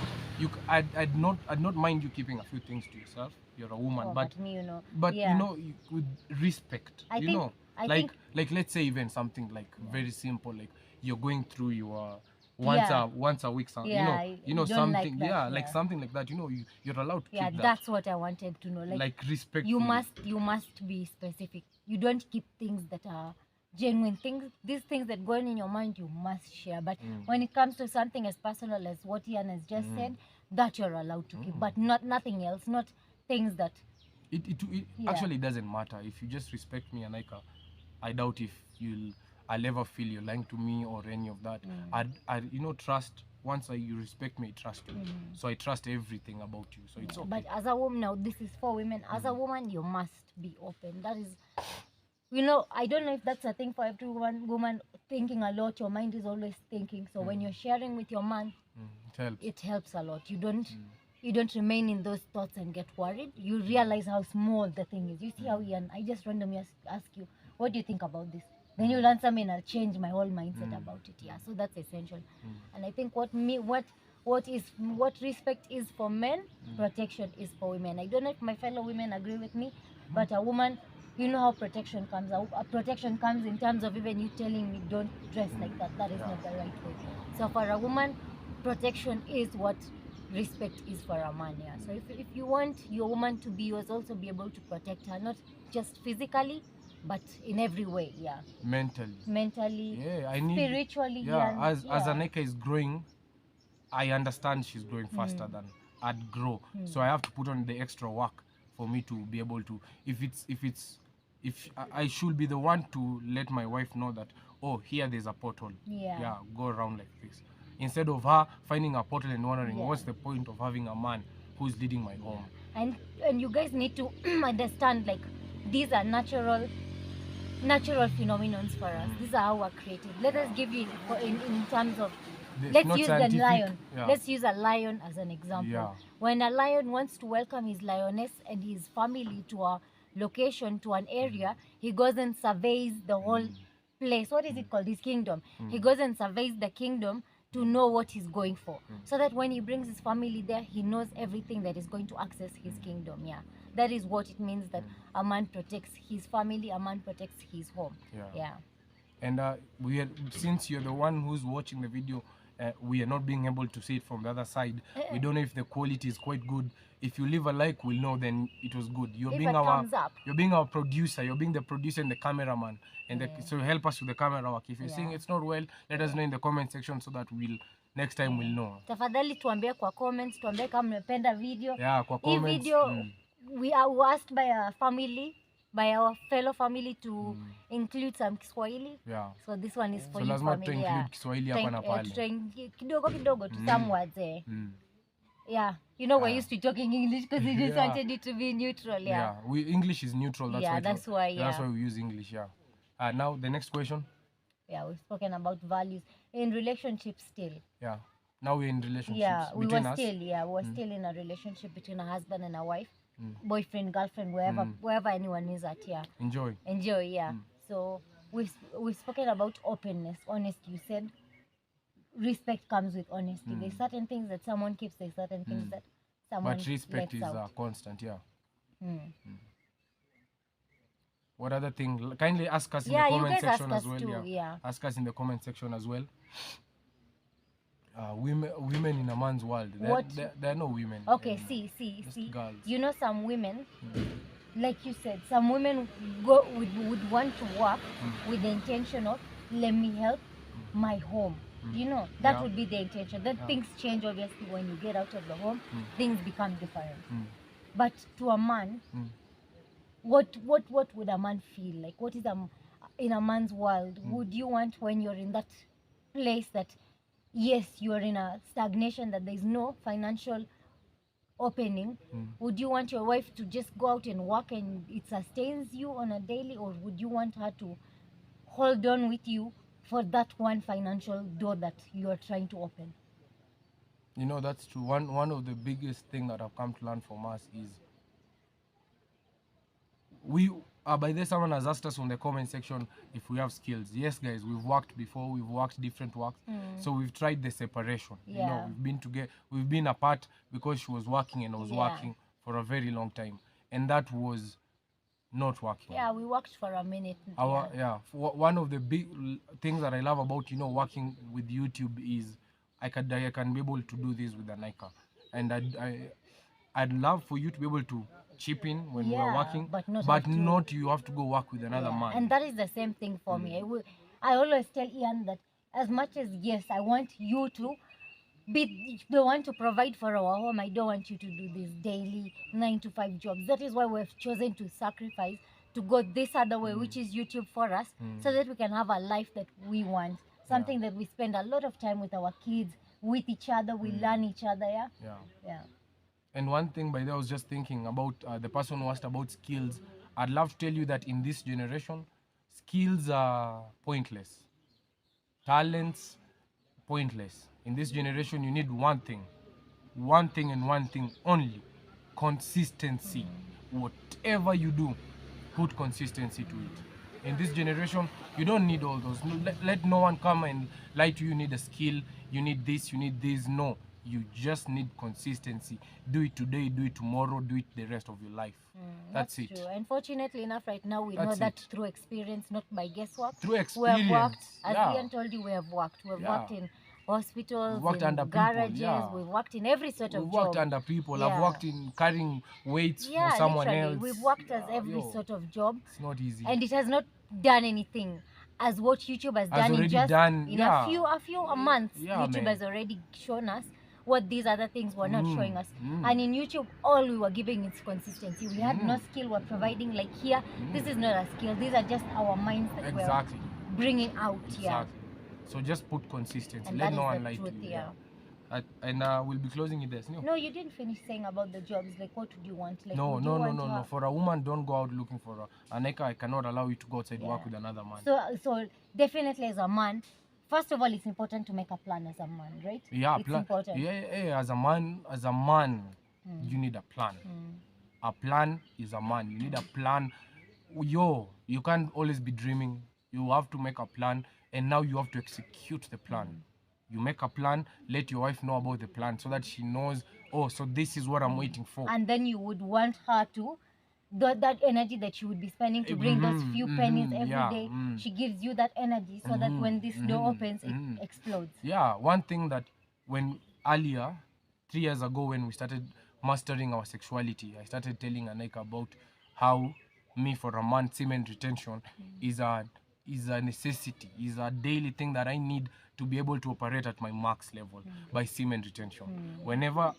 I'd not mind you keeping a few things to yourself. You're a woman, but me, with respect. I think let's say even something like very simple, like you're going through your once a week, something something like that, like something like that. You're allowed to keep that. That's what I wanted to know. Like respect. You must be specific. You don't keep things that are genuine things. These things that go on in your mind, you must share. But when it comes to something as personal as what Ian has just said, that you're allowed to keep, but nothing else, not things that it actually doesn't matter. If you just respect me, AANIQA, I doubt if I'll ever feel you're lying to me or any of that. I trust. Once you respect me, I trust you. So I trust everything about you. So it's okay. But as a woman, now this is for women. As a woman, you must be open. That is, I don't know if that's a thing for every woman thinking a lot. Your mind is always thinking. So when you're sharing with your man, it helps a lot. You don't remain in those thoughts and get worried. You realize how small the thing is. You see how Ian, I just randomly ask you, what do you think about this? Then you'll answer me and I'll change my whole mindset about it. Yeah, so that's essential. And I think what respect is for men, protection is for women. I don't know if my fellow women agree with me, but a woman you know how protection comes out. Protection comes in terms of even you telling me don't dress like that. That is not the right way. So for a woman, protection is what respect is for a man. Yeah. So if you want your woman to be yours, also be able to protect her, not just physically, but in every way. Yeah. Mentally. Yeah, I need. Spiritually. Yeah, as AANIQA is growing, I understand she's growing faster than I'd grow. So I have to put on the extra work for me to be able to. If I should be the one to let my wife know that, oh, here there's a portal. Yeah, go around like this. Instead of her finding a portal and wondering what's the point of having a man who's leading my home. And you guys need to understand, like, these are natural phenomenons for us. These are how we're created. Let us give you in terms of, let's use the lion. Let's use a lion as an example. When a lion wants to welcome his lioness and his family to a location, to an area, he goes and surveys the whole place. What is it called? His kingdom. He goes and surveys the kingdom to know what he's going for, so that when he brings his family there, he knows everything that is going to access his kingdom. Yeah, that is what it means that a man protects his family, a man protects his home. Yeah. And since you're the one who's watching the video, we are not being able to see it from the other side. We don't know if the quality is quite good. If you leave a like, we'll know then it was good. You're being our producer. You're being the producer and the cameraman, and so help us with the camera work. If you're seeing it's not well, let us know in the comment section so that next time we'll know. Tafadhali tuambie kwa comments, tuambie kama mmependa video. Yeah, kwa comments. Hii video we are asked by a family, by our fellow family, to include some Kiswahili. Yeah. So this one is for you, lazima family. Include Kiswahili hapa na pale. Kidogo to some words. Yeah, you know, we're used to talking English because we just wanted it to be neutral. Yeah. English is neutral. That's why. That's why we use English. Yeah. Now the next question. Yeah, we've spoken about values in relationships still. Yeah. Now we're in relationships. Yeah, we were still in a relationship between a husband and a wife, boyfriend, girlfriend, wherever anyone is at. Yeah. Enjoy. Yeah. So we've spoken about openness, honesty. You said respect comes with honesty. There's certain things that someone keeps. There's certain things that someone. But respect is constant. Yeah. What other thing? Kindly ask us in the comment section as well. Ask us in the comment section as well. Women in a man's world. There are no women. Okay, see. Girls. You know, some women, like you said, some women would want to work with the intention of, let me help my home. You know, that would be the intention. Then things change, obviously, when you get out of the home. Things become different. But to a man, what would a man feel like? What is in a man's world? Would you want, when you're in that place that, yes, you're in a stagnation, that there's no financial opening, would you want your wife to just go out and work and it sustains you on a daily, or would you want her to hold on with you for that one financial door that you are trying to open? You know, that's true. One of the biggest things that I've come to learn from us is by this, someone has asked us on the comment section if we have skills. Yes, guys, we've worked before. We've worked different works. So we've tried the separation. You know, we've been together. We've been apart because she was working and I was working for a very long time, and that was not working. Yeah, we worked for a minute. One of the big things that I love about, you know, working with YouTube is I can be able to do this with AANIQA, and I'd love for you to be able to chip in when we're working, but not you have to go work with another man. And that is the same thing for me. I always tell Ian that as much as, yes, I want you to be the one to provide for our home, I don't want you to do these daily 9-to-5 jobs. That is why we've chosen to sacrifice to go this other way, which is YouTube for us, so that we can have a life that we want, something that we spend a lot of time with our kids, with each other, we learn each other. Yeah. And one thing, by the way, I was just thinking about the person who asked about skills. I'd love to tell you that in this generation, skills are pointless. Talents, pointless. In this generation, you need one thing and one thing only: consistency. Whatever you do, put consistency to it. In this generation, you don't need all those. Let no one come and lie to you. You need a skill, you need this, you need this. No. You just need consistency. Do it today, do it tomorrow, do it the rest of your life. That's it. True. Unfortunately enough, right now we know That's that it. through experience, not by guesswork. Through We have experience. worked, as Yeah. Ian told you, we have worked. We have Yeah. worked in hospitals, We've worked in under people, garages, yeah. we've worked in every sort of We've job. worked under people. I've Yeah. worked in carrying weights Yeah, for someone literally. else. We've worked as Yeah, every yo, sort of job. It's not easy. And it has not done anything as what YouTube has done in already just done, in yeah. a few months. Yeah, YouTube man. has already shown us what these other things were not showing us. mm. And in YouTube, all we were giving is consistency. We had no skill. We're providing, like here, this is not a skill. These are just our minds that Exactly. we're bringing out. Yeah. Exactly. So just put consistency. And Let that no is one the lie to truth, you. yeah. And we'll be closing it there. No, you didn't finish saying about the jobs. Like, what would you want? Like, No, would you no, no, want no, to no. have- For a woman, don't go out looking for a AANIQA. I cannot allow you to go outside work with another man. So definitely as a man, first of all, it's important to make a plan as a man, right? Yeah, It's important. Yeah. As a man, you need a plan. A plan is a man. You need a plan. Yo, you can't always be dreaming. You have to make a plan, and now you have to execute the plan. You make a plan, let your wife know about the plan so that she knows, oh, so this is what I'm waiting for. And then you would want her to, that energy that you would be spending to bring those few pennies every day, she gives you that energy so that when this door opens, it explodes. Yeah, one thing that when earlier, 3 years ago, when we started mastering our sexuality, I started telling AANIQA about how me, for a man, semen retention is a necessity, is a daily thing that I need to be able to operate at my max level by semen retention. Whenever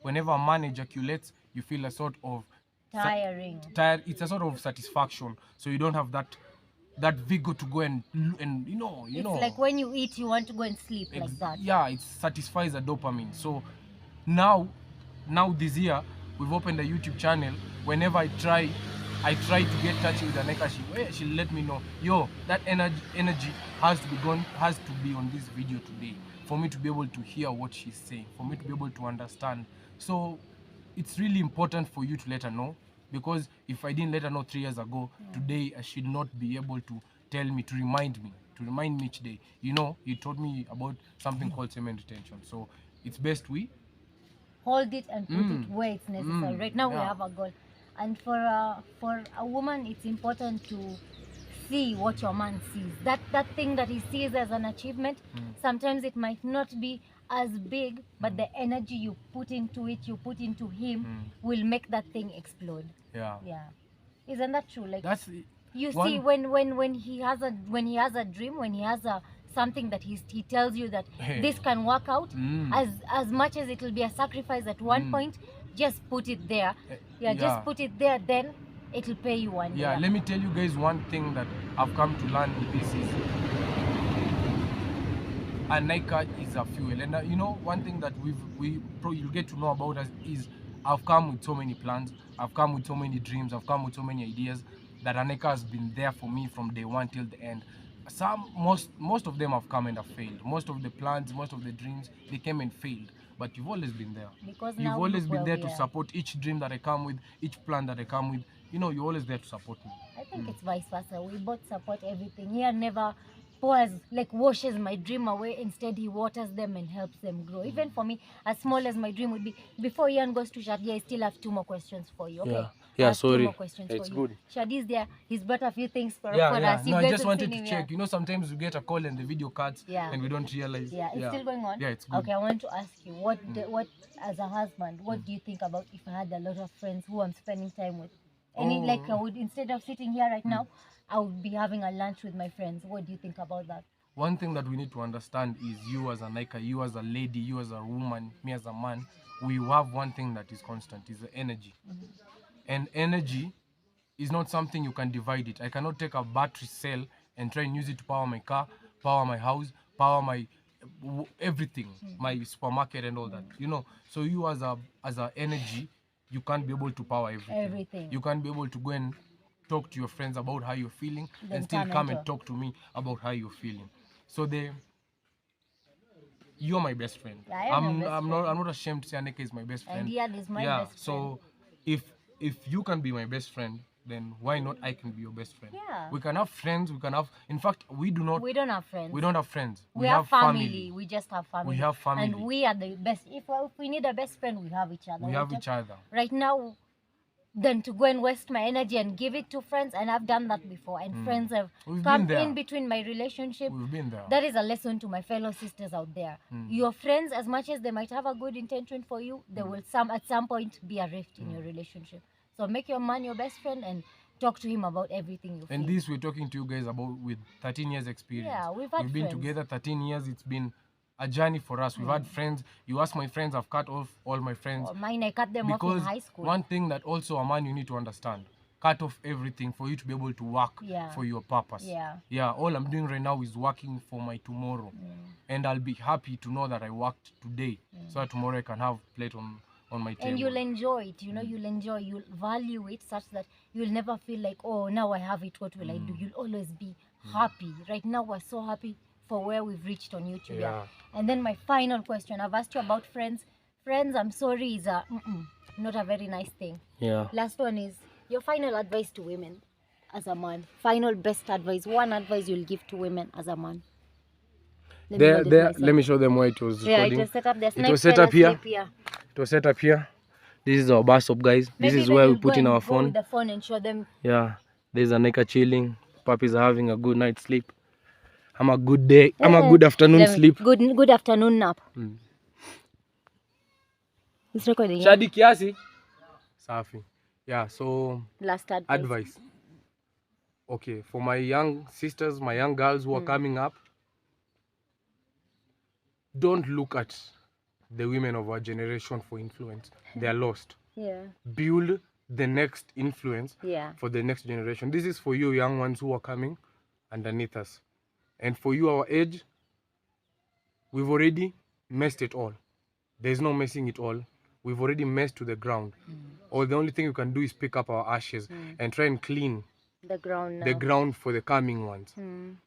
a man ejaculates, you feel a sort of Tiring. It's a sort of satisfaction, so you don't have that vigor to go and It's like when you eat, you want to go and sleep like that. Yeah, it satisfies the dopamine. So now this year we've opened a YouTube channel. Whenever I try to get touchy with AANIQA, she'll let me know, yo, that energy has to be on this video today for me to be able to hear what she's saying, for me to be able to understand. So it's really important for you to let her know, because if I didn't let her know 3 years ago, today I should not be able to tell me, to remind me each day. You told me about something called semen retention. So it's best we hold it and put it where it's necessary. Right now we have a goal. And for a woman, it's important to see what your man sees. That thing that he sees as an achievement, sometimes it might not be as big, but the energy you put into it, you put into him, will make that thing explode. Yeah. Isn't that true? Like, That's you one, see, when he has a dream, when he has something that he tells you that this can work out, as much as it will be a sacrifice at one point, just put it there. Just put it there, then it will pay you one day. Let me tell you guys one thing that I've come to learn with this is AANIQA is a fuel. And one thing that you'll get to know about us is I've come with so many plans, I've come with so many dreams, I've come with so many ideas that AANIQA has been there for me from day one till the end. Most of them have come and have failed. Most of the plans, most of the dreams, they came and failed. But you've always been there. Because you've now always look been where there we to are. support each dream that I come with, each plan that I come with. You're always there to support me. I think it's vice versa. We both support everything. He never washes my dream away. Instead, he waters them and helps them grow. Even for me, as small as my dream would be, before Ian goes to Shadi, I still have 2 more questions for you. Okay? I have 2 more questions for you. Good. Shadi's there. He's brought a few things for us. No, I guys just have wanted seen to him, check. Sometimes we get a call and the video cuts and we don't realize. It's still going on? Yeah, it's good. Okay, I want to ask you, what as a husband, what do you think about if I had a lot of friends who I'm spending time with? Like I would, instead of sitting here right now, I would be having a lunch with my friends. What do you think about that? One thing that we need to understand is you as AANIQA, you as a lady, you as a woman, me as a man, we have one thing that is constant, is the energy. And energy is not something you can divide it. I cannot take a battery cell and try and use it to power my car, power my house, power my everything, my supermarket and all that. So you as a energy, you can't be able to power everything. You can't be able to go and talk to your friends about how you're feeling and still come and talk to me about how you're feeling. So you're my best friend. I'm not ashamed to say AANIQA is my best friend. And Ian is my best friend. So if you can be my best friend, then why not I can be your best friend? Yeah. We can have friends, we can have, in fact, we don't have friends. We don't have friends. We have family. We just have family. We have family. And we are the best. If we need a best friend, we have each other. We have each other. Right now, than to go and waste my energy and give it to friends, and I've done that before, and friends have come in between my relationship. We've been there. That is a lesson to my fellow sisters out there. Your friends, as much as they might have a good intention for you, there will at some point be a rift in your relationship. So make your man your best friend and talk to him about everything you feel. And this we're talking to you guys about with 13 years experience. Yeah, we've been together 13 years. It's been a journey for us. We've had friends. You ask my friends, I've cut off all my friends. Mine, I cut them off in high school. One thing that also a man you need to understand, cut off everything for you to be able to work for your purpose. Yeah, all I'm doing right now is working for my tomorrow. And I'll be happy to know that I worked today so that tomorrow I can have plate on my table. And you'll enjoy it, you know, you'll value it such that you'll never feel like, oh, now I have it, what will I do? You'll always be happy. Right now we're so happy for where we've reached on YouTube. And then my final question, I've asked you about friends. Friends, I'm sorry, is not a very nice thing. Last one is your final advice to women as a man. Final best advice, one advice you'll give to women as a man. Let me show them where it was recording. It was set up there. It was set up here. It was set up here. This is our bus stop, guys. This is where we put in our phone. The phone and show them. Yeah, there's AANIQA chilling. Puppies are having a good night's sleep. I'm a good day. I'm a good afternoon sleep. Good afternoon nap. It's recording. Shadi kiasi. Safi. Yeah, so last advice. Okay, for my young sisters, my young girls who are coming up, don't look at the women of our generation for influence. They are lost. Build the next influence for the next generation. This is for you young ones who are coming underneath us. And for you, our age, we've already messed it all. There's no messing it all. We've already messed to the ground. Or the only thing you can do is pick up our ashes and try and clean the ground now. The ground for the coming ones.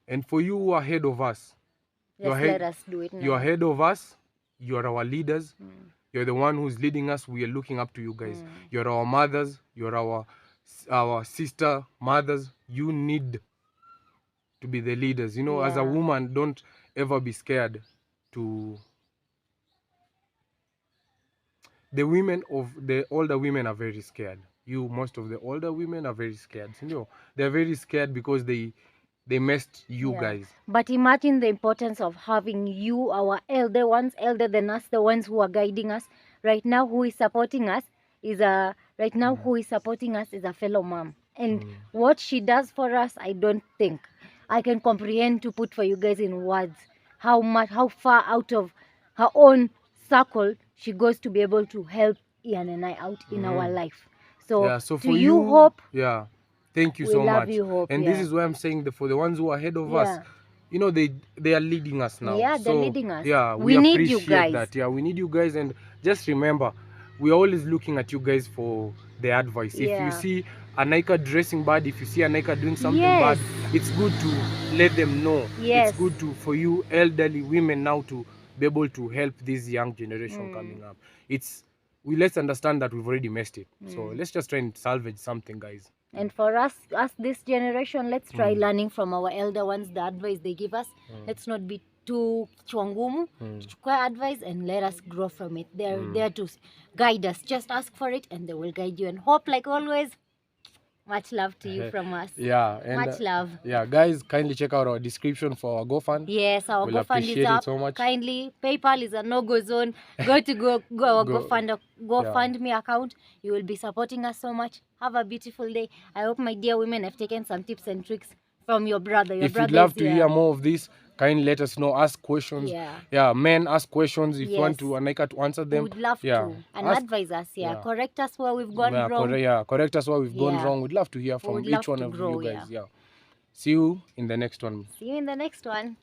And for you who are ahead of us, let us do it now. You're ahead of us. You are our leaders. You're the one who's leading us. We are looking up to you guys. You're our mothers. You're our sister mothers. You need to be the leaders. You know, as a woman, don't ever be scared to... The women of the older women are very scared. Most of the older women are very scared. You know, they're very scared because they messed you guys. But imagine the importance of having you, our elder ones, elder than us, the ones who are guiding us. Right now, who is supporting us is a fellow mom. And what she does for us, I don't think I can comprehend to put for you guys in words how far out of her own circle she goes to be able to help Ian and I out in our life. So, so for you, Hope. Thank you so much. Hope, and this is why I'm saying for the ones who are ahead of us, you know, they are leading us now. Yeah, they're leading us. Yeah, we need you guys. That. Yeah, we need you guys, and just remember, we're always looking at you guys for the advice. If you see AANIQA dressing bad, if you see AANIQA doing something bad, it's good to let them know. It's good for you elderly women now to be able to help this young generation coming up. Let's understand that we've already messed it. So let's just try and salvage something, guys. And for us this generation, let's try learning from our elder ones, the advice they give us. Let's not be too chwangumu, chukua advice, and let us grow from it. They're there to guide us. Just ask for it and they will guide you. And Hope, like always, much love to you from us. And much love. Guys, kindly check out our description for our GoFund. Yes, our GoFund is up. So much. Kindly, PayPal is a no-go zone. Go our GoFundMe account. You will be supporting us so much. Have a beautiful day. I hope my dear women have taken some tips and tricks from your brother. If you'd love to hear more of this, kindly let us know. Ask questions. Men, ask questions. If you want to AANIQA to answer them, we would love to. And advise us. Correct us where we've gone wrong. Correct us where we've gone wrong. We'd love to hear from each one of you guys. See you in the next one. See you in the next one.